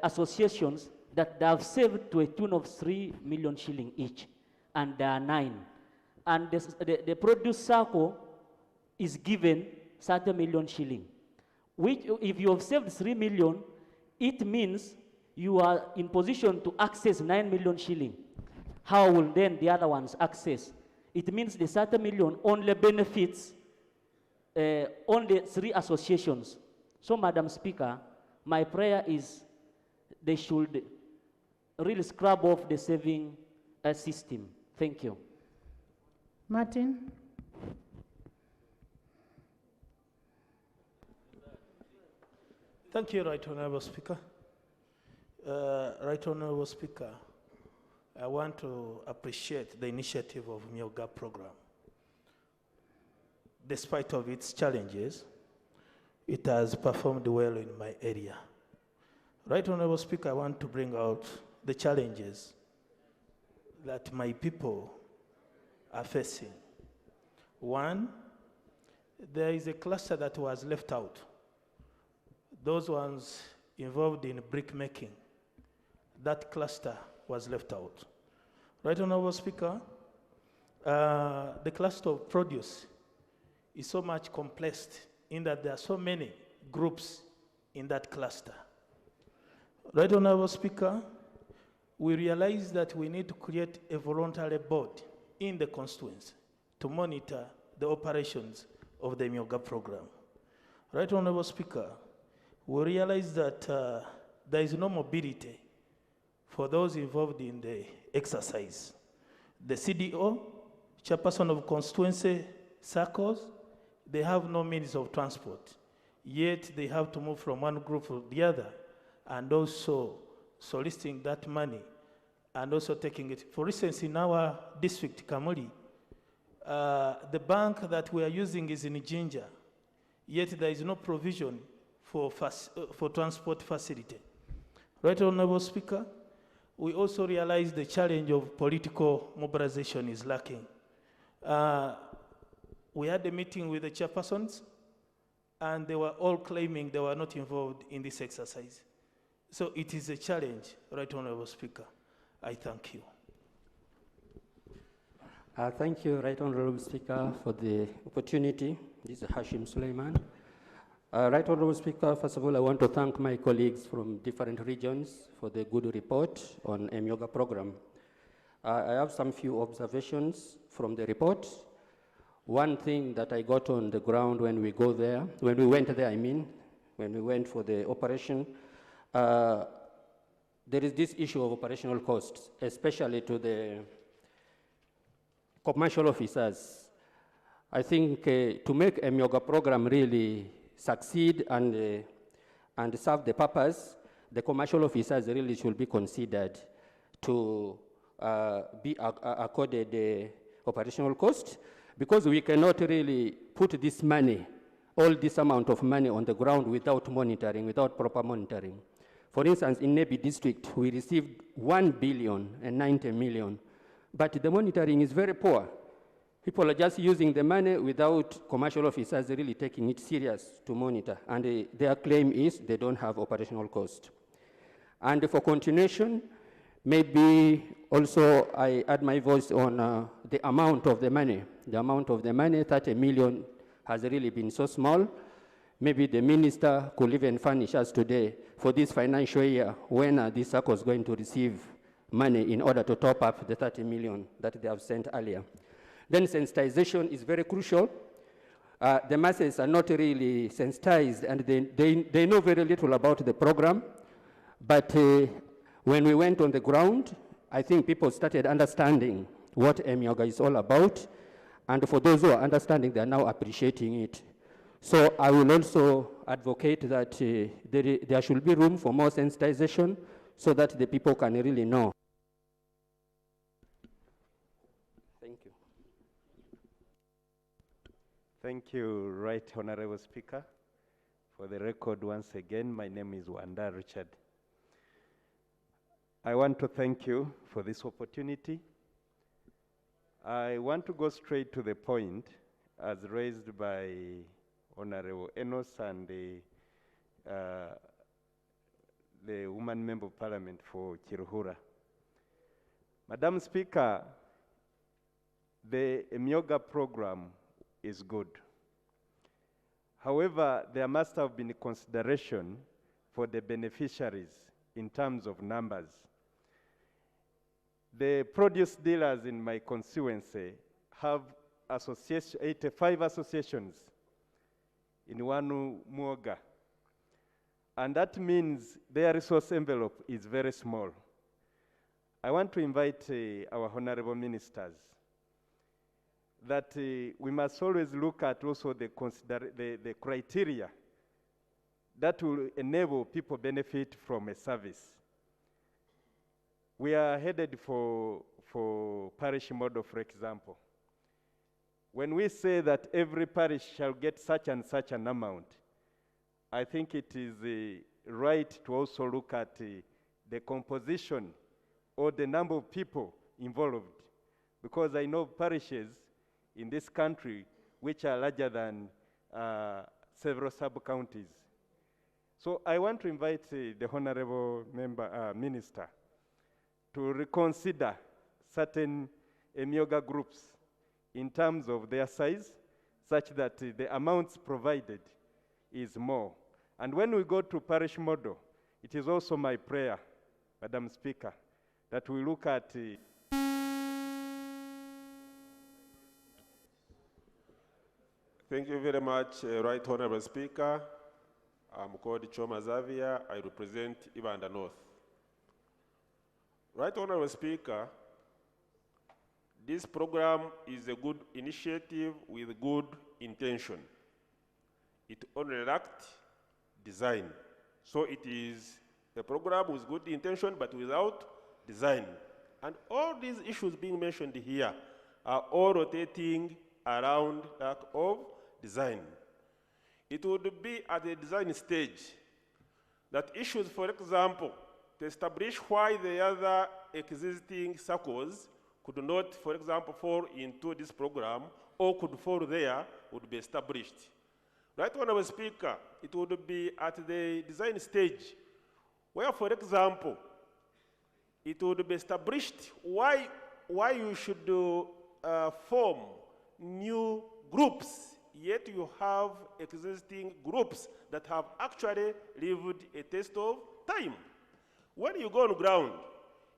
associations that they have saved to a tune of 3 million shilling each, and there are 9. And the produce circle is given 30 million shilling, which if you have saved 3 million, it means you are in position to access 9 million shilling. How will then the other ones access? It means the 30 million only benefits only 3 associations. So, Madam Speaker, my prayer is they should really scrub off the saving system. Thank you.
Martin.
Thank you, Right Honourable Speaker. Right Honourable Speaker, I want to appreciate the initiative of EMYOOGA program. Despite of its challenges, it has performed well in my area. Right Honourable Speaker, I want to bring out the challenges that my people are facing. One, there is a cluster that was left out. Those ones involved in brick making, that cluster was left out. Right Honourable Speaker, the cluster of produce is so much compressed in that there are so many groups in that cluster. Right Honourable Speaker, we realize that we need to create a voluntary board in the constituency to monitor the operations of the EMYOOGA program. Right Honourable Speaker, we realize that there is no mobility for those involved in the exercise. The CDO, chairperson of constituency circles, they have no means of transport, yet they have to move from one group to the other, and also soliciting that money, and also taking it. For instance, in our district, Kamuli, the bank that we are using is in Jinja, yet there is no provision for transport facility. Right Honourable Speaker, we also realize the challenge of political mobilization is lacking. We had a meeting with the chairpersons, and they were all claiming they were not involved in this exercise. So it is a challenge, Right Honourable Speaker. I thank you.
Thank you, Right Honourable Speaker, for the opportunity. This is Hashim Suleiman. Right Honourable Speaker, first of all, I want to thank my colleagues from different regions for the good report on EMYOOGA program. I have some few observations from the report. One thing that I got on the ground when we went there, when we went for the operation, there is this issue of operational costs, especially to the commercial officers. I think to make a EMYOOGA program really succeed and serve the purpose, the commercial officers really should be considered to be accorded the operational cost, because we cannot really put this money, all this amount of money on the ground without monitoring, without proper monitoring. For instance, in Nebi district, we received 1,090 million, but the monitoring is very poor. People are just using the money without commercial officers really taking it serious to monitor. And their claim is they don't have operational cost. And for continuation, maybe also I add my voice on the amount of the money. The amount of the money, 30 million, has really been so small. Maybe the minister could even furnish us today for this financial year when this circle is going to receive money in order to top up the 30 million that they have sent earlier. Then sensitization is very crucial. The masses are not really sensitized, and they know very little about the program. But when we went on the ground, I think people started understanding what EMYOOGA is all about. And for those who are understanding, they are now appreciating it. So I will also advocate that there should be room for more sensitization so that the people can really know. Thank you.
Thank you, Right Honourable Speaker. For the record, once again, my name is Wanda Richard. I want to thank you for this opportunity. I want to go straight to the point as raised by Honourable Enos and the woman member of parliament for Kiruhura. Madam Speaker, the EMYOOGA program is good. However, there must have been consideration for the beneficiaries in terms of numbers. The produce dealers in my constituency have 85 associations in one EMYOOGA, and that means their resource envelope is very small. I want to invite our honorable ministers that we must always look at also the criteria that will enable people benefit from a service. We are headed for parish model, for example. When we say that every parish shall get such and such an amount, I think it is right to also look at the composition or the number of people involved, because I know parishes in this country which are larger than several sub-counties. So I want to invite the Honorable Minister to reconsider certain EMYOOGA groups in terms of their size, such that the amounts provided is more. And when we go to parish model, it is also my prayer, Madam Speaker, that we look at
Thank you very much, Right Honorable Speaker. I'm called Choma Zavia. I represent Uganda North. Right Honorable Speaker, this program is a good initiative with good intention. It only lacked design. So it is a program with good intention but without design. And all these issues being mentioned here are all rotating around lack of design. It would be at the design stage that issues, for example, to establish why the other existing circles could not, for example, fall into this program or could fall there, would be established. Right, Honorable Speaker, it would be at the design stage where, for example, it would be established why you should form new groups, yet you have existing groups that have actually lived a test of time. When you go on ground,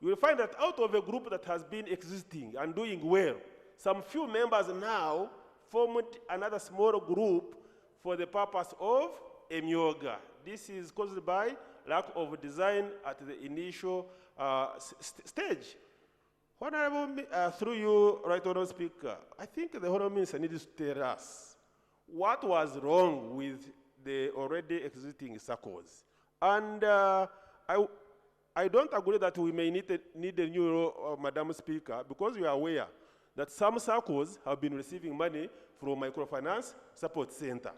you will find that out of a group that has been existing and doing well, some few members now formed another small group for the purpose of EMYOOGA. This is caused by lack of design at the initial stage. Honorable, through you, Right Honorable Speaker, I think the Honorable Minister needs to tell us what was wrong with the already existing circles. And I don't agree that we may need a new law, Madam Speaker, because we are aware that some circles have been receiving money from Microfinance Support Center.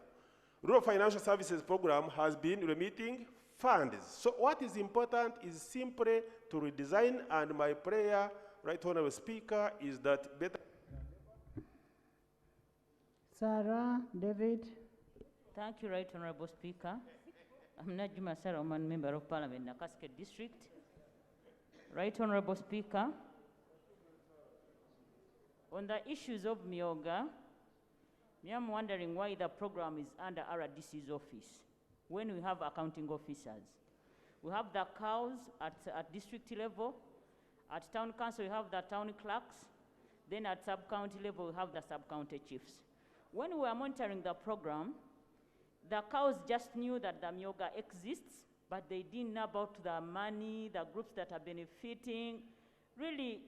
Rural Financial Services Program has been remitting funds. So what is important is simply to redesign, and my prayer, Right Honorable Speaker, is that better.
Sarah, David.
Thank you, Right Honorable Speaker. I'm Najuma Saraman, Member of Parliament, Nakaske District. Right Honorable Speaker, on the issues of EMYOOGA, I'm wondering why the program is under RDC's office when we have accounting officers. We have the cows at district level, at town council we have the town clerks, then at sub-county level we have the sub-county chiefs. When we were monitoring the program, the cows just knew that the EMYOOGA exists, but they didn't know about the money, the groups that are benefiting. Really,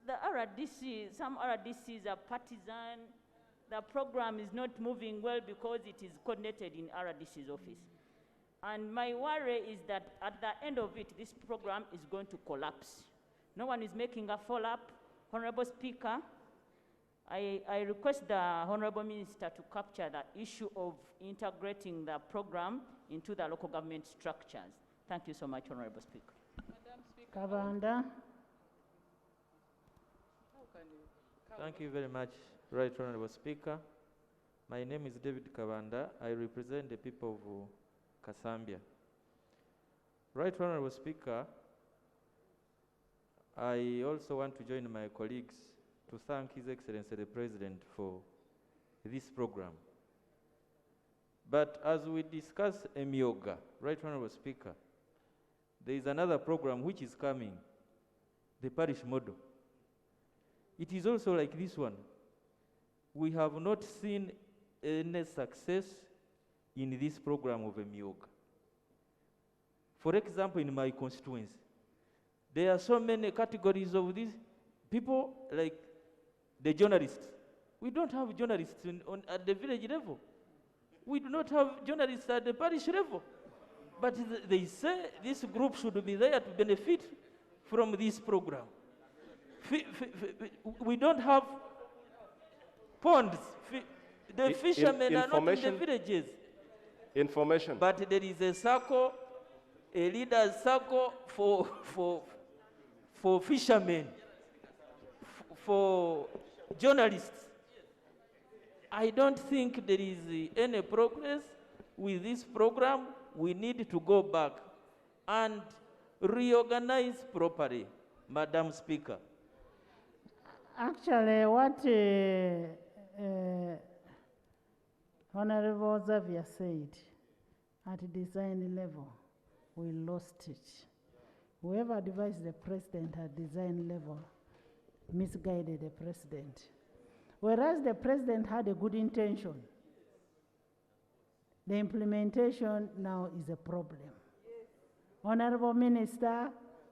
the RDC, some RDCs are partisan. The program is not moving well because it is coordinated in RDC's office. And my worry is that at the end of it, this program is going to collapse. No one is making a follow-up. Honorable Speaker, I request the Honorable Minister to capture the issue of integrating the program into the local government structures. Thank you so much, Honorable Speaker.
Kavanda.
Thank you very much, Right Honorable Speaker. My name is David Kavanda. I represent the people of Kasambia. Right Honorable Speaker, I also want to join my colleagues to thank His Excellency the President for this program. But as we discuss EMYOOGA, Right Honorable Speaker, there is another program which is coming, the parish model. It is also like this one. We have not seen any success in this program of EMYOOGA. For example, in my constituency, there are so many categories of these people, like the journalists. We don't have journalists at the village level. We do not have journalists at the parish level. But they say this group should be there to benefit from this program. We don't have ponds. The fishermen are not in the villages.
Information.
But there is a circle, a leader's circle for fishermen, for journalists. I don't think there is any progress with this program. We need to go back and reorganize properly, Madam Speaker.
Actually, what Honorable Xavier said, at design level, we lost it. Whoever advised the president at design level misguided the president. Whereas the president had a good intention, the implementation now is a problem. Yes. Honorable Minister,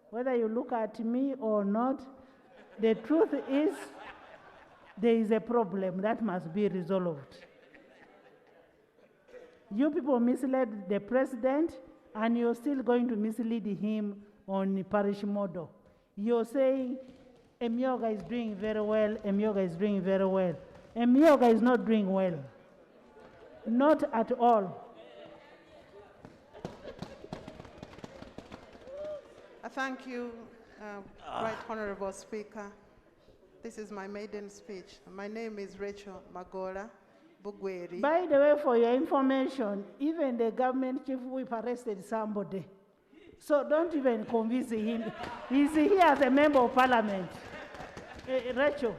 whether you look at me or not, the truth is there is a problem that must be resolved. You people misled the president, and you're still going to mislead him on the parish model. You're saying EMYOOGA is doing very well, EMYOOGA is doing very well. EMYOOGA is not doing well. Not at all.
Thank you, Right Honorable Speaker. This is my maiden speech. My name is Rachel Magola Bugweri.
By the way, for your information, even the government chief whip arrested somebody. So don't even convince him. He's here as a member of parliament. Rachel.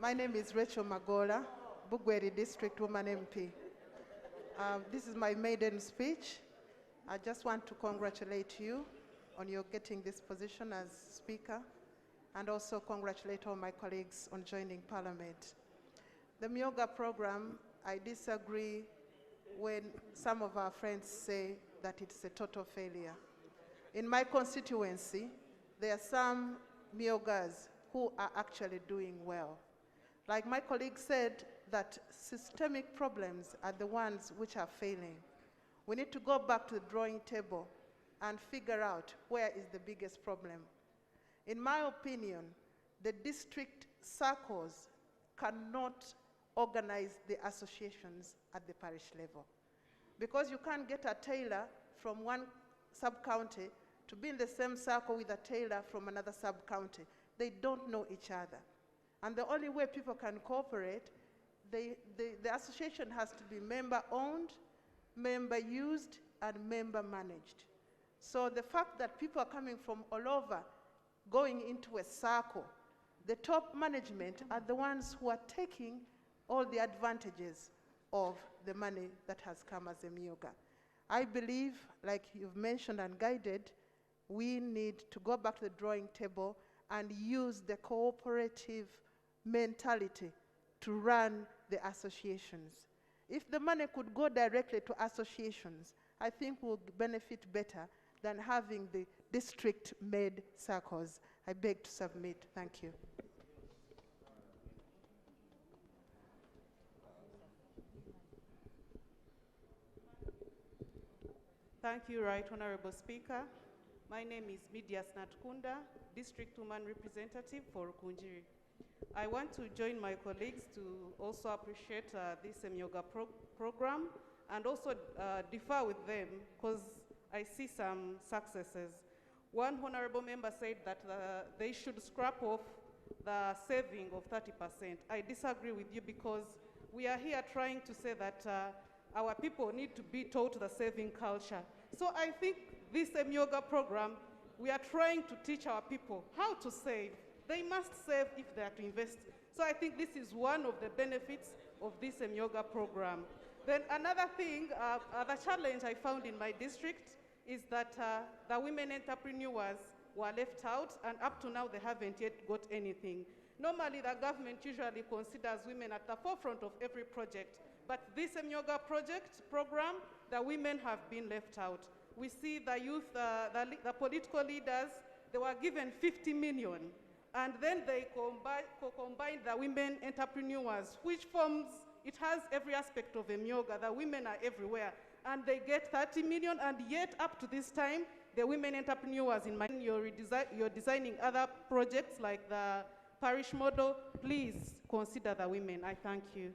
My name is Rachel Magola, Bugweri District Woman MP. This is my maiden speech. I just want to congratulate you on your getting this position as Speaker, and also congratulate all my colleagues on joining Parliament. The EMYOOGA program, I disagree when some of our friends say that it's a total failure. In my constituency, there are some EMYOOGAs who are actually doing well. Like my colleague said, that systemic problems are the ones which are failing. We need to go back to the drawing table and figure out where is the biggest problem. In my opinion, the district circles cannot organize the associations at the parish level, because you can't get a tailor from one sub-county to be in the same circle with a tailor from another sub-county. They don't know each other. And the only way people can cooperate, the association has to be member-owned, member-used, and member-managed. So the fact that people are coming from all over, going into a circle, the top management are the ones who are taking all the advantages of the money that has come as EMYOOGA. I believe, like you've mentioned and guided, we need to go back to the drawing table and use the cooperative mentality to run the associations. If the money could go directly to associations, I think we'll benefit better than having the district-made circles. I beg to submit. Thank you.
Thank you, Right Honorable Speaker. My name is Midias Natkunda, District Woman Representative for Rukunjiri. I want to join my colleagues to also appreciate this EMYOOGA program, and also differ with them because I see some successes. One honorable member said that they should scrap off the saving of 30%. I disagree with you, because we are here trying to say that our people need to be taught the saving culture. So I think this EMYOOGA program, we are trying to teach our people how to save. They must save if they are to invest. So I think this is one of the benefits of this EMYOOGA program. Then another thing, the challenge I found in my district is that the women entrepreneurs were left out, and up to now they haven't yet got anything. Normally the government usually considers women at the forefront of every project, but this EMYOOGA program, the women have been left out. We see the youth, the political leaders, they were given 50 million, and then they combined the women entrepreneurs, which forms it has every aspect of EMYOOGA. The women are everywhere, and they get 30 million, and yet up to this time, the women entrepreneurs in my, you're designing other projects like the parish model. Please consider the women. I thank you.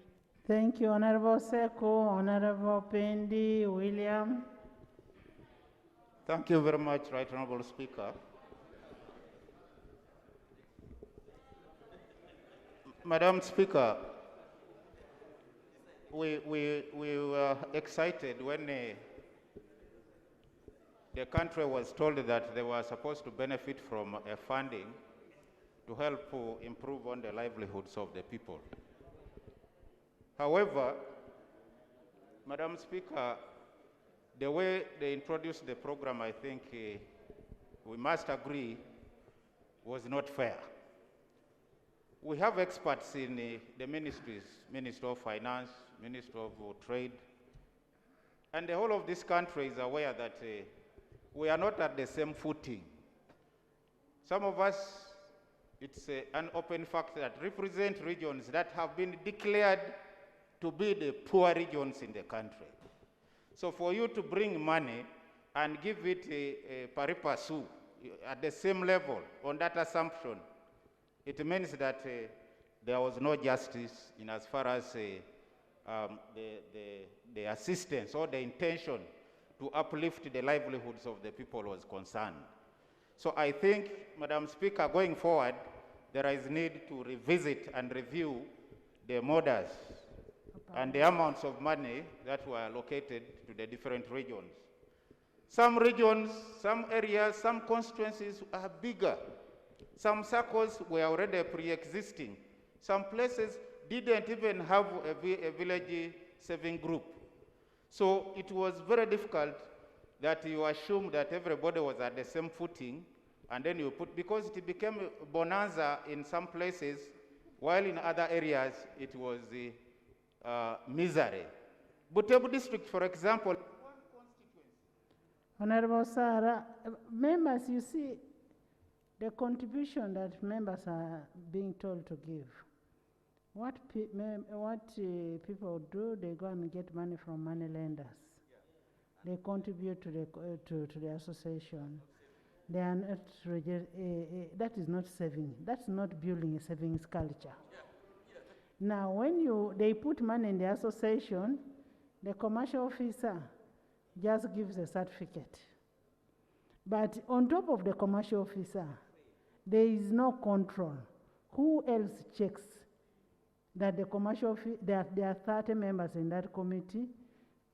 Thank you, Honorable Seko, Honorable Pendi, William.
Thank you very much, Right Honorable Speaker. Madam Speaker, we were excited when the country was told that they were supposed to benefit from a funding to help improve on the livelihoods of the people. However, Madam Speaker, the way they introduced the program, I think we must agree, was not fair. We have experts in the ministries, Ministry of Finance, Ministry of Trade, and the whole of this country is aware that we are not at the same footing. Some of us, it's an open fact that represent regions that have been declared to be the poor regions in the country. So for you to bring money and give it a pari passu at the same level on that assumption, it means that there was no justice in as far as the assistance or the intention to uplift the livelihoods of the people was concerned. So I think, Madam Speaker, going forward, there is need to revisit and review the models and the amounts of money that were allocated to the different regions. Some regions, some areas, some constituencies are bigger. Some circles were already pre-existing. Some places didn't even have a village saving group. So it was very difficult that you assume that everybody was at the same footing, and then you put, because it became a bonanza in some places, while in other areas it was misery. Butebu district, for example.
Honorable Sarah, members, you see, the contribution that members are being told to give. What people do, they go and get money from money lenders. They contribute to the association. They are not, that is not saving. That's not building a savings culture. Now, when they put money in the association, the commercial officer just gives a certificate. But on top of the commercial officer, there is no control. Who else checks that the commercial, there are 30 members in that committee?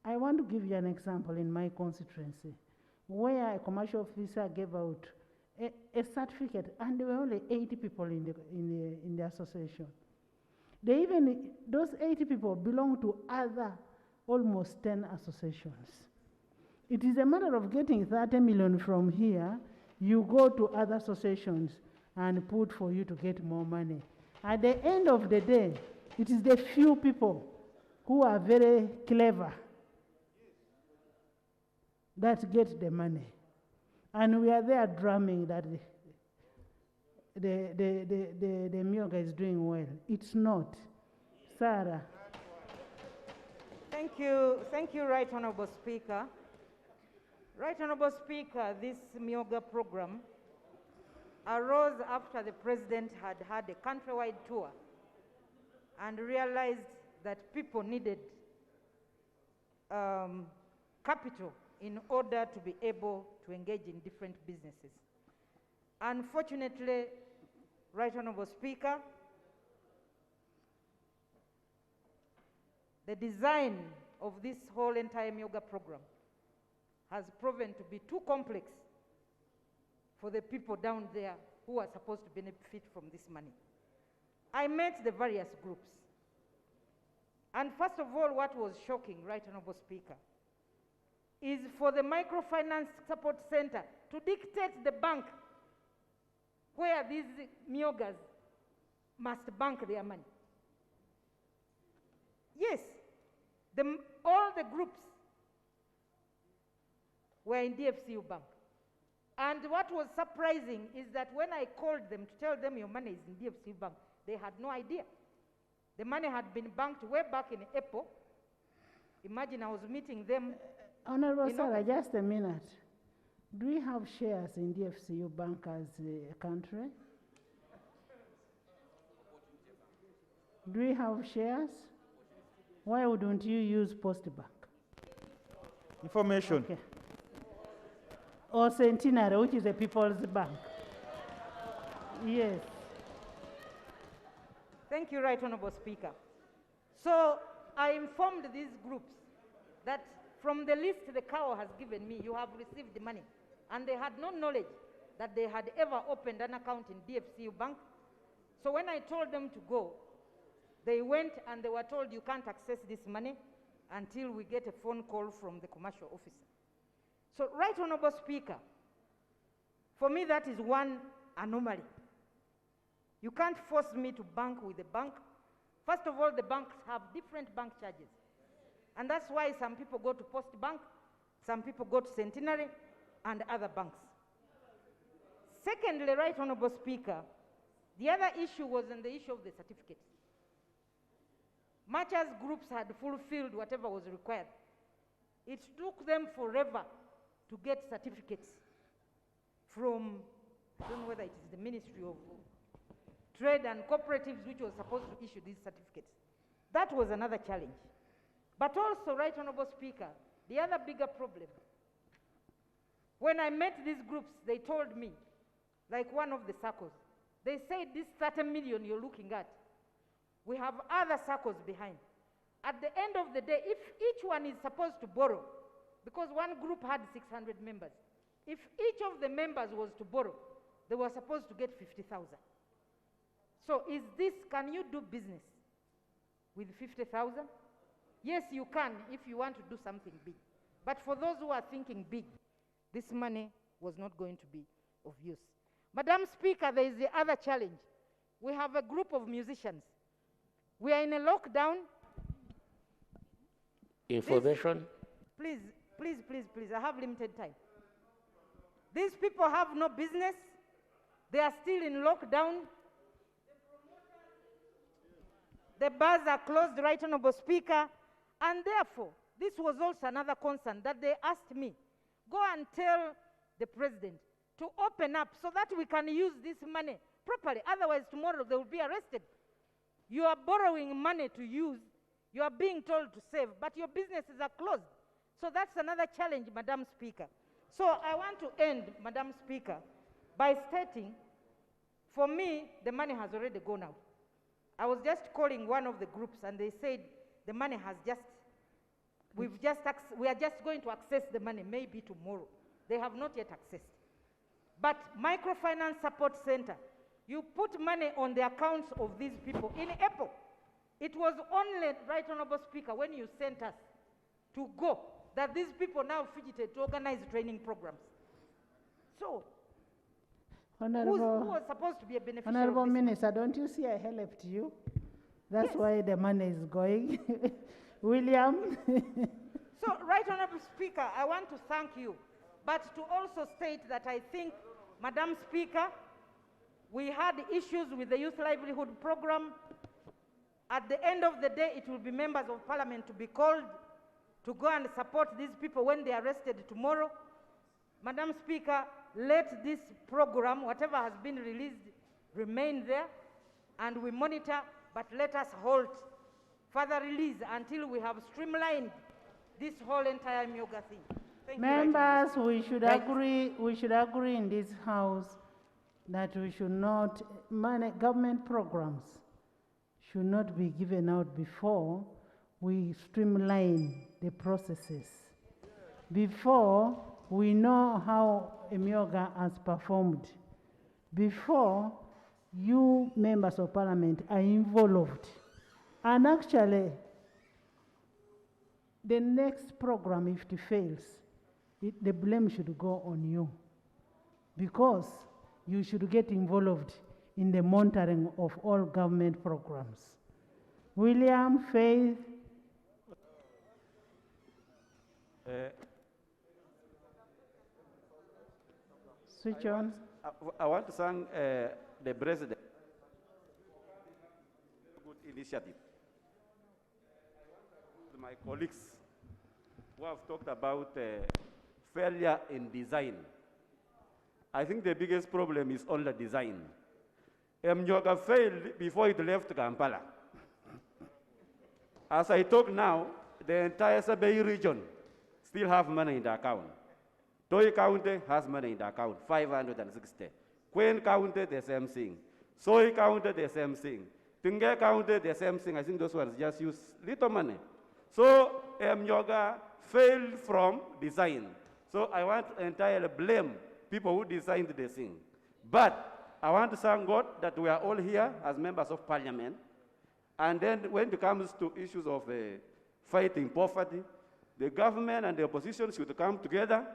I want to give you an example in my constituency, where a commercial officer gave out a certificate, and there were only 80 people in the association. Those 80 people belong to other almost 10 associations. It is a matter of getting 30 million from here, you go to other associations and put for you to get more money. At the end of the day, it is the few people who are very clever that get the money. And we are there drumming that the EMYOOGA is doing well. It's not. Sarah.
Thank you, Right Honorable Speaker. Right Honorable Speaker, this EMYOOGA program arose after the President had had a countrywide tour and realized that people needed capital in order to be able to engage in different businesses. Unfortunately, Right Honorable Speaker, the design of this whole entire EMYOOGA program has proven to be too complex for the people down there who are supposed to benefit from this money. I met the various groups. And first of all, what was shocking, Right Honorable Speaker, is for the Microfinance Support Center to dictate the bank where these EMYOOGAs must bank their money. Yes, all the groups were in DFCU Bank. And what was surprising is that when I called them to tell them your money is in DFCU Bank, they had no idea.
The money had been banked way back in April. Imagine I was meeting them.
Honorable
in
Sarah,
August.
just a minute. Do we have shares in DFCU Bank as a country? Do we have shares? Why wouldn't you use Postbank?
Information.
Okay. Or Centenary, which is a people's bank. Yes.
Thank you, Right Honorable Speaker. So I informed these groups that from the list the CAO has given me, you have received the money. And they had no knowledge that they had ever opened an account in DFCU Bank. So when I told them to go, they went and they were told you can't access this money until we get a phone call from the commercial officer. So, Right Honorable Speaker, for me that is one anomaly. You can't force me to bank with a bank. First of all, the banks have different bank charges. And that's why some people go to Postbank, some people go to Centenary, and other banks. Secondly, Right Honorable Speaker, the other issue was on the issue of the certificates. Much as groups had fulfilled whatever was required, it took them forever to get certificates from, I don't know whether it is the Ministry of Trade and Cooperatives which was supposed to issue these certificates. That was another challenge. But also, Right Honorable Speaker, the other bigger problem, when I met these groups, they told me, like one of the circles, they said this 30 million you're looking at, we have other circles behind. At the end of the day, if each one is supposed to borrow, because one group had 600 members, if each of the members was to borrow, they were supposed to get 50,000. So is this, can you do business with 50,000? Yes, you can if you want to do something big. But for those who are thinking big, this money was not going to be of use. Madam Speaker, there is the other challenge. We have a group of musicians. We are in a lockdown.
Information.
Please, I have limited time. These people have no business. They are still in lockdown. The bars are closed, Right Honorable Speaker. And therefore, this was also another concern that they asked me, go and tell the president to open up so that we can use this money properly. Otherwise, tomorrow they will be arrested. You are borrowing money to use. You are being told to save, but your businesses are closed. So that's another challenge, Madam Speaker. So I want to end, Madam Speaker, by stating, for me, the money has already gone out. I was just calling one of the groups and they said the money has just, we are just going to access the money maybe tomorrow. They have not yet accessed. But Microfinance Support Center, you put money on the accounts of these people in April. It was only, Right Honorable Speaker, when you sent us to go, that these people now fidgeted to organize training programs. So, who was supposed to be a beneficiary?
Honorable Minister, don't you see I helped you? That's yes. Why the money is going. William?
So, Right Honorable Speaker, I want to thank you, but to also state that I think, Madam Speaker, we had issues with the Youth Livelihood Program. At the end of the day, it will be members of Parliament to be called to go and support these people when they are arrested tomorrow. Madam Speaker, let this program, whatever has been released, remain there, and we monitor, but let us halt further release until we have streamlined this whole entire EMYOOGA thing. Thank
Members,
you,
we should agree in this House that we should not, government programs should not be given out before we streamline the processes. Before we know how EMYOOGA has performed, before you members of Parliament are involved. And actually, the next program, if it fails, the blame should go on you, because you should get involved in the monitoring of all government programs. William, Faith. Switch on.
I want to thank the President. Good initiative.
initiative. My colleagues who have talked about failure in design. I think the biggest problem is on the design. EMYOOGA failed before it left Kampala. As I talk now, the entire Sabay region still have money in the account. Toi County has money in the account, 560. Queen County, the same thing. Soy County, the same thing. Tinge County, the same thing. I think those ones just use little money. So EMYOOGA failed from design. So I want to entirely blame people who designed the thing. But I want to thank God that we are all here as members of parliament. And then when it comes to issues of fighting poverty, the government and the opposition should come together.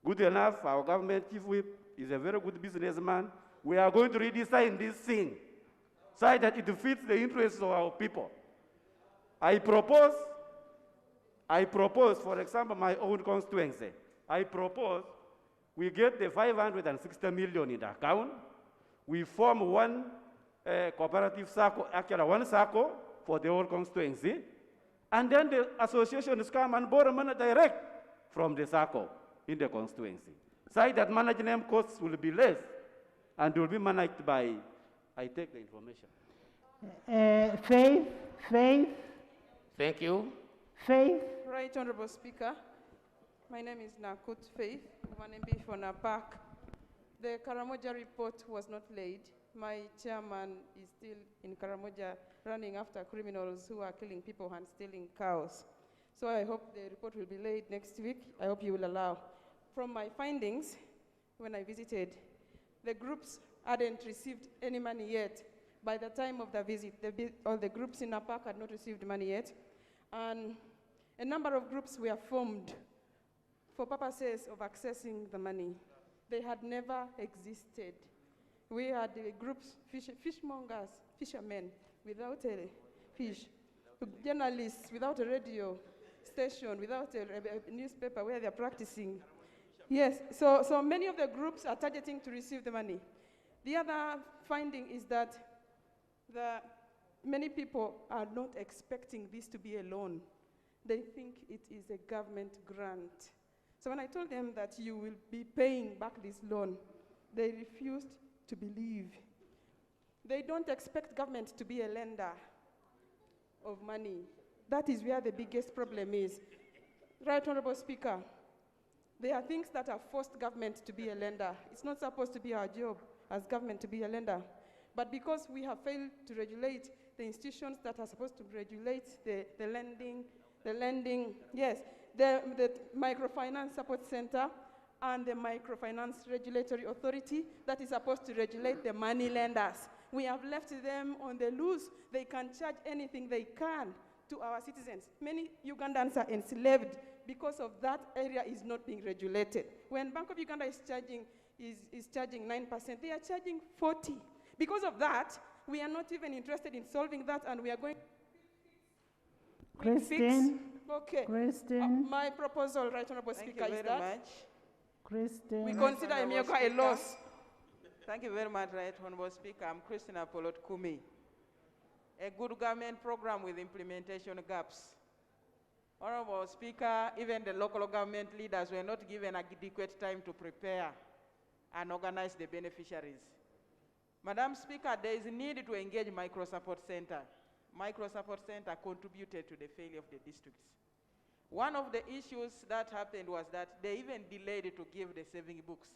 Good enough, our government chief whip is a very good businessman. We are going to redesign this thing so that it fits the interests of our people. I propose, for example, my own constituency. I propose we get the 560 million in the account. We form one cooperative circle, actually one circle for the whole constituency. And then the associations come and borrow money direct from the circle in the constituency. So that management costs will be less and will be managed by, I take the information.
Faith.
Thank you.
Faith.
Right, Honorable Speaker. My name is Nakut Faith, one MB for Napak. The Karamoja report was not laid. My chairman is still in Karamoja running after criminals who are killing people and stealing cows. So I hope the report will be laid next week. I hope you will allow. From my findings, when I visited, the groups hadn't received any money yet. By the time of the visit, all the groups in Napak had not received money yet. And a number of groups were formed for purposes of accessing the money. They had never existed. We had groups, fishmongers, fishermen without a fish, journalists without a radio station, without a newspaper where they're practicing. Yes, so many of the groups are targeting to receive the money. The other finding is that many people are not expecting this to be a loan. They think it is a government grant. So when I told them that you will be paying back this loan, they refused to believe. They don't expect government to be a lender of money. That is where the biggest problem is. Right, Honorable Speaker, there are things that have forced government to be a lender. It's not supposed to be our job as government to be a lender. But because we have failed to regulate the institutions that are supposed to regulate the lending, yes, the Microfinance Support Center and the Microfinance Regulatory Authority that is supposed to regulate the money lenders. We have left them on the loose. They can charge anything they can to our citizens. Many Ugandans are enslaved because of that area is not being regulated. When Bank of Uganda is charging 9%, they are charging 40%. Because of that, we are not even interested in solving that, and we are going
Christine.
Okay.
Christine.
My proposal, Right Honorable Speaker, is that
Christine.
we consider EMYOOGA a loss.
Thank you very much, Right Honorable Speaker. I'm Christine Apollo Kumi. A good government program with implementation gaps. Honorable Speaker, even the local government leaders were not given adequate time to prepare and organize the beneficiaries. Madam Speaker, there is a need to engage Micro Support Center. Micro Support Center contributed to the failure of the districts. One of the issues that happened was that they even delayed to give the saving books.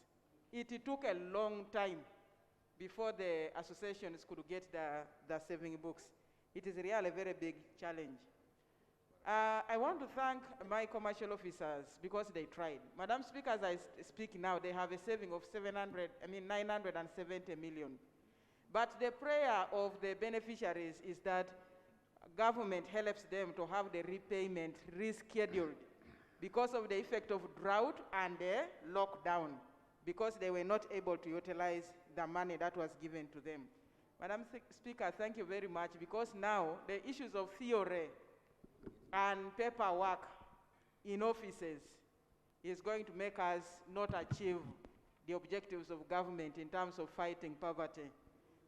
It took a long time before the associations could get the saving books. It is really a very big challenge. I want to thank my commercial officers because they tried. Madam Speaker, as I speak now, they have a saving of 970 million. But the prayer of the beneficiaries is that government helps them to have the repayment rescheduled because of the effect of drought and the lockdown, because they were not able to utilize the money that was given to them. Madam Speaker, thank you very much, because now the issues of theory and paperwork in offices is going to make us not achieve the objectives of government in terms of fighting poverty.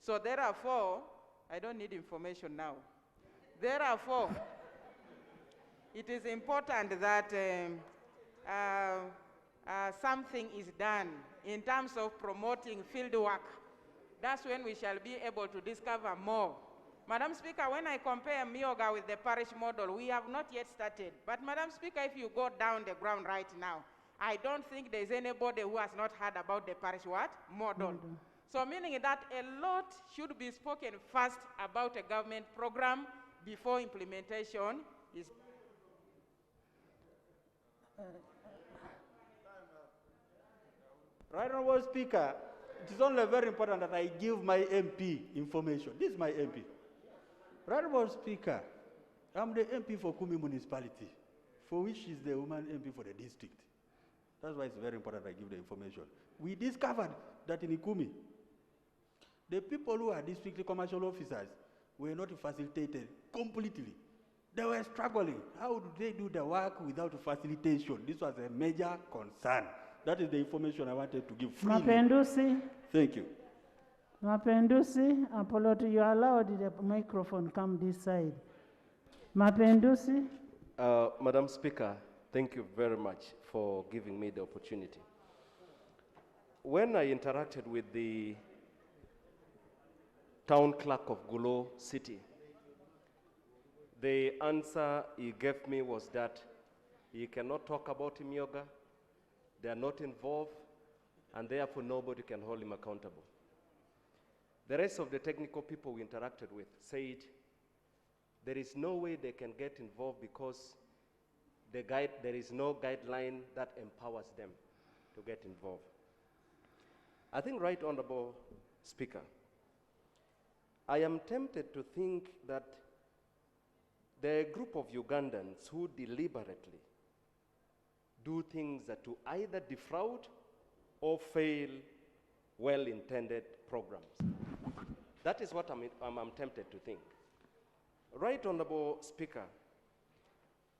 So therefore, I don't need information now. Therefore, it is important that something is done in terms of promoting field work. That's when we shall be able to discover more. Madam Speaker, when I compare EMYOOGA with the parish model, we have not yet started. But Madam Speaker, if you go down the ground right now, I don't think there's anybody who has not heard about the parish what? Model. So meaning that a lot should be spoken first about a government program before implementation is.
Right, Honorable Speaker, it is only very important that I give my MP information. This is my MP. Right, Honorable Speaker, I'm the MP for Kumi Municipality, for which is the woman MP for the district. That's why it's very important I give the information. We discovered that in Kumi, the people who are district commercial officers were not facilitated completely. They were struggling. How do they do the work without facilitation? This was a major concern. That is the information I wanted to give freely.
Mapendusi.
Thank you.
Mapendusi, Apollo, you allowed the microphone come this side. Mapendusi.
Madam Speaker, thank you very much for giving me the opportunity. When I interacted with the town clerk of Gulo City, the answer he gave me was that he cannot talk about EMYOOGA, they are not involved, and therefore nobody can hold him accountable. The rest of the technical people we interacted with said there is no way they can get involved because there is no guideline that empowers them to get involved. I think, Right Honorable Speaker, I am tempted to think that there are a group of Ugandans who deliberately do things that to either defraud or fail well-intended programs. That is what I'm tempted to think. Right Honorable Speaker,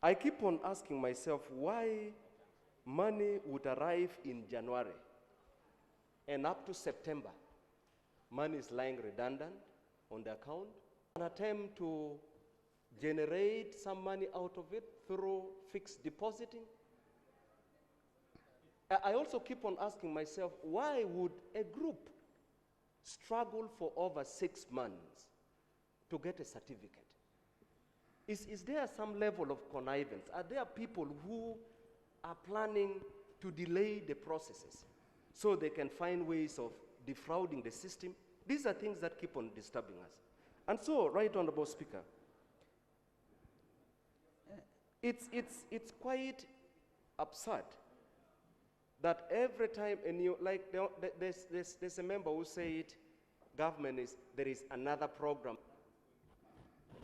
I keep on asking myself why money would arrive in January and up to September, money is lying redundant on the account. An attempt to generate some money out of it through fixed depositing. I also keep on asking myself, why would a group struggle for over 6 months to get a certificate? Is there some level of connivance? Are there people who are planning to delay the processes so they can find ways of defrauding the system? These are things that keep on disturbing us. And so, Right Honorable Speaker, it's quite absurd that every time there's a member who said there is another program,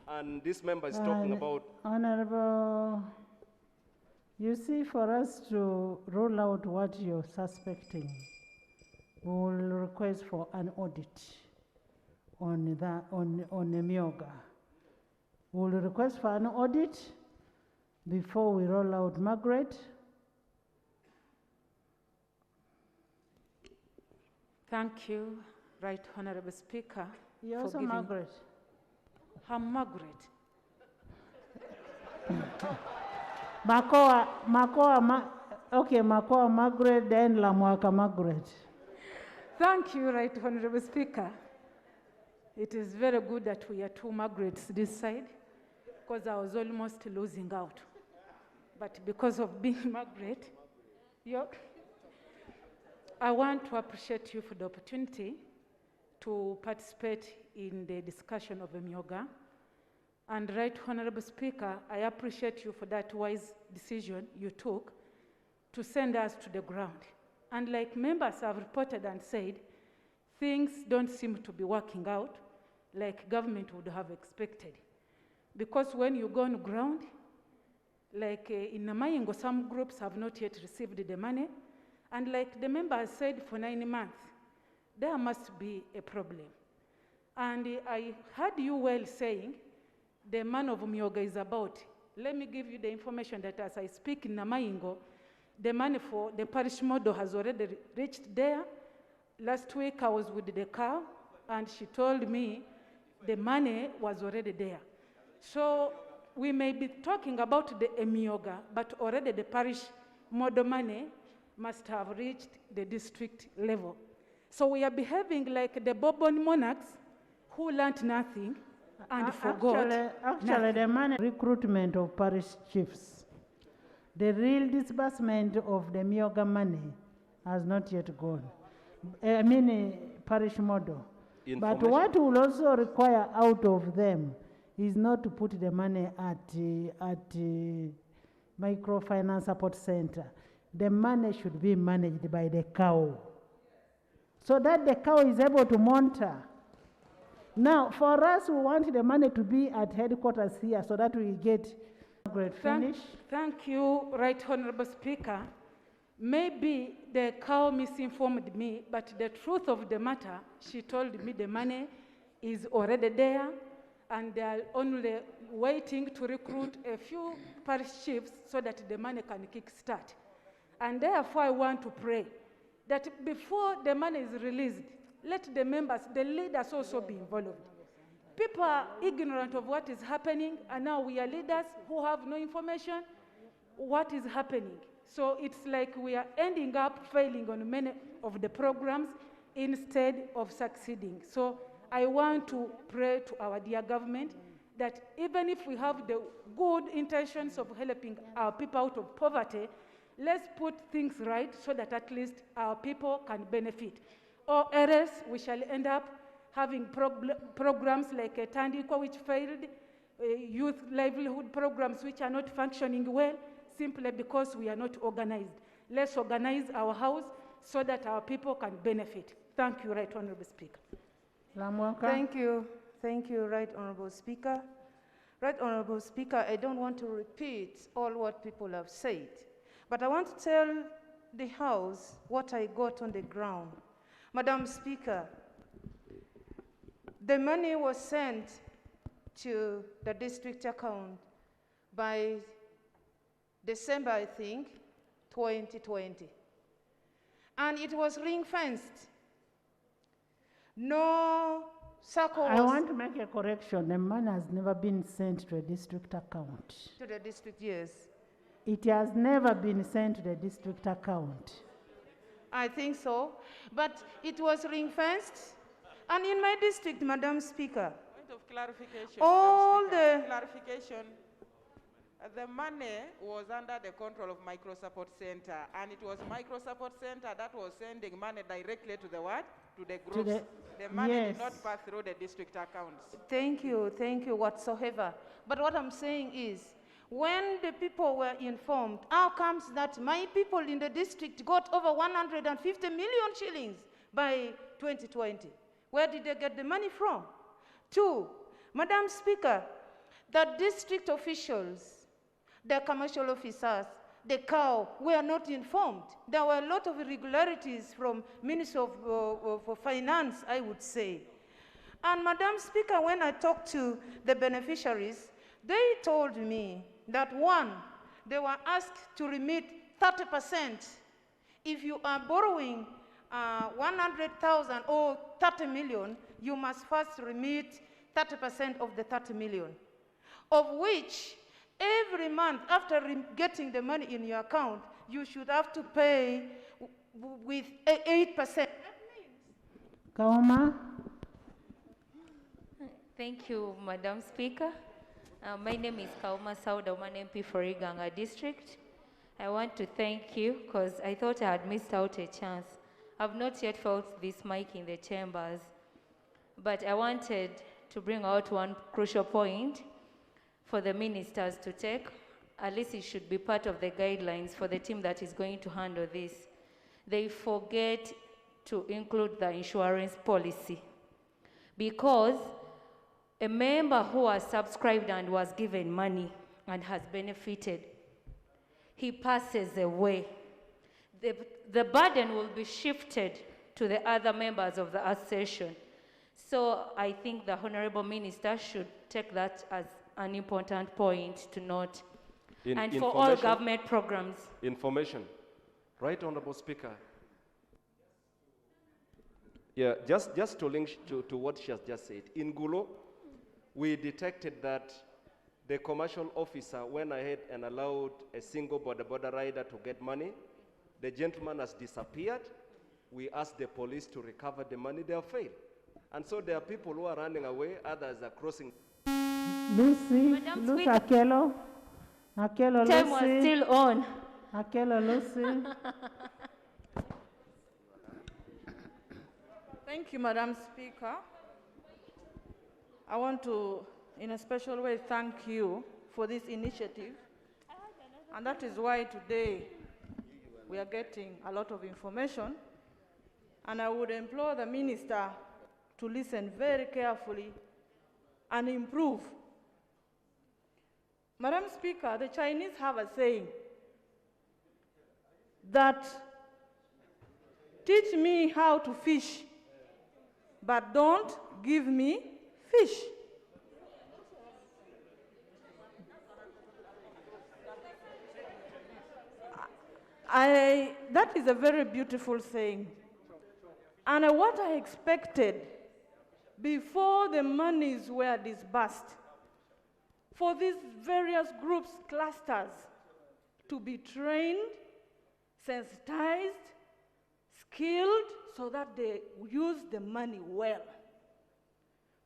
and this member is talking about.
Honorable, you see, for us to rule out what you're suspecting, we will request for an audit on EMYOOGA. We will request for an audit before we roll out. Margaret.
Thank you, Right Honorable Speaker.
You're also Margaret.
I'm Margaret.
Makoa Margaret, then Lamwaka Margaret.
Thank you, Right Honorable Speaker. It is very good that we are two Margarets this side, because I was almost losing out. But because of being Margaret, I want to appreciate you for the opportunity to participate in the discussion of EMYOOGA. And Right Honorable Speaker, I appreciate you for that wise decision you took to send us to the ground. And like members have reported and said, things don't seem to be working out like government would have expected. Because when you go on ground, like in Namayingo, some groups have not yet received the money. And like the member has said, for 9 months, there must be a problem. And I heard you well saying, the man of EMYOOGA is about. Let me give you the information that as I speak in Namayingo, the money for the parish model has already reached there. Last week I was with the cow, and she told me the money was already there. So we may be talking about the EMYOOGA, but already the parish model money must have reached the district level. So we are behaving like the Bourbon monarchs who learned nothing and forgot
Actually,
nothing.
the money recruitment of parish chiefs, the real disbursement of the EMYOOGA money has not yet gone. I mean, parish model. But what will also require out of them is not to put the money at microfinance support center. The money should be managed by the cow, so that the cow is able to monitor. Now, for us, we want the money to be at headquarters here so that we get great finish.
Thank you, Right Honorable Speaker. Maybe the cow misinformed me, but the truth of the matter, she told me the money is already there and they are only waiting to recruit a few parish chiefs so that the money can kickstart. And therefore, I want to pray that before the money is released, let the members, the leaders also be involved. People are ignorant of what is happening, and now we are leaders who have no information what is happening. So it's like we are ending up failing on many of the programs instead of succeeding. So I want to pray to our dear government that even if we have the good intentions of helping our people out of poverty, let's put things right so that at least our people can benefit. Or else we shall end up having programs like Tandikwa, which failed, youth livelihood programs which are not functioning well, simply because we are not organized. Let's organize our house so that our people can benefit. Thank you, Right Honorable Speaker.
Thank you. Thank you, Right Honorable Speaker. Right Honorable Speaker, I don't want to repeat all what people have said, but I want to tell the House what I got on the ground. Madam Speaker, the money was sent to the district account by December, I think, 2020. And it was ring-fenced. No circle
I want to make a correction. The money has never been sent to a district account.
To the district, yes.
It has never been sent to the district account.
I think so. But it was ring-fenced. And in my district, Madam Speaker,
Point of clarification.
all
Madam Speaker.
the
Clarification. The money was under the control of Micro Support Center, and it was Micro Support Center that was sending money directly to the what? To the groups. The money did not pass through the district accounts.
Thank you whatsoever. But what I'm saying is, when the people were informed, how comes that my people in the district got over 150 million shillings by 2020? Where did they get the money from? 2, Madam Speaker, the district officials, the commercial officers, the cow were not informed. There were a lot of irregularities from Ministry of Finance, I would say. And Madam Speaker, when I talked to the beneficiaries, they told me that 1, they were asked to remit 30%. If you are borrowing 100,000 or 30 million, you must first remit 30% of the 30 million, of which every month after getting the money in your account, you should have to pay with 8%.
Kauma.
Thank you, Madam Speaker. My name is Kauma Sauda, I'm an MP for Uganda District. I want to thank you because I thought I had missed out a chance. I've not yet felt this mic in the chambers, but I wanted to bring out one crucial point for the ministers to take. At least it should be part of the guidelines for the team that is going to handle this. They forget to include the insurance policy, because a member who has subscribed and was given money and has benefited, he passes away. The burden will be shifted to the other members of the association. So I think the Honorable Minister should take that as an important point to note. And for all government programs.
Information. Right, Honorable Speaker. Yeah, just to link to what she has just said. In Gulo, we detected that the commercial officer went ahead and allowed a single border rider to get money. The gentleman has disappeared. We asked the police to recover the money, they have failed. And so there are people who are running away, others are crossing.
Lucy Akelo. Akelo,
Time
Lucy.
was still on.
Akelo, Lucy.
Thank you, Madam Speaker. I want to, in a special way, thank you for this initiative. And that is why today we are getting a lot of information. And I would implore the Minister to listen very carefully and improve. Madam Speaker, the Chinese have a saying that teach me how to fish, but don't give me fish. That is a very beautiful saying. And what I expected before the monies were disbursed for these various groups, clusters, to be trained, sensitized, skilled, so that they use the money well.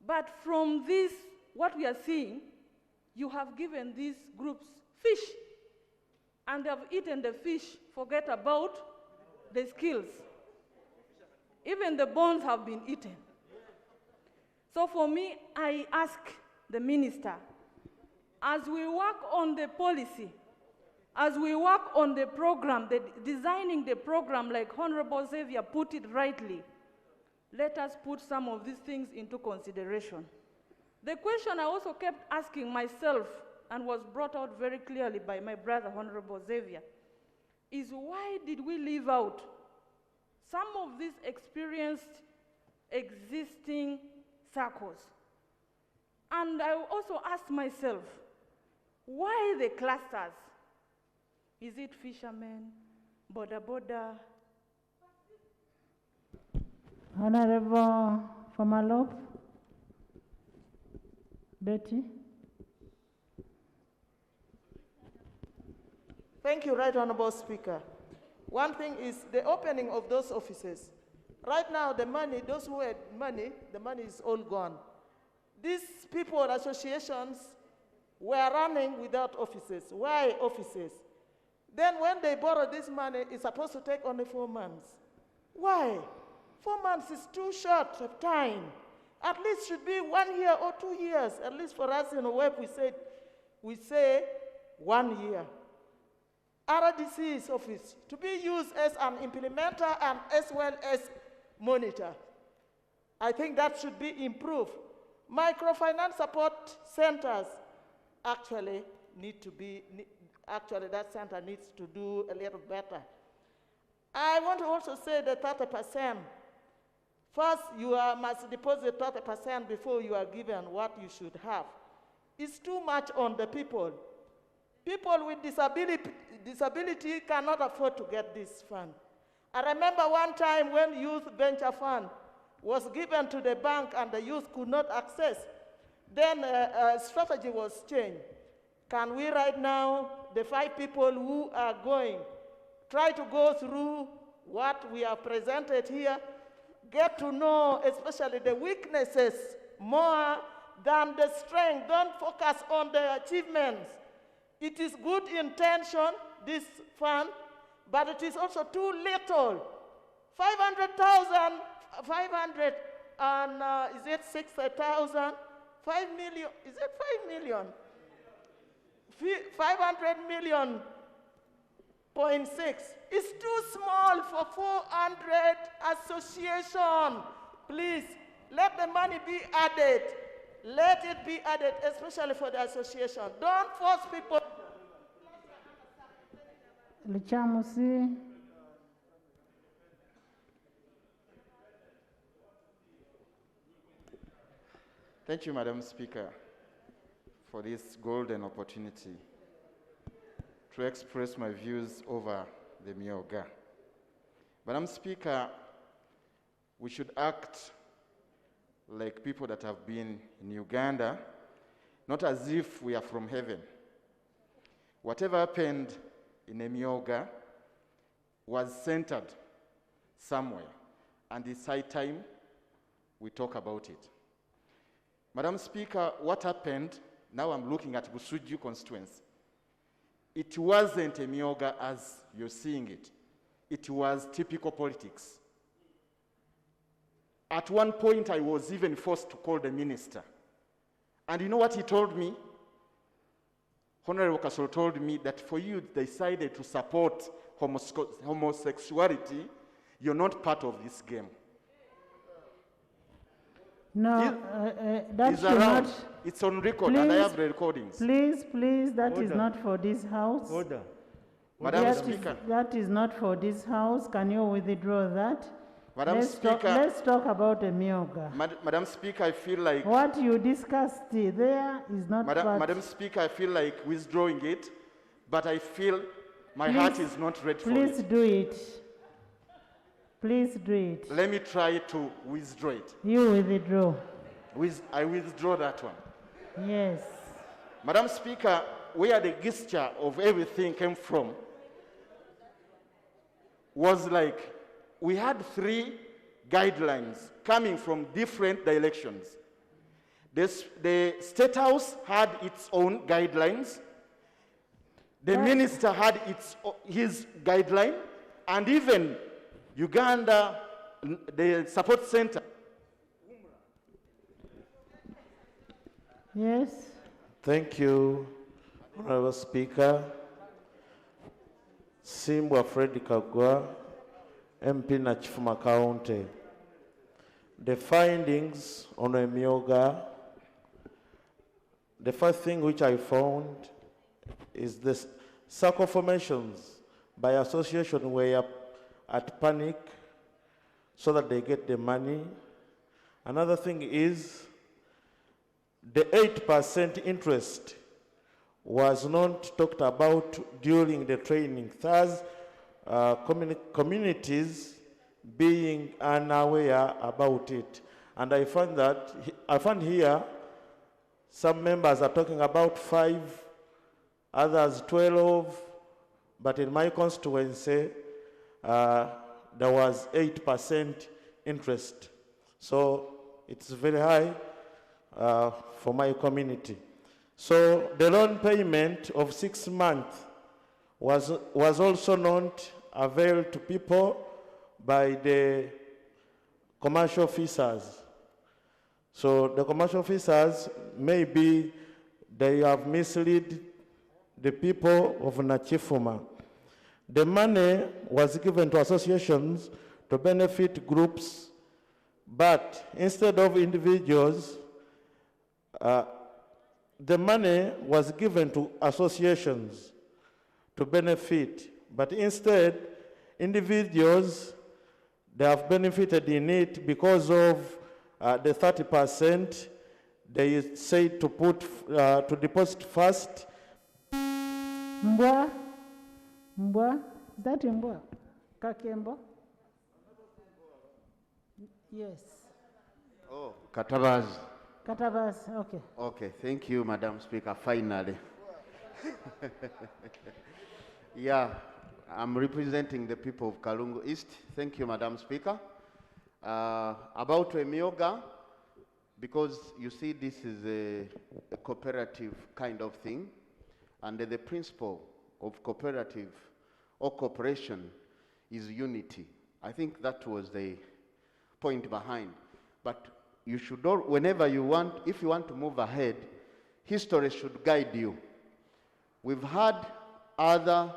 But from this, what we are seeing, you have given these groups fish, and they have eaten the fish, forget about the skills. Even the bones have been eaten. So for me, I ask the Minister, as we work on the policy, as we work on the program, designing the program like Honorable Xavier put it rightly, let us put some of these things into consideration. The question I also kept asking myself, and was brought out very clearly by my brother, Honorable Xavier, is why did we leave out some of these experienced, existing circles? And I also asked myself, why the clusters? Is it fishermen, border?
Honorable Famalov. Betty.
Thank you, Right Honorable Speaker. One thing is the opening of those offices. Right now, the money, those who had money, the money is all gone. These people, associations, were running without offices. Why offices? Then when they borrow this money, it's supposed to take only 4 months. Why? 4 months is too short of time. At least should be 1 year or 2 years. At least for us in the web, we say 1 year. RDC's office to be used as an implementer and as well as monitor. I think that should be improved. Microfinance support centers actually need to be, that center needs to do a little better. I want to also say the 30%. First, you must deposit 30% before you are given what you should have. It's too much on the people. People with disability cannot afford to get this fund. I remember one time when Youth Venture Fund was given to the bank and the youth could not access. Then a strategy was changed. Can we right now, the 5 people who are going, try to go through what we have presented here, get to know especially the weaknesses more than the strength. Don't focus on the achievements. It is good intention, this fund, but it is also too little. 500,000, 500, and is it 6,000? 5 million, is it 5 million? 500 million, 0.6. It's too small for 400 associations. Please, let the money be added. Let it be added, especially for the association. Don't force people.
Luchamusi.
Thank you, Madam Speaker, for this golden opportunity to express my views over the EMYOOGA. Madam Speaker, we should act like people that have been in Uganda not as if we are from heaven. Whatever happened in EMYOOGA was centered somewhere, and it's high time we talk about it. Madam Speaker, what happened, now I'm looking at Busuju constituency. It wasn't EMYOOGA as you're seeing it. It was typical politics. At one point, I was even forced to call the minister. And you know what he told me? Honorable Kasol told me that for you decided to support homosexuality, you're not part of this game.
No, that
He's
should
around.
not.
It's on record, and I have the recordings.
Please, that is
Order.
not for this house.
Order. Madam Speaker.
That is not for this house. Can you withdraw that?
Madam Speaker.
Let's talk about EMYOOGA.
Madam Speaker, I feel like...
What you discussed there is not part.
Madam Speaker, I feel like withdrawing it, but I feel my heart is not ready for it.
Please do it. Please do it.
Let me try to withdraw it.
You withdraw.
I withdraw that one.
Yes.
Madam Speaker, where the gesture of everything came from was like we had 3 guidelines coming from different directions. The State House had its own guidelines. The minister had his guideline, and even Uganda, the support center.
Yes.
Thank you, Honorable Speaker. Simbwa Fred Kagwa, MP na Chifuma County. The findings on EMYOOGA, the first thing which I found is the circle formations by association were at panic so that they get the money. Another thing is the 8% interest was not talked about during the training. Thus, communities being unaware about it. And I found here some members are talking about 5, others 12, but in my constituency, there was 8% interest. So it's very high for my community. So the loan payment of 6 months was also not availed to people by the commercial officers. So the commercial officers, maybe they have misled the people of Nachifuma. The money was given to associations to benefit groups, but instead of individuals, the money was given to associations to benefit, but instead, individuals, they have benefited in it because of the 30% they say to put, to deposit first.
Mbwa? Is that Mbwa? Kakembo? Yes.
Oh, Katavaz.
Katavaz, okay.
Okay, thank you, Madam Speaker, finally. Yeah, I'm representing the people of Kalungu East. Thank you, Madam Speaker. About EMYOOGA, because you see this is a cooperative kind of thing, and the principle of cooperative or cooperation is unity. I think that was the point behind. But you should, whenever you want, if you want to move ahead, history should guide you. We've had other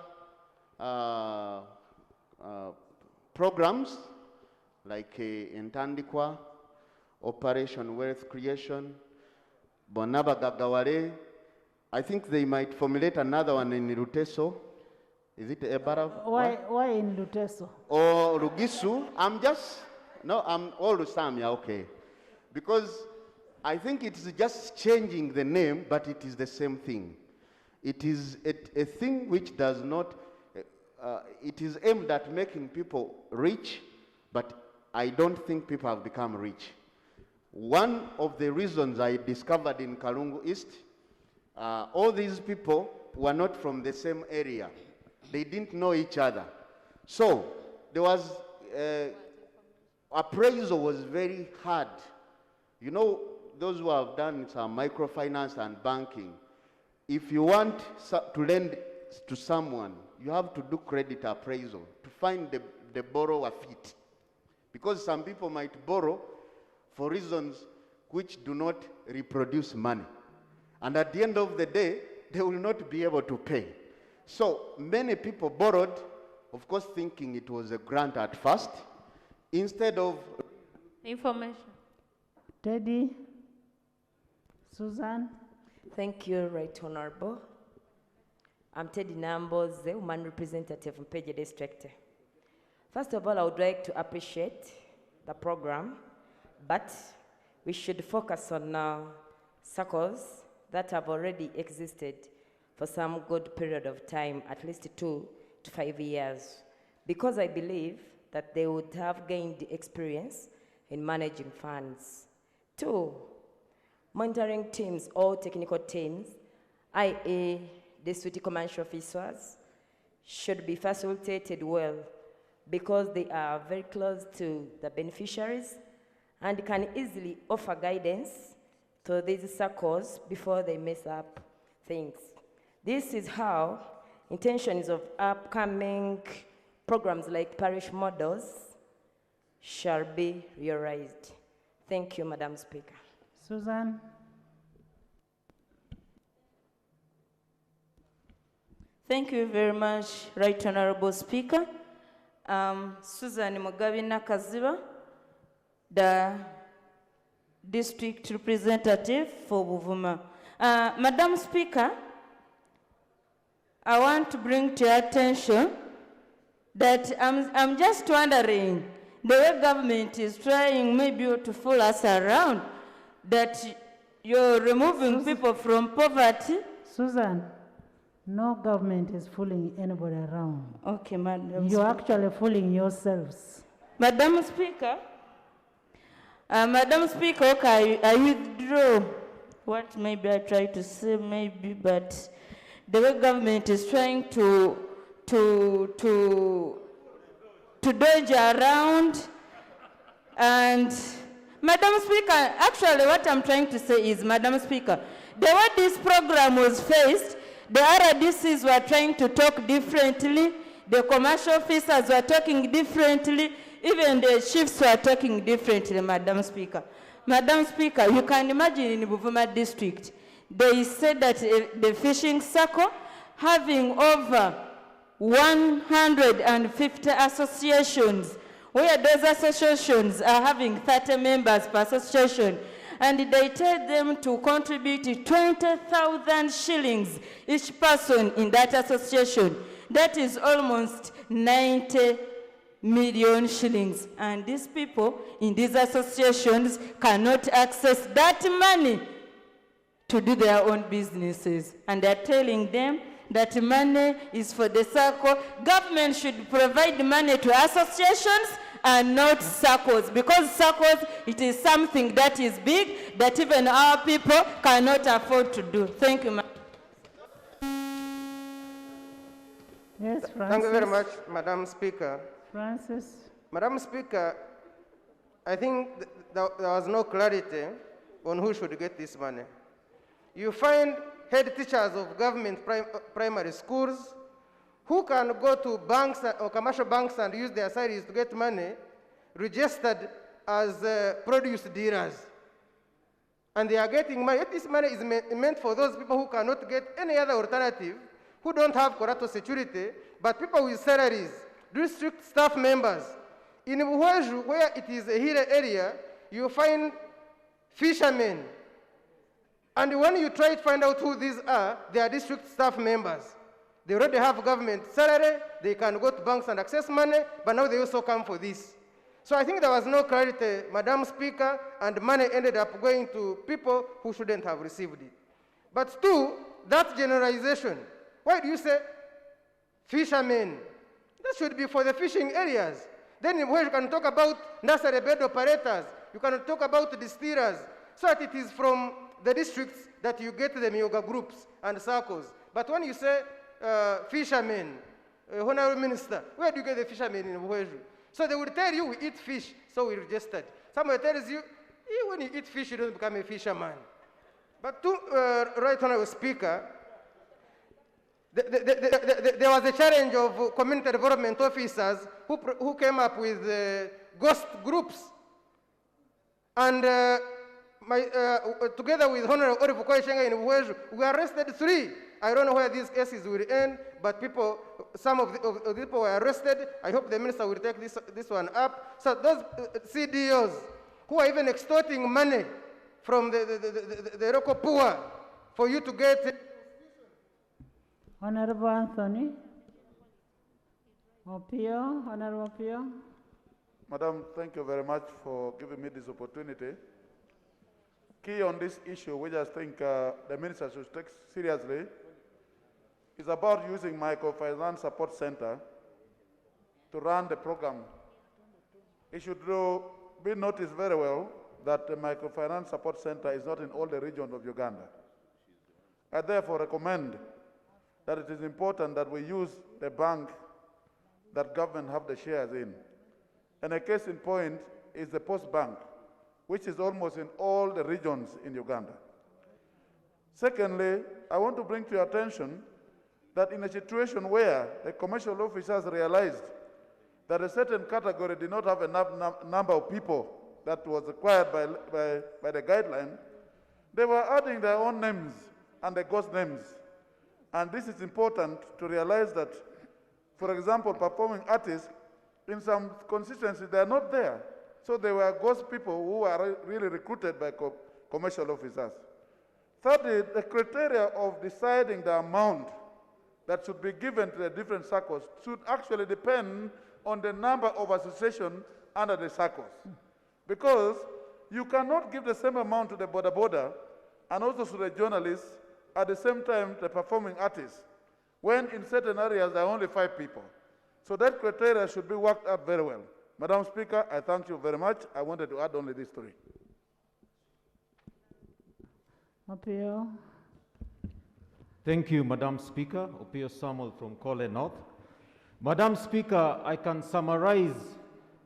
programs like Intandikwa, Operation Wealth Creation, Bonaba Gagawale. I think they might formulate another one in Luteso. Is it Ebara?
Why in Luteso?
Or Rugisu. I'm all Lusamia, okay. Because I think it's just changing the name, but it is the same thing. It is a thing which does not, it is aimed at making people rich, but I don't think people have become rich. One of the reasons I discovered in Kalungu East All these people were not from the same area. They didn't know each other. So there was, appraisal was very hard. You know, those who have done some microfinance and banking, if you want to lend to someone, you have to do credit appraisal to find the borrower fit. Because some people might borrow for reasons which do not reproduce money. And at the end of the day, they will not be able to pay. So many people borrowed, of course, thinking it was a grant at first, instead of
Information.
Teddy, Susan.
Thank you, Right Honorable. I'm Teddy Namboz, the woman representative from Peje District. First of all, I would like to appreciate the program, but we should focus on circles that have already existed for some good period of time, at least 2 to 5 years, because I believe that they would have gained experience in managing funds. 2, monitoring teams or technical teams, i.e. district commercial officers, should be facilitated well because they are very close to the beneficiaries and can easily offer guidance to these circles before they mess up things. This is how intentions of upcoming programs like parish models shall be realized. Thank you, Madam Speaker.
Susan.
Thank you very much, Right Honorable Speaker. Susan Mugabe Nakaziba, the district representative for Buvuma. Madam Speaker, I want to bring to your attention that I'm just wondering the way government is trying maybe to fool us around, that you're removing people from poverty.
Susan, no government is fooling anybody around.
Okay, Madam
You're
Speaker.
actually fooling yourselves.
Madam Speaker, okay, I withdraw what maybe I try to say, maybe, but the way government is trying to dodge around. And Madam Speaker, actually what I'm trying to say is, Madam Speaker, the way this program was faced, the RDCs were trying to talk differently, the commercial officers were talking differently, even the chiefs were talking differently, Madam Speaker. Madam Speaker, you can imagine in Buvuma district, they said that the fishing circle having over 150 associations, where those associations are having 30 members per association, and they tell them to contribute 20,000 shillings each person in that association. That is almost 90 million shillings. And these people in these associations cannot access that money to do their own businesses. And they're telling them that money is for the circle. Government should provide money to associations and not circles, because circles, it is something that is big that even our people cannot afford to do. Thank you, ma'am.
Yes, Francis.
Thank you very much, Madam Speaker.
Francis.
Madam Speaker, I think there was no clarity on who should get this money. You find head teachers of government primary schools who can go to banks or commercial banks and use their salaries to get money, registered as produce dealers. And they are getting money. This money is meant for those people who cannot get any other alternative, who don't have collateral security, but people with salaries, district staff members. In Buhweju, where it is a hilly area, you find fishermen. And when you try to find out who these are, they are district staff members. They already have government salary, they can go to banks and access money, but now they also come for this. So I think there was no clarity, Madam Speaker, and money ended up going to people who shouldn't have received it. But two, that generalization, why do you say fishermen? That should be for the fishing areas. Then where you can talk about nursery bed operators, you can talk about distillers, so that it is from the districts that you get the EMYOOGA groups and circles. But when you say fishermen, Honorable Minister, where do you get the fishermen in Buweju? So they will tell you we eat fish, so we registered. Someone tells you, when you eat fish, you don't become a fisherman. But to Right Honorable Speaker, there was a challenge of community development officers who came up with ghost groups. And together with Honorable Orifu Koishenga in Buweju, we arrested 3. I don't know where these cases will end, but some of the people were arrested. I hope the minister will take this one up. So those CDOs who are even extorting money from the local poor for you to get.
Honorable Anthony. Opio, Honorable Opio.
Madam, thank you very much for giving me this opportunity. Key on this issue, which I think the minister should take seriously, is about using Microfinance Support Center to run the program. It should be noticed very well that the Microfinance Support Center is not in all the regions of Uganda. I therefore recommend that it is important that we use the bank that government have the shares in. And a case in point is the Post Bank, which is almost in all the regions in Uganda. Secondly, I want to bring to your attention that in a situation where the commercial officers realized that a certain category did not have enough number of people that was required by the guideline, they were adding their own names and the ghost names. And this is important to realize that, for example, performing artists, in some constituencies, they are not there. So they were ghost people who are really recruited by commercial officers. Thirdly, the criteria of deciding the amount that should be given to the different circles should actually depend on the number of associations under the circles. Because you cannot give the same amount to the border and also to the journalists at the same time the performing artists, when in certain areas there are only 5 people. So that criteria should be worked out very well. Madam Speaker, I thank you very much. I wanted to add only these 3.
Opio.
Thank you, Madam Speaker. Opio Samuel from Kole North. Madam Speaker, I can summarize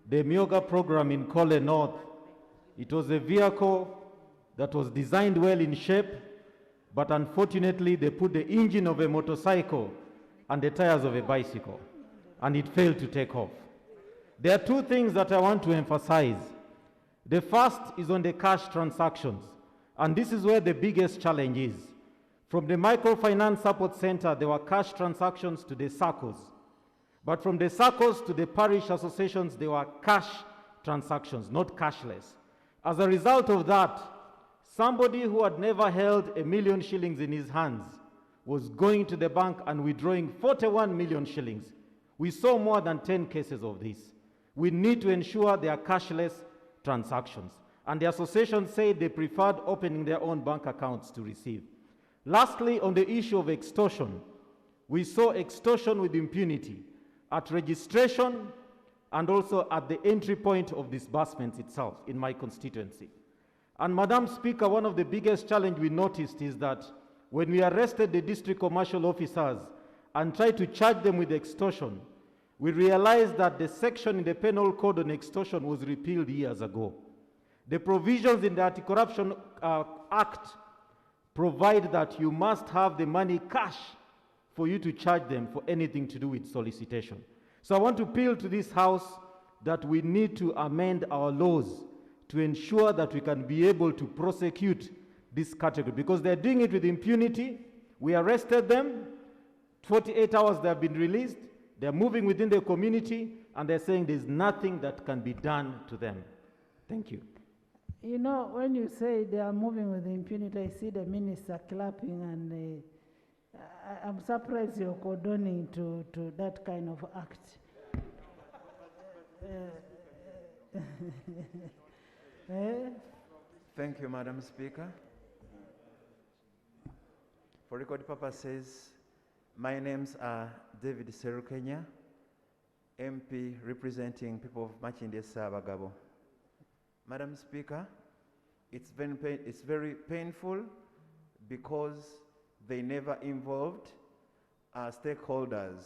the EMYOOGA program in Kole North. It was a vehicle that was designed well in shape, but unfortunately they put the engine of a motorcycle and the tires of a bicycle, and it failed to take off. There are 2 things that I want to emphasize. The first is on the cash transactions, and this is where the biggest challenge is. From the Microfinance Support Center, there were cash transactions to the circles. But from the circles to the parish associations, there were cash transactions, not cashless. As a result of that, somebody who had never held 1 million shillings in his hands was going to the bank and withdrawing 41 million shillings. We saw more than 10 cases of this. We need to ensure there are cashless transactions. And the association said they preferred opening their own bank accounts to receive. Lastly, on the issue of extortion, we saw extortion with impunity at registration and also at the entry point of disbursements itself in my constituency. And Madam Speaker, one of the biggest challenges we noticed is that when we arrested the district commercial officers and tried to charge them with extortion, we realized that the section in the Penal Code on extortion was repealed years ago. The provisions in the Anti-Corruption Act provide that you must have the money cash for you to charge them for anything to do with solicitation. So I want to appeal to this House that we need to amend our laws to ensure that we can be able to prosecute this category, because they're doing it with impunity. We arrested them, 48 hours they have been released, they're moving within the community, and they're saying there's nothing that can be done to them. Thank you.
You know, when you say they are moving with impunity, I see the minister clapping, and I'm surprised you're condoning to that kind of act.
Thank you, Madam Speaker. For record purposes, my names are David Serukenya, MP representing people of Machinde Sabagabo. Madam Speaker, it's very painful because they never involved stakeholders.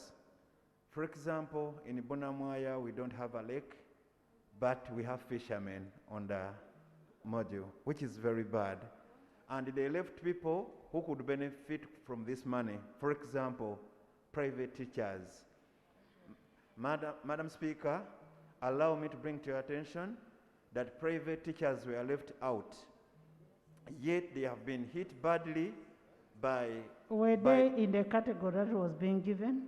For example, in Bonamwaya, we don't have a lake, but we have fishermen on the module, which is very bad. And they left people who could benefit from this money. For example, private teachers. Madam Speaker, allow me to bring to your attention that private teachers were left out. Yet they have been hit badly by...
Were they in the category that was being given?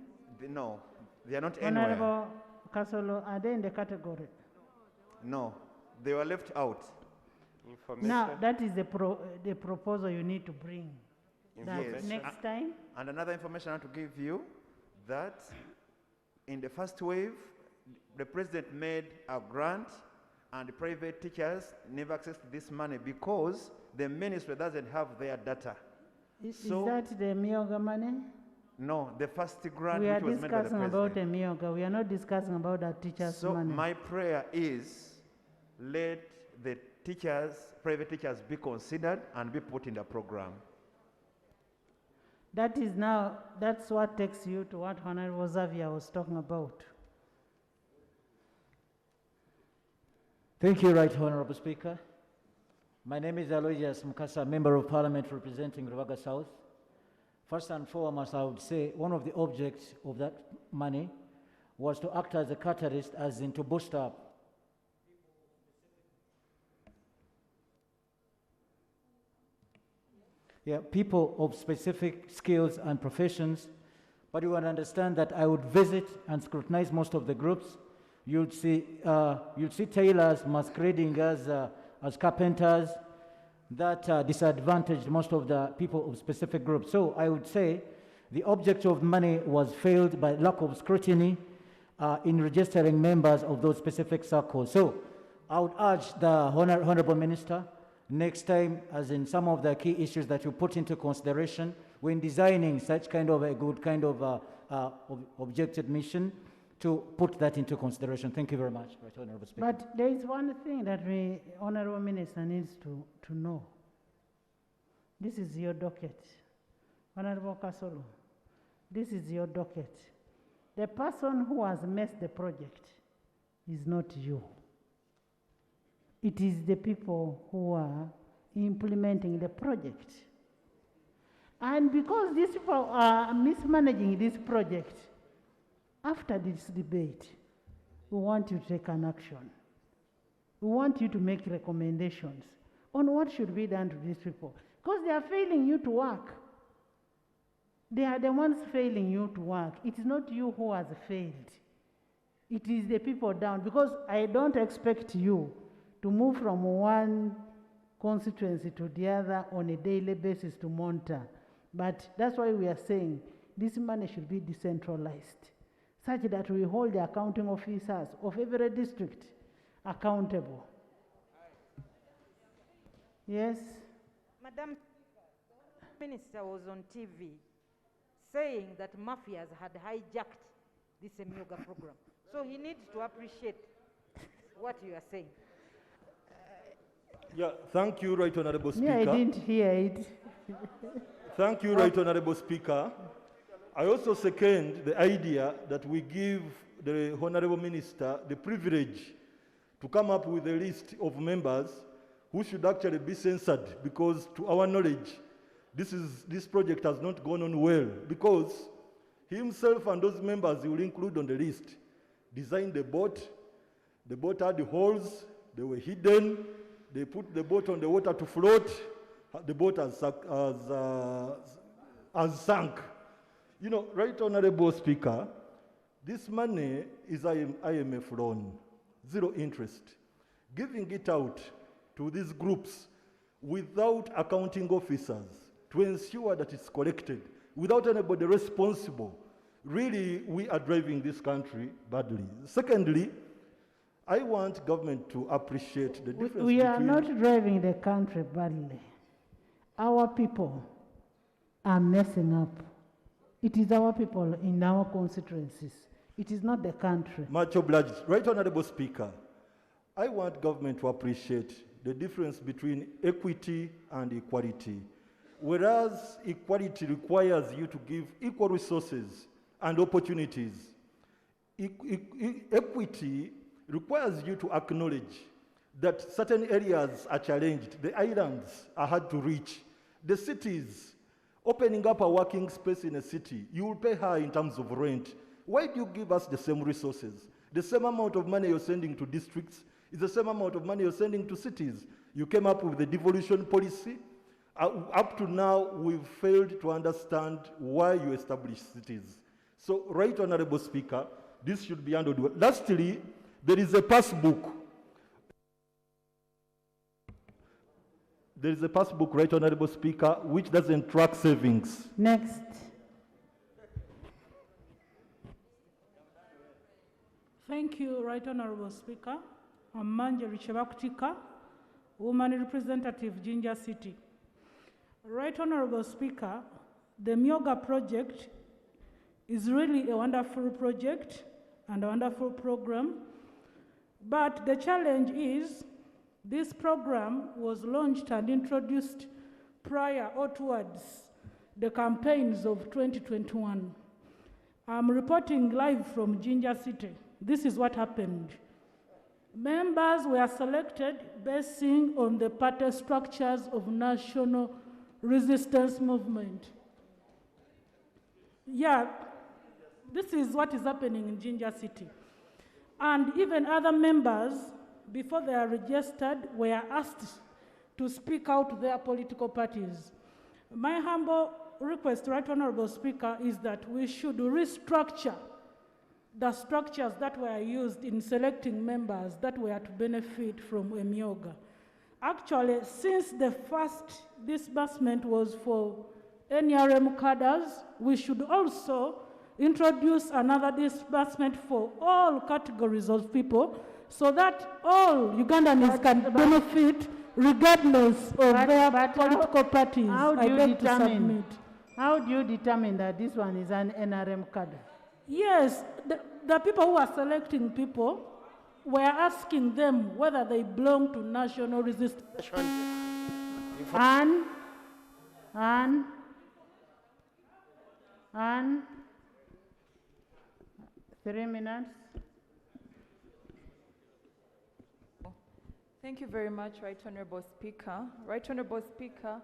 No, they are not anywhere.
Honorable Kasolo, are they in the category?
No, they were left out.
Now, that is the proposal you need to bring. That
Yes.
next time?
And another information I want to give you, that in the first wave, the president made a grant and the private teachers never accessed this money because the ministry doesn't have their data.
Is that the EMYOOGA money?
No, the first grant
We are
which was made by the
discussing
president.
about EMYOOGA. We are not discussing about the teachers'
So
money.
my prayer is, let the teachers, private teachers, be considered and be put in the program.
That is now, that's what takes you to what Honorable Xavier was talking about.
Thank you, Right Honorable Speaker. My name is Aloysius Mukasa, Member of Parliament representing Rubaga South. First and foremost, I would say one of the objects of that money was to act as a catalyst, as in to boost up people of specific skills and professions. But you will understand that I would visit and scrutinize most of the groups. You'd see tailors masquerading as carpenters that disadvantaged most of the people of specific groups. So I would say the object of money was failed by lack of scrutiny in registering members of those specific circles. So I would urge the Honorable Minister, next time, as in some of the key issues that you put into consideration when designing such kind of a good kind of objective mission, to put that into consideration. Thank you very much, Right Honorable Speaker.
But there is one thing that the Honorable Minister needs to know. This is your docket. Honorable Kasolo, this is your docket. The person who has messed the project is not you. It is the people who are implementing the project. And because these people are mismanaging this project, after this debate, we want you to take an action. We want you to make recommendations on what should be done to these people. Because they are failing you to work. They are the ones failing you to work. It is not you who has failed. It is the people down. Because I don't expect you to move from one constituency to the other on a daily basis to monitor. But that's why we are saying this money should be decentralized, such that we hold the accounting officers of every district accountable. Yes?
Madam Minister was on TV saying that mafias had hijacked this EMYOOGA program. So he needs to appreciate what you are saying.
Yeah, thank you, Right Honorable Speaker.
Me, I didn't hear it.
Thank you, Right Honorable Speaker. I also second the idea that we give the Honorable Minister the privilege to come up with a list of members who should actually be censored, because to our knowledge, this project has not gone on well, because he himself and those members he will include on the list designed the boat had the holes, they were hidden, they put the boat on the water to float, the boat has sunk. You know, Right Honorable Speaker, this money is IMF loan, zero interest. Giving it out to these groups without accounting officers to ensure that it's collected, without anybody responsible, really we are driving this country badly. Secondly, I want government to appreciate the difference
We are
between...
not driving the country badly. Our people are messing up. It is our people in our constituencies. It is not the country.
Much obliged. Right Honorable Speaker, I want government to appreciate the difference between equity and equality. Whereas equality requires you to give equal resources and opportunities, equity requires you to acknowledge that certain areas are challenged. The islands are hard to reach. The cities, opening up a working space in a city, you will pay high in terms of rent. Why do you give us the same resources? The same amount of money you're sending to districts is the same amount of money you're sending to cities. You came up with the devolution policy. Up to now, we've failed to understand why you established cities. So, Right Honorable Speaker, this should be handled well. Lastly, there is a passbook. There is a passbook, Right Honorable Speaker, which doesn't track savings.
Next.
Thank you, Right Honorable Speaker. I'm Manjeri Chebakutika, Woman Representative, Jinja City. Right Honorable Speaker, the EMYOOGA project is really a wonderful project and a wonderful program, but the challenge is this program was launched and introduced prior or towards the campaigns of 2021. I'm reporting live from Jinja City. This is what happened. Members were selected basing on the party structures of national resistance movement. Yeah, this is what is happening in Jinja City. And even other members, before they are registered, were asked to speak out their political parties. My humble request, Right Honorable Speaker, is that we should restructure the structures that were used in selecting members that were to benefit from EMYOOGA. Actually, since the first disbursement was for NRM cadres, we should also introduce another disbursement for all categories of people so that all Ugandans can benefit regardless of their political parties.
How do you determine that this one is an NRM cadre?
Yes, the people who are selecting people, we're asking them whether they belong to national resistance.
And 3 minutes.
Thank you very much, Right Honorable Speaker. Right Honorable Speaker,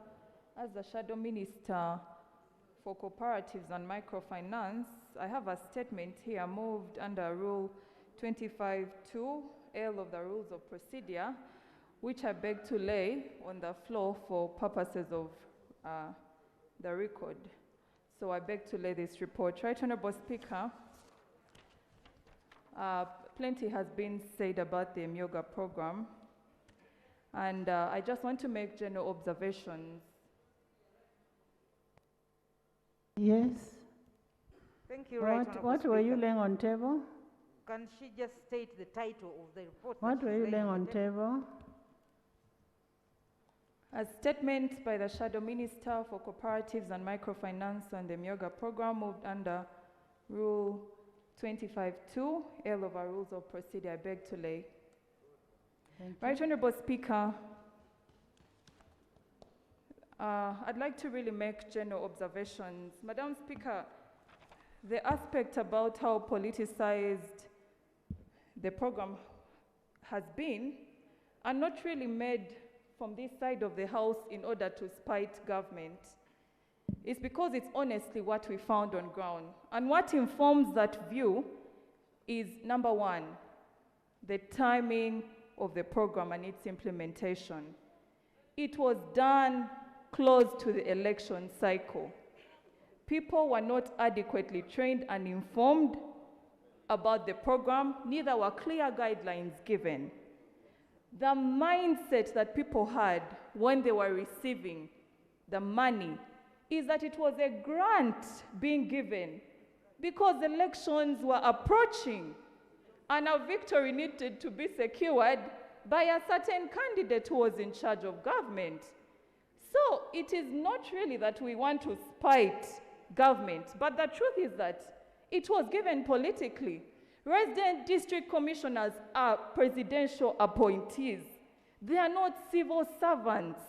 as the Shadow Minister for Cooperatives and Microfinance, I have a statement here moved under Rule 25(2)L of the Rules of Procedure, which I beg to lay on the floor for purposes of the record. So I beg to lay this report. Right Honorable Speaker, plenty has been said about the EMYOOGA program, and I just want to make general observations.
Yes.
Thank you, Right Honorable
What were you laying on table?
Can she just state the title of the report?
What were you laying on table?
A statement by the Shadow Minister for Cooperatives and Microfinance on the EMYOOGA program moved under Rule 25(2)L of our Rules of Procedure. I beg to lay. Right Honorable Speaker, I'd like to really make general observations. Madam Speaker, the aspect about how politicized the program has been are not really made from this side of the House in order to spite government. It's because it's honestly what we found on ground. And what informs that view is, number one, the timing of the program and its implementation. It was done close to the election cycle. People were not adequately trained and informed about the program, neither were clear guidelines given. The mindset that people had when they were receiving the money is that it was a grant being given because elections were approaching and a victory needed to be secured by a certain candidate who was in charge of government. So it is not really that we want to spite government, but the truth is that it was given politically. Resident district commissioners are presidential appointees. They are not civil servants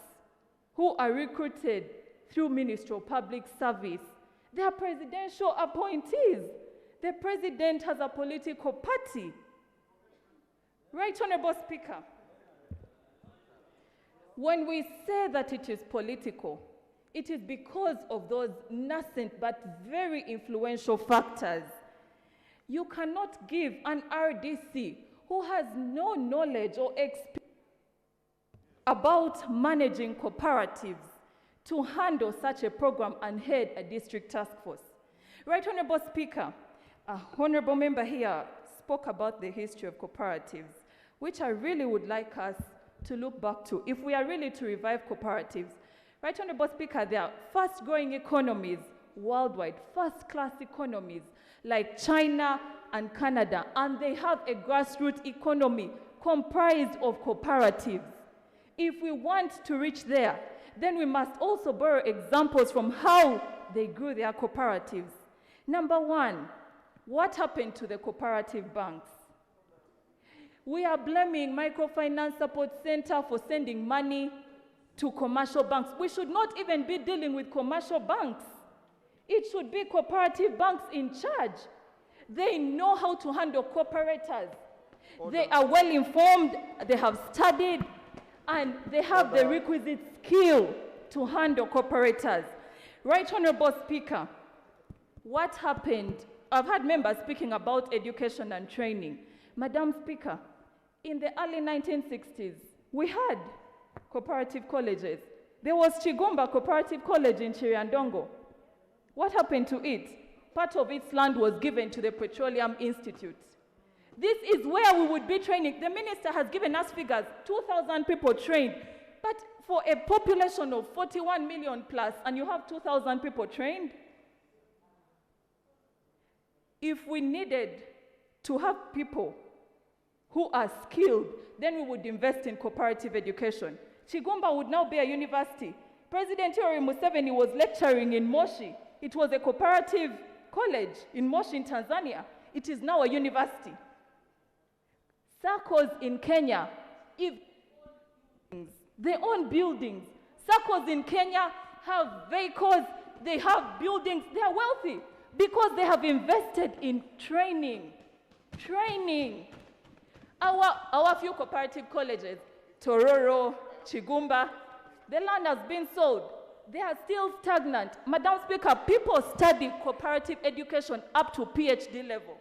who are recruited through Ministry of Public Service. They are presidential appointees. The president has a political party. Right, Honorable Speaker? When we say that it is political, it is because of those nascent but very influential factors. You cannot give an RDC who has no knowledge or experience about managing cooperatives to handle such a program and head a district task force. Right, Honorable Speaker, a honorable member here spoke about the history of cooperatives, which I really would like us to look back to if we are really to revive cooperatives. Right, Honorable Speaker, there are fast-growing economies worldwide, first-class economies like China and Canada, and they have a grassroots economy comprised of cooperatives. If we want to reach there, then we must also borrow examples from how they grew their cooperatives. Number one, what happened to the cooperative banks? We are blaming Microfinance Support Center for sending money to commercial banks. We should not even be dealing with commercial banks. It should be cooperative banks in charge. They know how to handle cooperators. They are well informed, they have studied, and they have the requisite skill to handle cooperators. Right, Honorable Speaker, what happened? I've had members speaking about education and training. Madam Speaker, in the early 1960s, we had cooperative colleges. There was Chigumba Cooperative College in Chiriandongo. What happened to it? Part of its land was given to the Petroleum Institute. This is where we would be training. The minister has given us figures, 2,000 people trained. But for a population of 41 million plus, and you have 2,000 people trained, if we needed to have people who are skilled, then we would invest in cooperative education. Chigumba would now be a university. President Yoweri Museveni was lecturing in Moshi. It was a cooperative college in Moshi in Tanzania. It is now a university. SACCOs in Kenya, if they own buildings. SACCOs in Kenya have vehicles, they have buildings, they are wealthy because they have invested in training. Training. Our few cooperative colleges, Tororo, Chigumba, the land has been sold. They are still stagnant. Madam Speaker, people study cooperative education up to PhD level.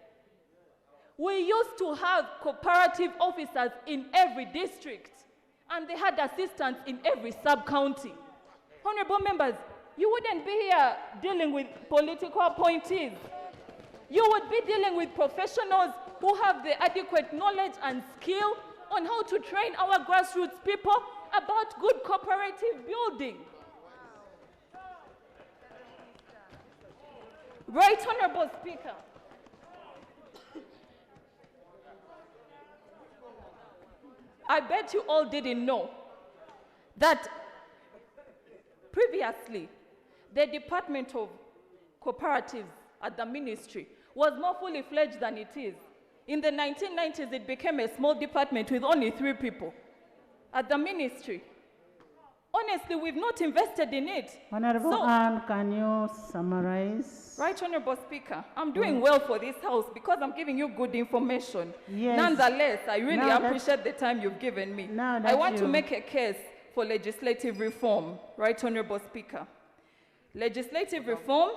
We used to have cooperative officers in every district, and they had assistants in every sub-county. Honorable members, you wouldn't be here dealing with political appointees. You would be dealing with professionals who have the adequate knowledge and skill on how to train our grassroots people about good cooperative building. Right, Honorable Speaker. I bet you all didn't know that previously the Department of Cooperatives at the ministry was more fully fledged than it is. In the 1990s, it became a small department with only 3 people at the ministry. Honestly, we've not invested in it.
Honorable Anne, can you summarize?
Right, Honorable Speaker, I'm doing well for this house because I'm giving you good information.
Yes.
Nonetheless, I really appreciate the time you've given me. I want to make a case for legislative reform, right, Honorable Speaker. Legislative reform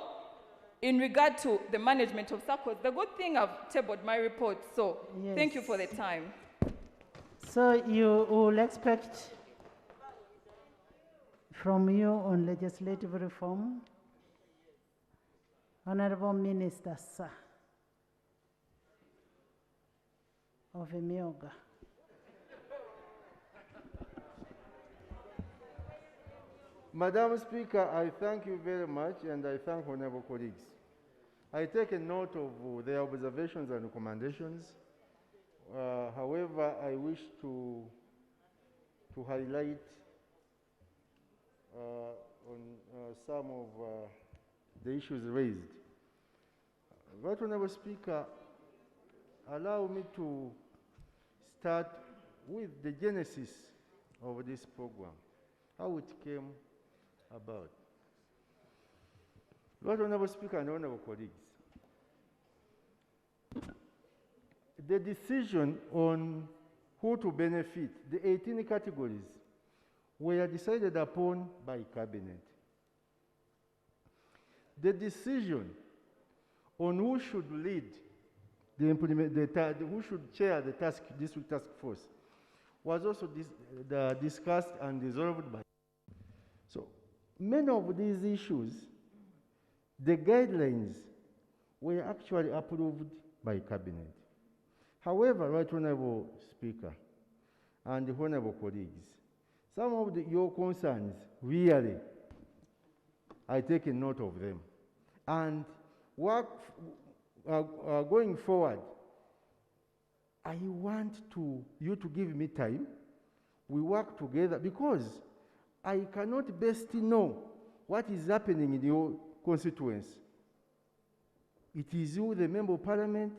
in regard to the management of SACCOs. The good thing I've tabled my report, so thank you for the time.
So you will expect from you on legislative reform? Honorable Minister, sir, of EMYOOGA.
Madam Speaker, I thank you very much, and I thank honorable colleagues. I take a note of their observations and recommendations. However, I wish to highlight on some of the issues raised. Right, Honorable Speaker, allow me to start with the genesis of this program, how it came about. Right Honorable Speaker and Honorable colleagues, the decision on who to benefit, the 18 categories, were decided upon by Cabinet. The decision on who should lead who should chair the district task force was also discussed and resolved by. So many of these issues, the guidelines were actually approved by Cabinet. However, Right Honorable Speaker and Honorable colleagues, some of your concerns, really, I take a note of them. And going forward, I want you to give me time. We work together because I cannot best know what is happening in your constituency. It is you, the Member of Parliament,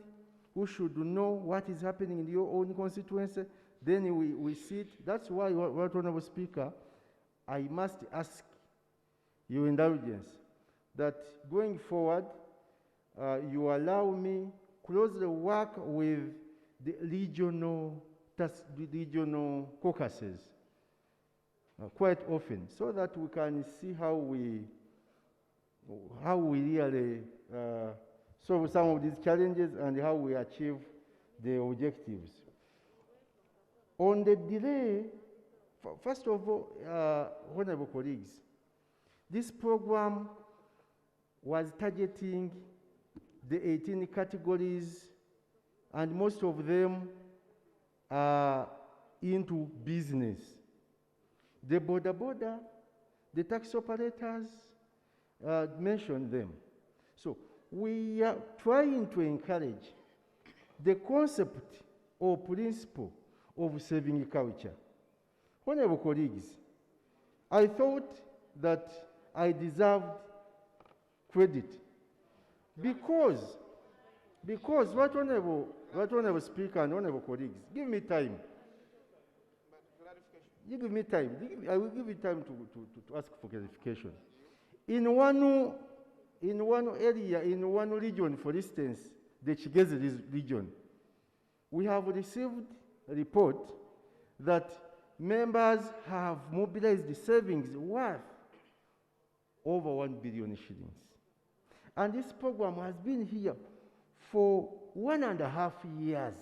who should know what is happening in your own constituency. Then we sit. That's why, Right Honorable Speaker, I must ask your indulgence that going forward, you allow me closely work with the regional caucuses quite often, so that we can see how we really solve some of these challenges and how we achieve the objectives. On the delay, first of all, honorable colleagues, this program was targeting the 18 categories, and most of them are into business. The border, the taxi operators, mentioned them. So we are trying to encourage the concept or principle of saving culture. Honorable colleagues, I thought that I deserved credit because Right Honorable Speaker and Honorable colleagues, give me time. You give me time. I will give you time to ask for clarification. In one area, in one region, for instance, the Chigezi region, we have received a report that members have mobilized the savings worth over 1 billion shillings. And this program has been here for 1.5 years.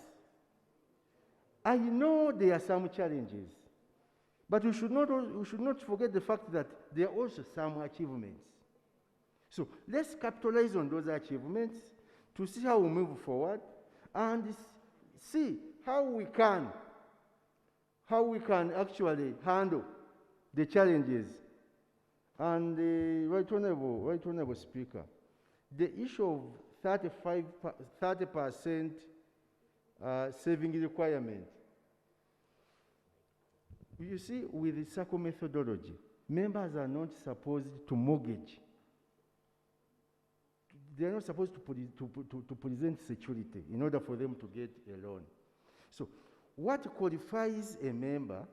I know there are some challenges, but we should not forget the fact that there are also some achievements. So let's capitalize on those achievements to see how we move forward and see how we can actually handle the challenges. And Right Honorable Speaker, the issue of 30% saving requirement. You see, with the circle methodology, members are not supposed to mortgage. They are not supposed to present security in order for them to get a loan. So what qualifies a member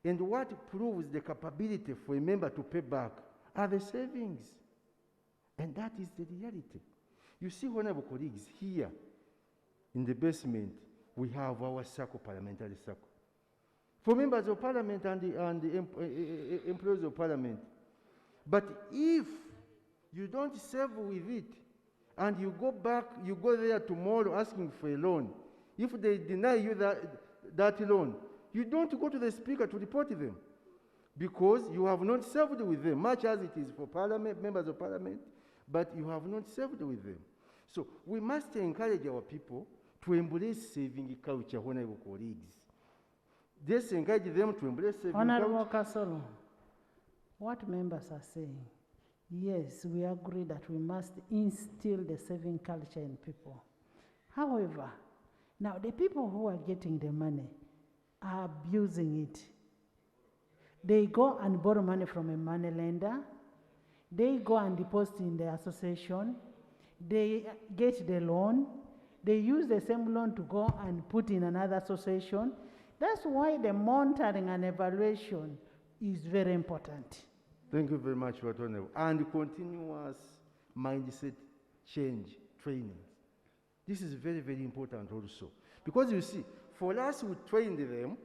and what proves the capability for a member to pay back are the savings. And that is the reality. You see, honorable colleagues, here in the basement, we have our circle, parliamentary circle. For members of parliament and the employees of parliament. But if you don't save with it, and you go back, you go there tomorrow asking for a loan, if they deny you that loan, you don't go to the speaker to report them, because you have not served with them, much as it is for parliament, members of parliament, but you have not served with them. So we must encourage our people to embrace saving culture, honorable colleagues. Let's encourage them to embrace saving
Honorable
culture.
Kasolo, what members are saying, yes, we agree that we must instill the saving culture in people. However, now the people who are getting the money are abusing it. They go and borrow money from a money lender. They go and deposit in the association. They get the loan. They use the same loan to go and put in another association. That's why the monitoring and evaluation is very important.
Thank you very much, Right Honorable. And continuous mindset change training. This is very, very important also. Because you see, for us, we trained them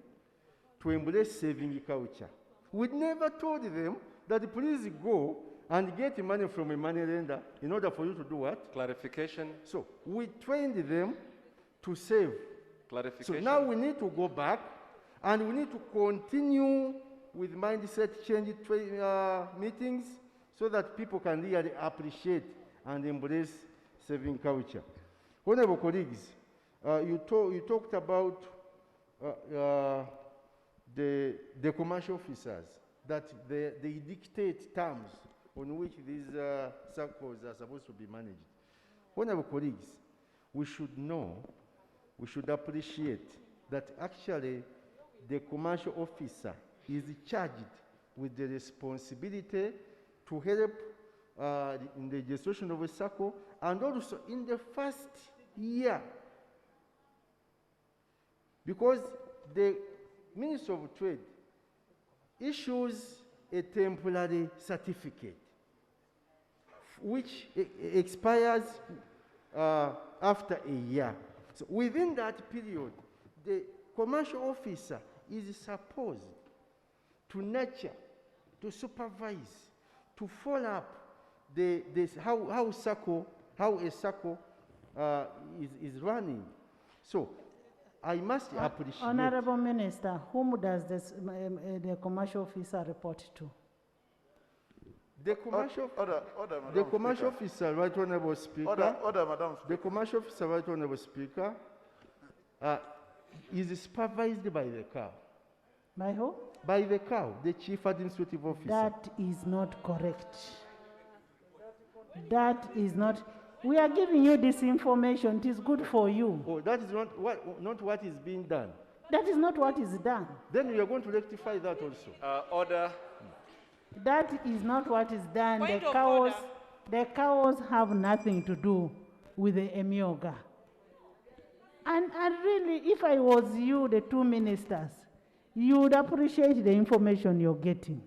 to embrace saving culture. We never told them that please go and get money from a money lender in order for you to do what?
Clarification.
So we trained them to save.
Clarification.
So now we need to go back and we need to continue with mindset change meetings so that people can really appreciate and embrace saving culture. Honorable colleagues, you talked about the commercial officers, that they dictate terms on which these circles are supposed to be managed. Honorable colleagues, we should know, we should appreciate that actually the commercial officer is charged with the responsibility to help in the gestation of a circle, and also in the first year. Because the Minister of Trade issues a temporary certificate which expires after a year. So within that period, the commercial officer is supposed to nurture, to supervise, to follow up how a circle is running. So I must appreciate.
Honorable Minister, whom does the commercial officer report to?
The commercial,
Madam
commercial
Speaker.
officer, Right Honorable Speaker.
Order, Madam Speaker.
The commercial officer, Right Honorable Speaker, is supervised by the cow.
By who?
By the cow, the chief administrative officer.
That is not correct. That is not. We are giving you this information. It is good for you.
Oh, that is not what is being done.
That is not what is done.
Then we are going to rectify that also.
Order.
That is not what is done.
Point
The
of
cows,
order.
the cows have nothing to do with the EMYOOGA. And really, if I was you, the two ministers, you would appreciate the information you're getting.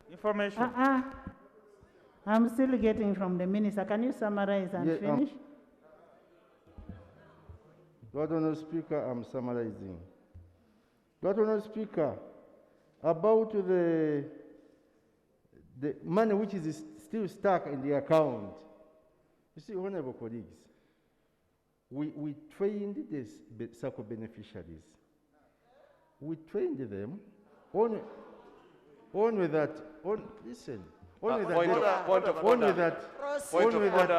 Information.
I'm still getting from the minister. Can you summarize and finish?
Lord Honorable Speaker, I'm summarizing. Lord Honorable Speaker, about the money which is still stuck in the account. You see, honorable colleagues, we trained these circle beneficiaries. We trained them only that, listen, only that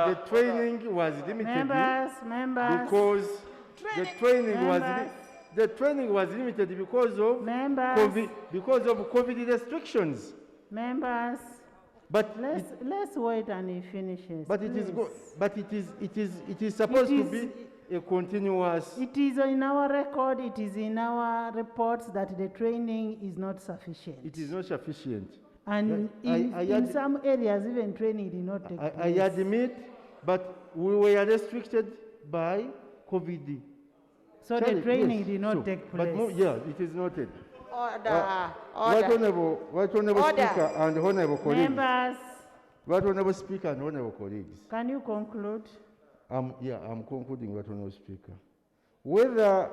the training was limited.
Members.
Because the training was limited because of COVID restrictions.
Members.
But
let's wait and he finishes.
But it is good. But it is supposed to be a continuous.
It is in our record. It is in our reports that the training is not sufficient.
It is not sufficient.
And in some areas, even training did not take place.
I admit, but we were restricted by COVID.
So the training did not take place.
But it is noted.
Order.
Right Honorable Speaker and Honorable colleagues.
Members.
Right Honorable Speaker and Honorable colleagues.
Can you conclude?
I'm concluding, Right Honorable Speaker. Whether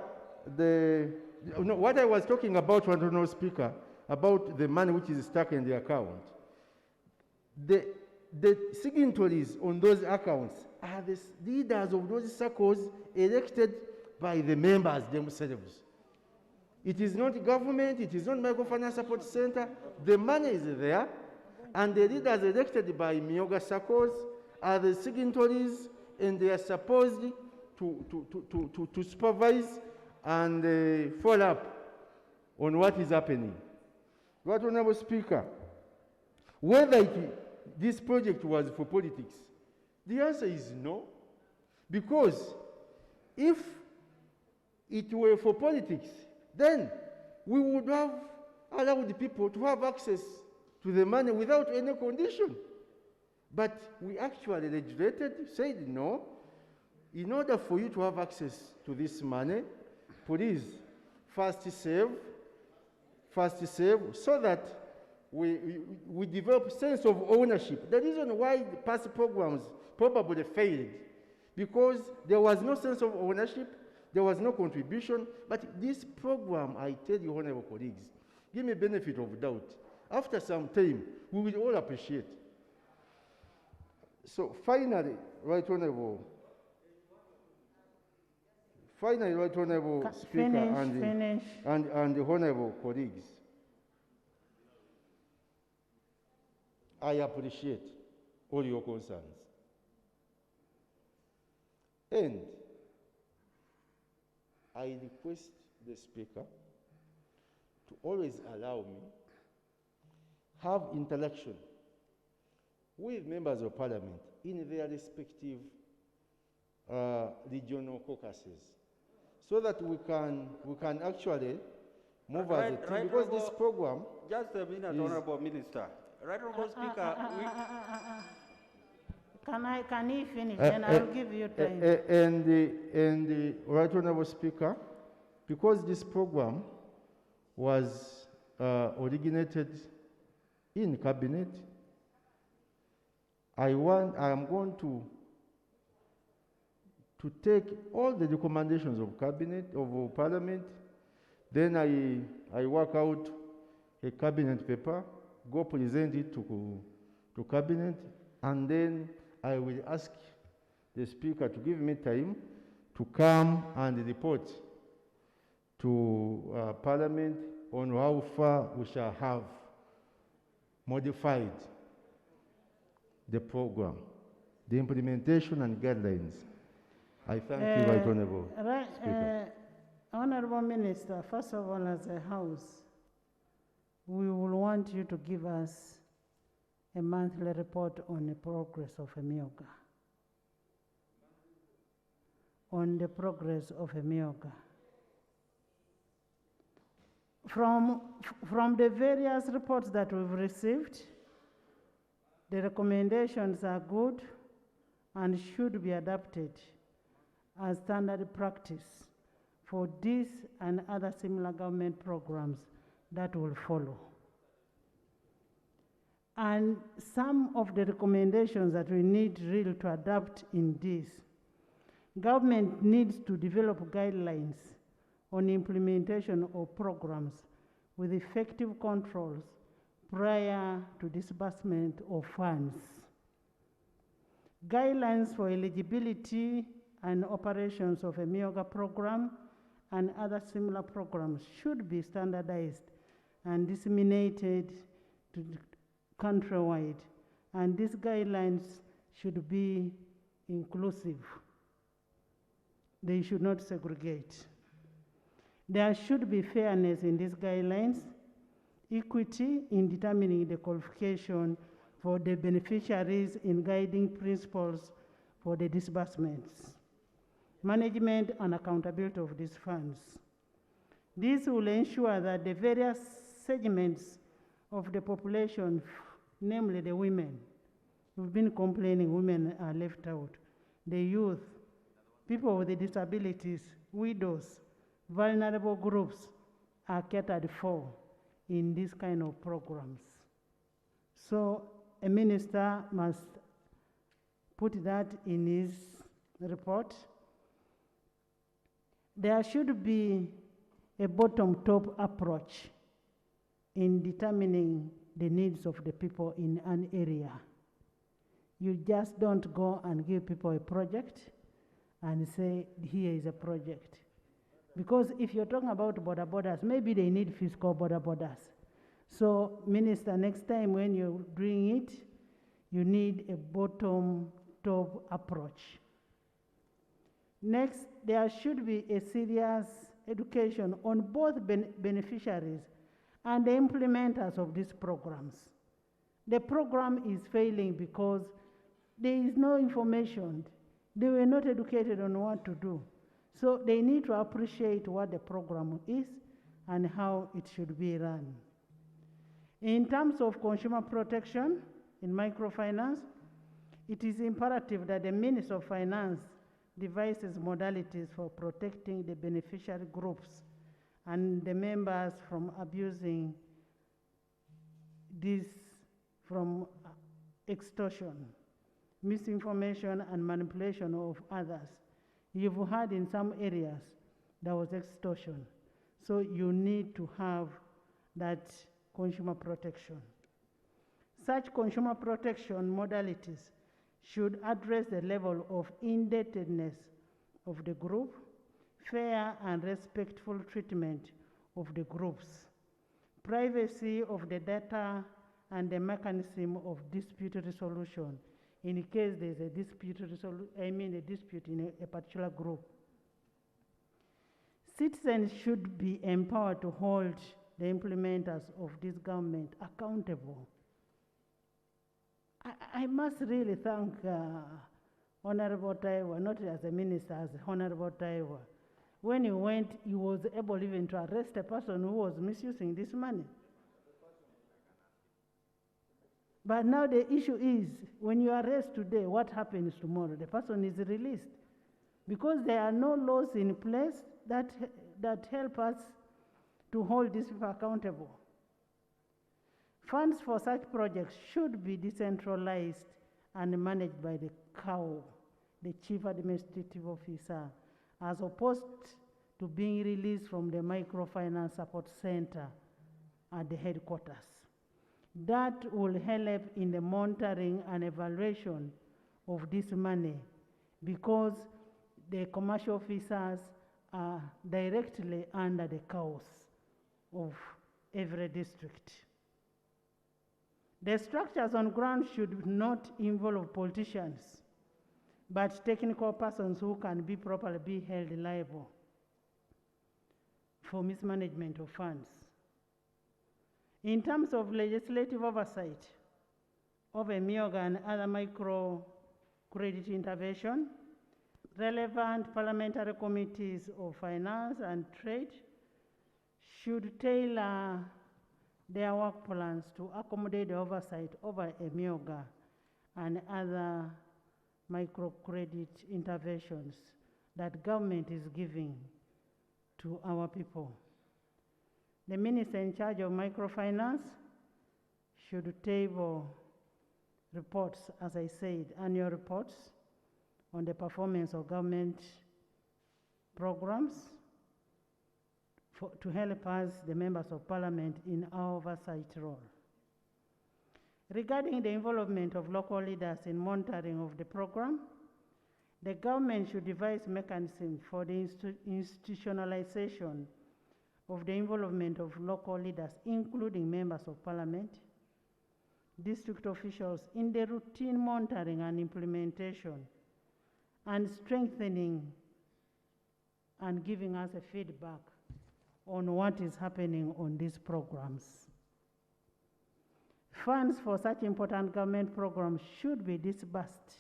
what I was talking about, Right Honorable Speaker, about the money which is stuck in the account, the signatories on those accounts are the leaders of those circles elected by the members themselves. It is not government, it is not microfinance support center. The money is there, and the leaders elected by EMYOOGA circles are the signatories, and they are supposed to supervise and follow up on what is happening. Right Honorable Speaker, whether this project was for politics, the answer is no, because if it were for politics, then we would have allowed the people to have access to the money without any condition. But we actually legislated, said no, In order for you to have access to this money, please first save, so that we develop sense of ownership. The reason why the past programs probably failed, because there was no sense of ownership, there was no contribution. But this program, I tell you, honorable colleagues, give me benefit of doubt. After some time, we will all appreciate. So finally, Right Honorable Speaker and the honorable colleagues, I appreciate all your concerns. And I request the Speaker to always allow me have interaction with members of Parliament in their respective regional caucuses, so that we can actually move as a team, because this program...
Just a minute, Honorable Minister. Right, Honorable Speaker.
Can he finish? Then I'll give you time.
And the Right Honorable Speaker, because this program was originated in Cabinet, I am going to take all the recommendations of Cabinet, of Parliament, then I work out a Cabinet paper, go present it to Cabinet, and then I will ask the Speaker to give me time to come and report to Parliament on how far we shall have modified the program, the implementation and guidelines. I thank you, Right Honorable Speaker.
Honorable Minister, first of all, as a House, we will want you to give us a monthly report on the progress of EMYOOGA. On the progress of EMYOOGA. From the various reports that we've received, the recommendations are good and should be adapted as standard practice for this and other similar government programs that will follow. And some of the recommendations that we need really to adapt in this, government needs to develop guidelines on implementation of programs with effective controls prior to disbursement of funds. Guidelines for eligibility and operations of a EMYOOGA program and other similar programs should be standardized and disseminated to countrywide, and these guidelines should be inclusive. They should not segregate. There should be fairness in these guidelines, equity in determining the qualification for the beneficiaries in guiding principles for the disbursements, management and accountability of these funds. This will ensure that the various segments of the population, namely the women, we've been complaining women are left out, the youth, people with disabilities, widows, vulnerable groups are catered for in this kind of programs. So a minister must put that in his report. There should be a bottom-top approach in determining the needs of the people in an area. You just don't go and give people a project and say, here is a project. Because if you're talking about border borders, maybe they need fiscal border borders. So, Minister, next time when you're doing it, you need a bottom-top approach. Next, there should be a serious education on both beneficiaries and the implementers of these programs. The program is failing because there is no information. They were not educated on what to do. So they need to appreciate what the program is and how it should be run. In terms of consumer protection in microfinance, it is imperative that the Minister of Finance devises modalities for protecting the beneficiary groups and the members from abusing this from extortion, misinformation, and manipulation of others. You've heard in some areas there was extortion. So you need to have that consumer protection. Such consumer protection modalities should address the level of indebtedness of the group, fair and respectful treatment of the groups, privacy of the data, and the mechanism of dispute resolution in case there's a dispute a dispute in a particular group. Citizens should be empowered to hold the implementers of this government accountable. I must really thank Honorable Taiwa, not as a minister, as Honorable Taiwa. When he went, he was able even to arrest a person who was misusing this money. But now the issue is, when you arrest today, what happens tomorrow? The person is released. Because there are no laws in place that help us to hold these people accountable. Funds for such projects should be decentralized and managed by the CAO, the Chief Administrative Officer, as opposed to being released from the Microfinance Support Center at the headquarters. That will help in the monitoring and evaluation of this money, because the commercial officers are directly under the CAOs of every district. The structures on ground should not involve politicians, but technical persons who can be properly be held liable for mismanagement of funds. In terms of legislative oversight of EMYOOGA and other micro-credit intervention, relevant parliamentary committees of finance and trade should tailor their work plans to accommodate the oversight over EMYOOGA and other microcredit interventions that government is giving to our people. The minister in charge of microfinance should table reports, as I said, annual reports on the performance of government programs to help us, the members of parliament, in our oversight role. Regarding the involvement of local leaders in monitoring of the program, the government should devise mechanisms for the institutionalization of the involvement of local leaders, including members of parliament, district officials, in the routine monitoring and implementation, and strengthening and giving us a feedback on what is happening on these programs. Funds for such important government programs should be disbursed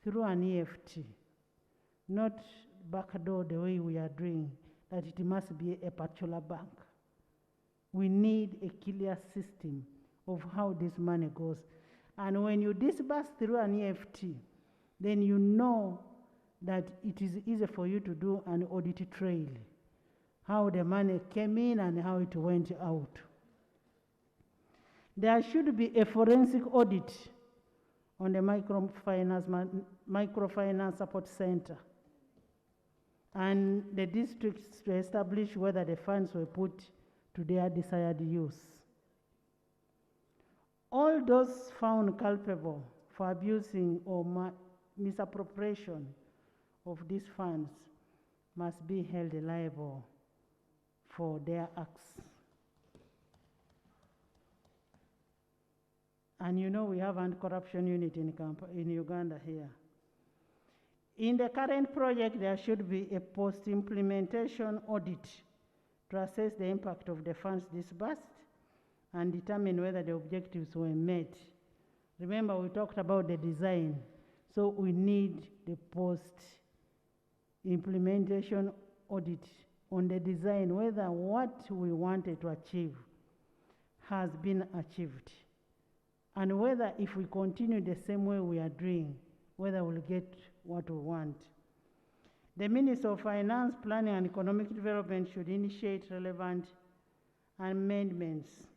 through an EFT, not backdoor the way we are doing, that it must be a particular bank. We need a clear system of how this money goes. And when you disburse through an EFT, then you know that it is easy for you to do an audit trail, how the money came in and how it went out. There should be a forensic audit on the microfinance support center and the districts to establish whether the funds were put to their desired use. All those found culpable for abusing or misappropriation of these funds must be held liable for their acts. And you know we have an anti-corruption unit in Uganda here. In the current project, there should be a post-implementation audit to assess the impact of the funds disbursed and determine whether the objectives were met. Remember, we talked about the design, so we need the post-implementation audit on the design, whether what we wanted to achieve has been achieved, and whether if we continue the same way we are doing, whether we'll get what we want. The Minister of Finance, Planning and Economic Development should initiate relevant amendments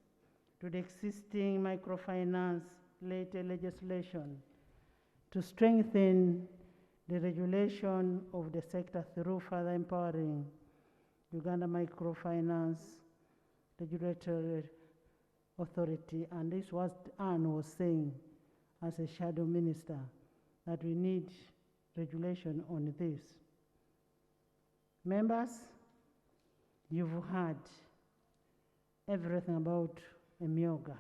to the existing microfinance-related legislation to strengthen the regulation of the sector through further empowering Uganda Microfinance Regulatory Authority. And this was Anne was saying as a shadow minister, that we need regulation on this. Members, you've heard everything about EMYOOGA.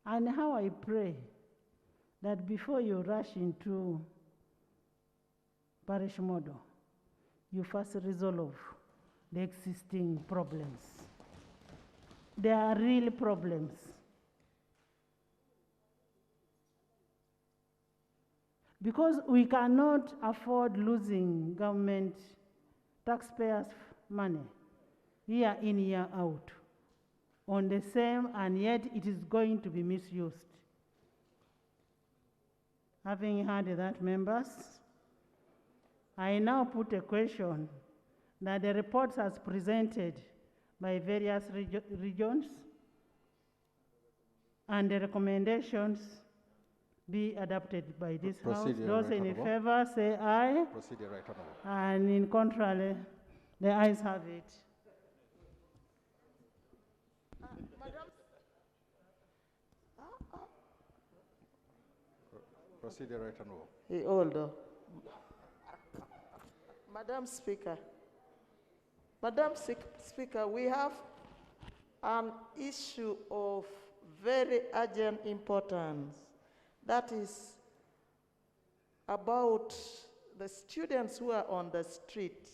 And how I pray that before you rush into parish model, you first resolve the existing problems. There are real problems. Because we cannot afford losing government taxpayers' money year in, year out on the same, and yet it is going to be misused. Having heard that, members, I now put a question that the reports as presented by various regions and the recommendations be adopted by this House. Those in favor say aye.
Procedure, right honorable.
And in contrary, the ayes have it.
Procedure, right honorable.
Hey, hold on. Madam Speaker, Speaker, we have an issue of very urgent importance. That is about the students who are on the street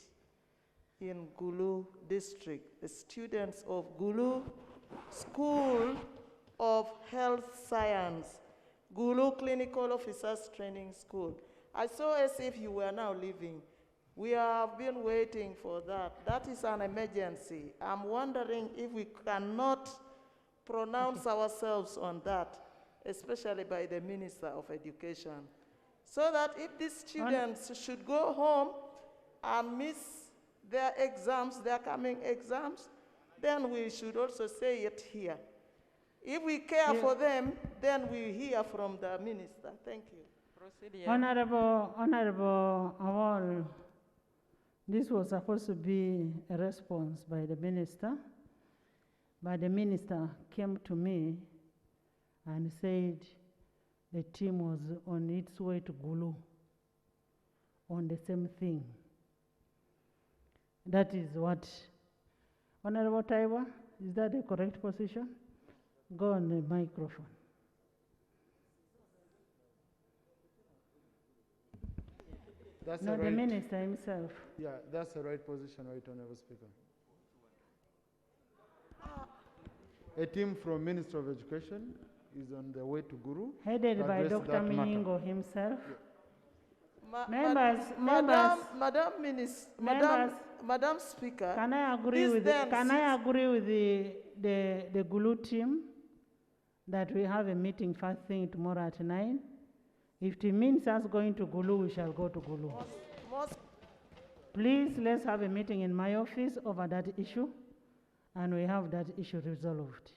in Gulu district, the students of Gulu School of Health Science, Gulu Clinical Officers Training School. I saw as if you were now leaving. We have been waiting for that. That is an emergency. I'm wondering if we cannot pronounce ourselves on that, especially by the Minister of Education, so that if these students should go home and miss their exams, their coming exams, then we should also say it here. If we care for them, then we hear from the Minister. Thank you. Proceed.
Honorable Awol, this was supposed to be a response by the Minister, but the Minister came to me and said the team was on its way to Gulu on the same thing. That is what, Honorable Taiwa, is that the correct position? Go on the microphone.
That's
no,
the
right. Minister himself.
Yeah, that's the right position, right, Honorable Speaker. A team from Minister of Education is on the way to Guru.
Headed by Dr. Minyingo himself.
Madam Speaker,
can I agree with the Gulu team that we have a meeting first thing tomorrow at 9? If it means us going to Gulu, we shall go to Gulu. Please, let's have a meeting in my office over that issue, and we have that issue resolved.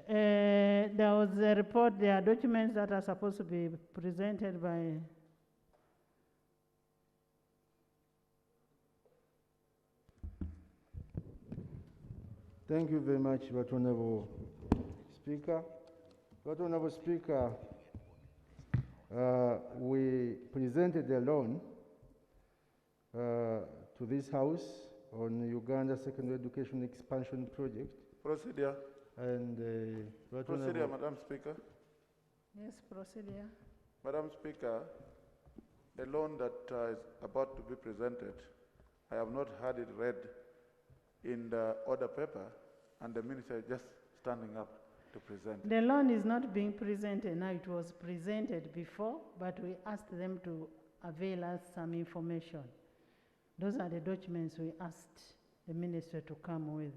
There was a report, there are documents that are supposed to be presented by
Thank you very much, Honorable Speaker. Honorable Speaker, we presented a loan to this House on Uganda Secondary Education Expansion Project.
Procedure.
And
procedure, Madam Speaker.
Yes, procedure.
Madam Speaker, the loan that is about to be presented, I have not had it read in the order paper, and the minister is just standing up to present.
The loan is not being presented now. It was presented before, but we asked them to avail us some information. Those are the documents we asked the minister to come with.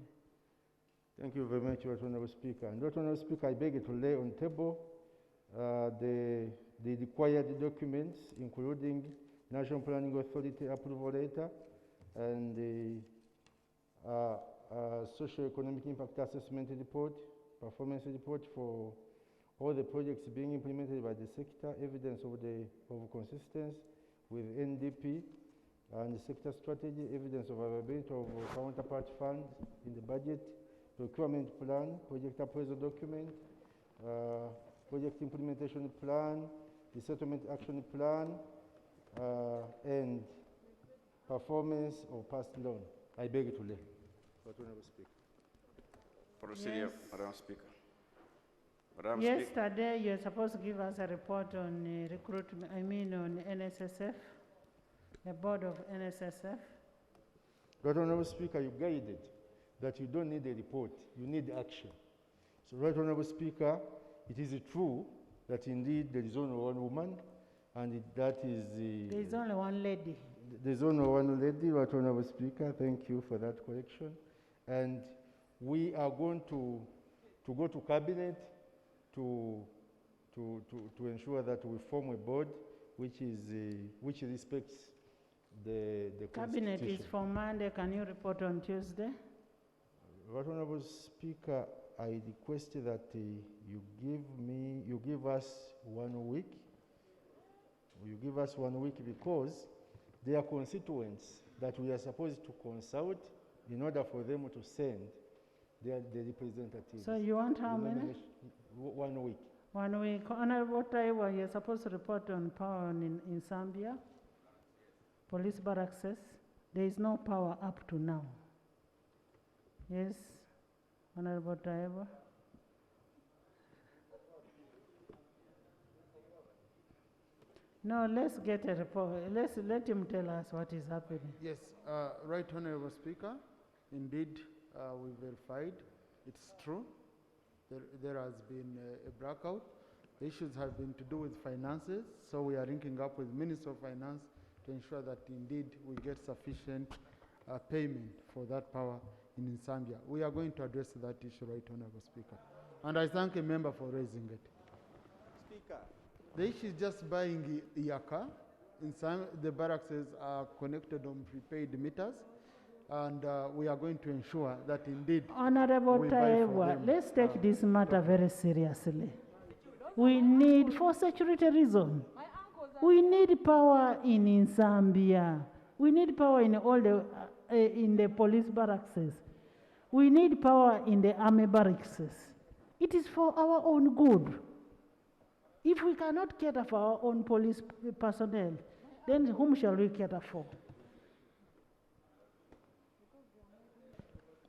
Thank you very much, Honorable Speaker. And Honorable Speaker, I beg you to lay on the table the the required documents, including National Planning Authority approval letter and the socio-economic impact assessment report, performance report for all the projects being implemented by the sector, evidence of consistency with NDP and the sector strategy, evidence of availability of counterpart funds in the budget, procurement plan, project appraisal document, project implementation plan, the settlement action plan, and performance of past loan. I beg to lay. Honorable Speaker.
Procedure,
Yes.
Madam Speaker. Madam Speaker.
Yesterday, you're supposed to give us a report on recruitment, on NSSF, the board of NSSF.
Right Honorable Speaker, you guided that you don't need a report, you need action. So Right Honorable Speaker, it is true that indeed there is only one woman, and that is the...
There is only one lady.
There's only one lady, Right Honorable Speaker. Thank you for that correction. And we are going to go to Cabinet to ensure that we form a board which respects the
Cabinet
Constitution.
is for Monday. Can you report on Tuesday?
Right Honorable Speaker, I request that you give us 1 week. You give us 1 week because there are constituents that we are supposed to consult in order for them to send their representatives.
So you want how many?
1 week.
1 week. Honorable Taiwa, you're supposed to report on power in Zambia. Police barracks. There is no power up to now. Yes, Honorable Taiwa. No, let's get a report. Let him tell us what is happening.
Yes, Right Honorable Speaker, indeed we verified, it's true. There has been a blackout. The issues have been to do with finances, so we are linking up with Minister of Finance to ensure that indeed we get sufficient payment for that power in Zambia. We are going to address that issue, Right Honorable Speaker. And I thank a member for raising it.
Speaker.
The issue is just buying Iyaka. In some, the barracks are connected on prepaid meters, and we are going to ensure that indeed
Honorable
we buy for
Taiwa,
them.
let's take this matter very seriously. We need, for security reasons, we need power in Zambia. We need power in all the in the police barracks. We need power in the army barracks. It is for our own good. If we cannot cater for our own police personnel, then whom shall we cater for?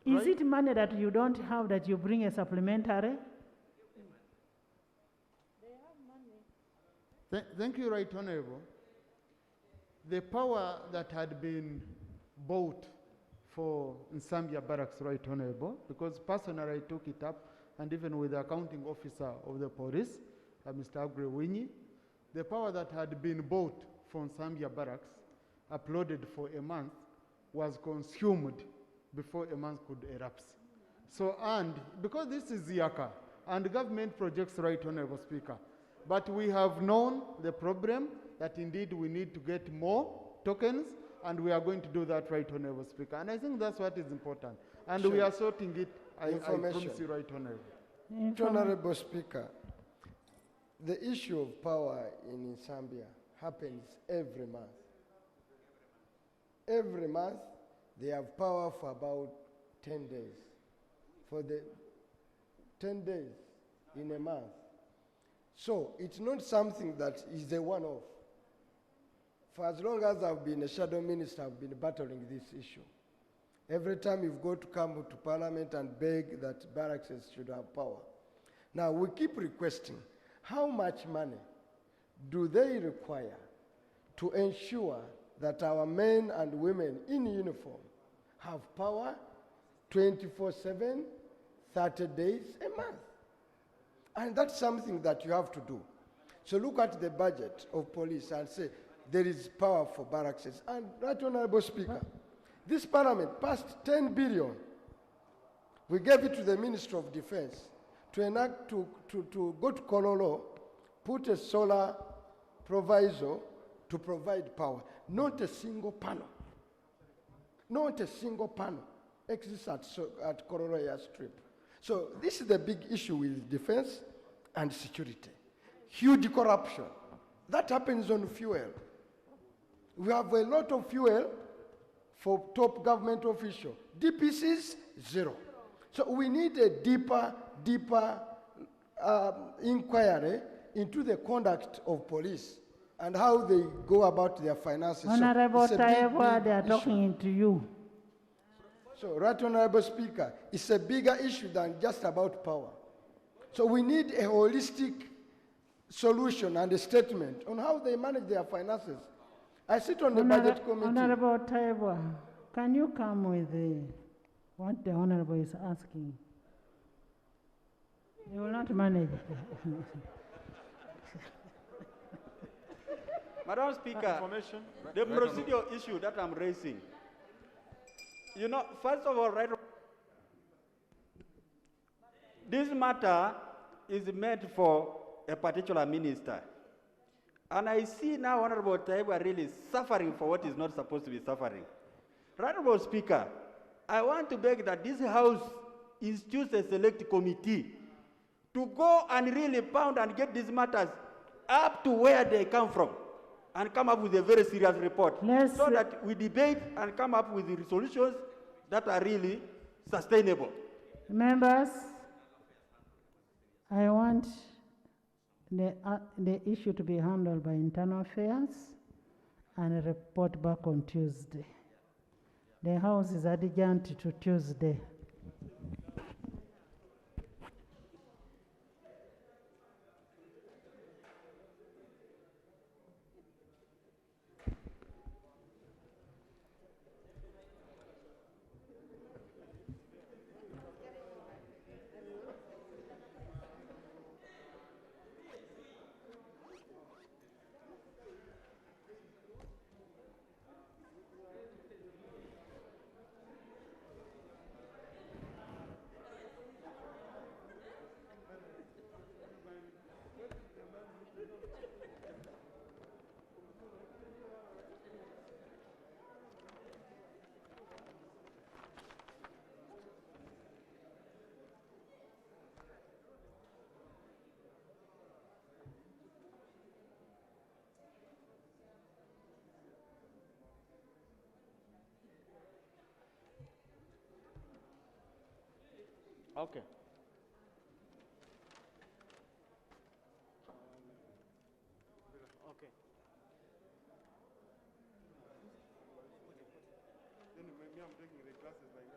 Is it money that you don't have that you bring a supplementary?
Thank you, Right Honorable. The power that had been bought for Zambia barracks, Right Honorable, because personally I took it up, and even with the accounting officer of the police, Mr. Agrewinyi, the power that had been bought from Zambia barracks, uploaded for a month, was consumed before a month could elapse. So, and because this is Yaka, and government projects, Right Honorable Speaker, but we have known the problem that indeed we need to get more tokens, and we are going to do that, Right Honorable Speaker. And I think that's what is important. And we are sorting it, I promise you, Right Honorable.
Honorable Speaker, the issue of power in Zambia happens every month. Every month, they have power for about 10 days. For the 10 days in a month. So it's not something that is a one-off. For as long as I've been a shadow minister, I've been battling this issue. Every time you've got to come to Parliament and beg that barracks should have power. Now, we keep requesting, how much money do they require to ensure that our men and women in uniform have power 24/7, 30 days a month? And that's something that you have to do. So look at the budget of police and say, there is power for barracks. And Right Honorable Speaker, this Parliament passed 10 billion. We gave it to the Minister of Defense to enact, to go to Kololo, put a solar proviso to provide power. Not a single panel. Not a single panel exists at Kororoya Strip. So this is the big issue with defense and security. Huge corruption. That happens on fuel. We have a lot of fuel for top government officials. DPCs, zero. So we need a deeper inquiry into the conduct of police and how they go about their finances.
Honorable
So it's a big,
Taiwa,
big
they are
issue.
talking to you.
So, Right Honorable Speaker, it's a bigger issue than just about power. So we need a holistic solution and a statement on how they manage their finances. I sit on the budget committee.
Honorable Taiwa, can you come with what the Honorable is asking? You will not manage.
Madam Speaker, the procedural issue that I'm raising. You know, first of all, this matter is meant for a particular minister. And I see now Honorable Taiwa really suffering for what is not supposed to be suffering. Honorable Speaker, I want to beg that this House institutes a select committee to go and really pound and get these matters up to where they come from and come up with a very serious report so that we debate and come up with the resolutions that are really sustainable.
Members, I want the issue to be handled by Internal Affairs and report back on Tuesday. The House is adjourned to Tuesday.
Okay. Okay.
Then maybe I'm taking the classes like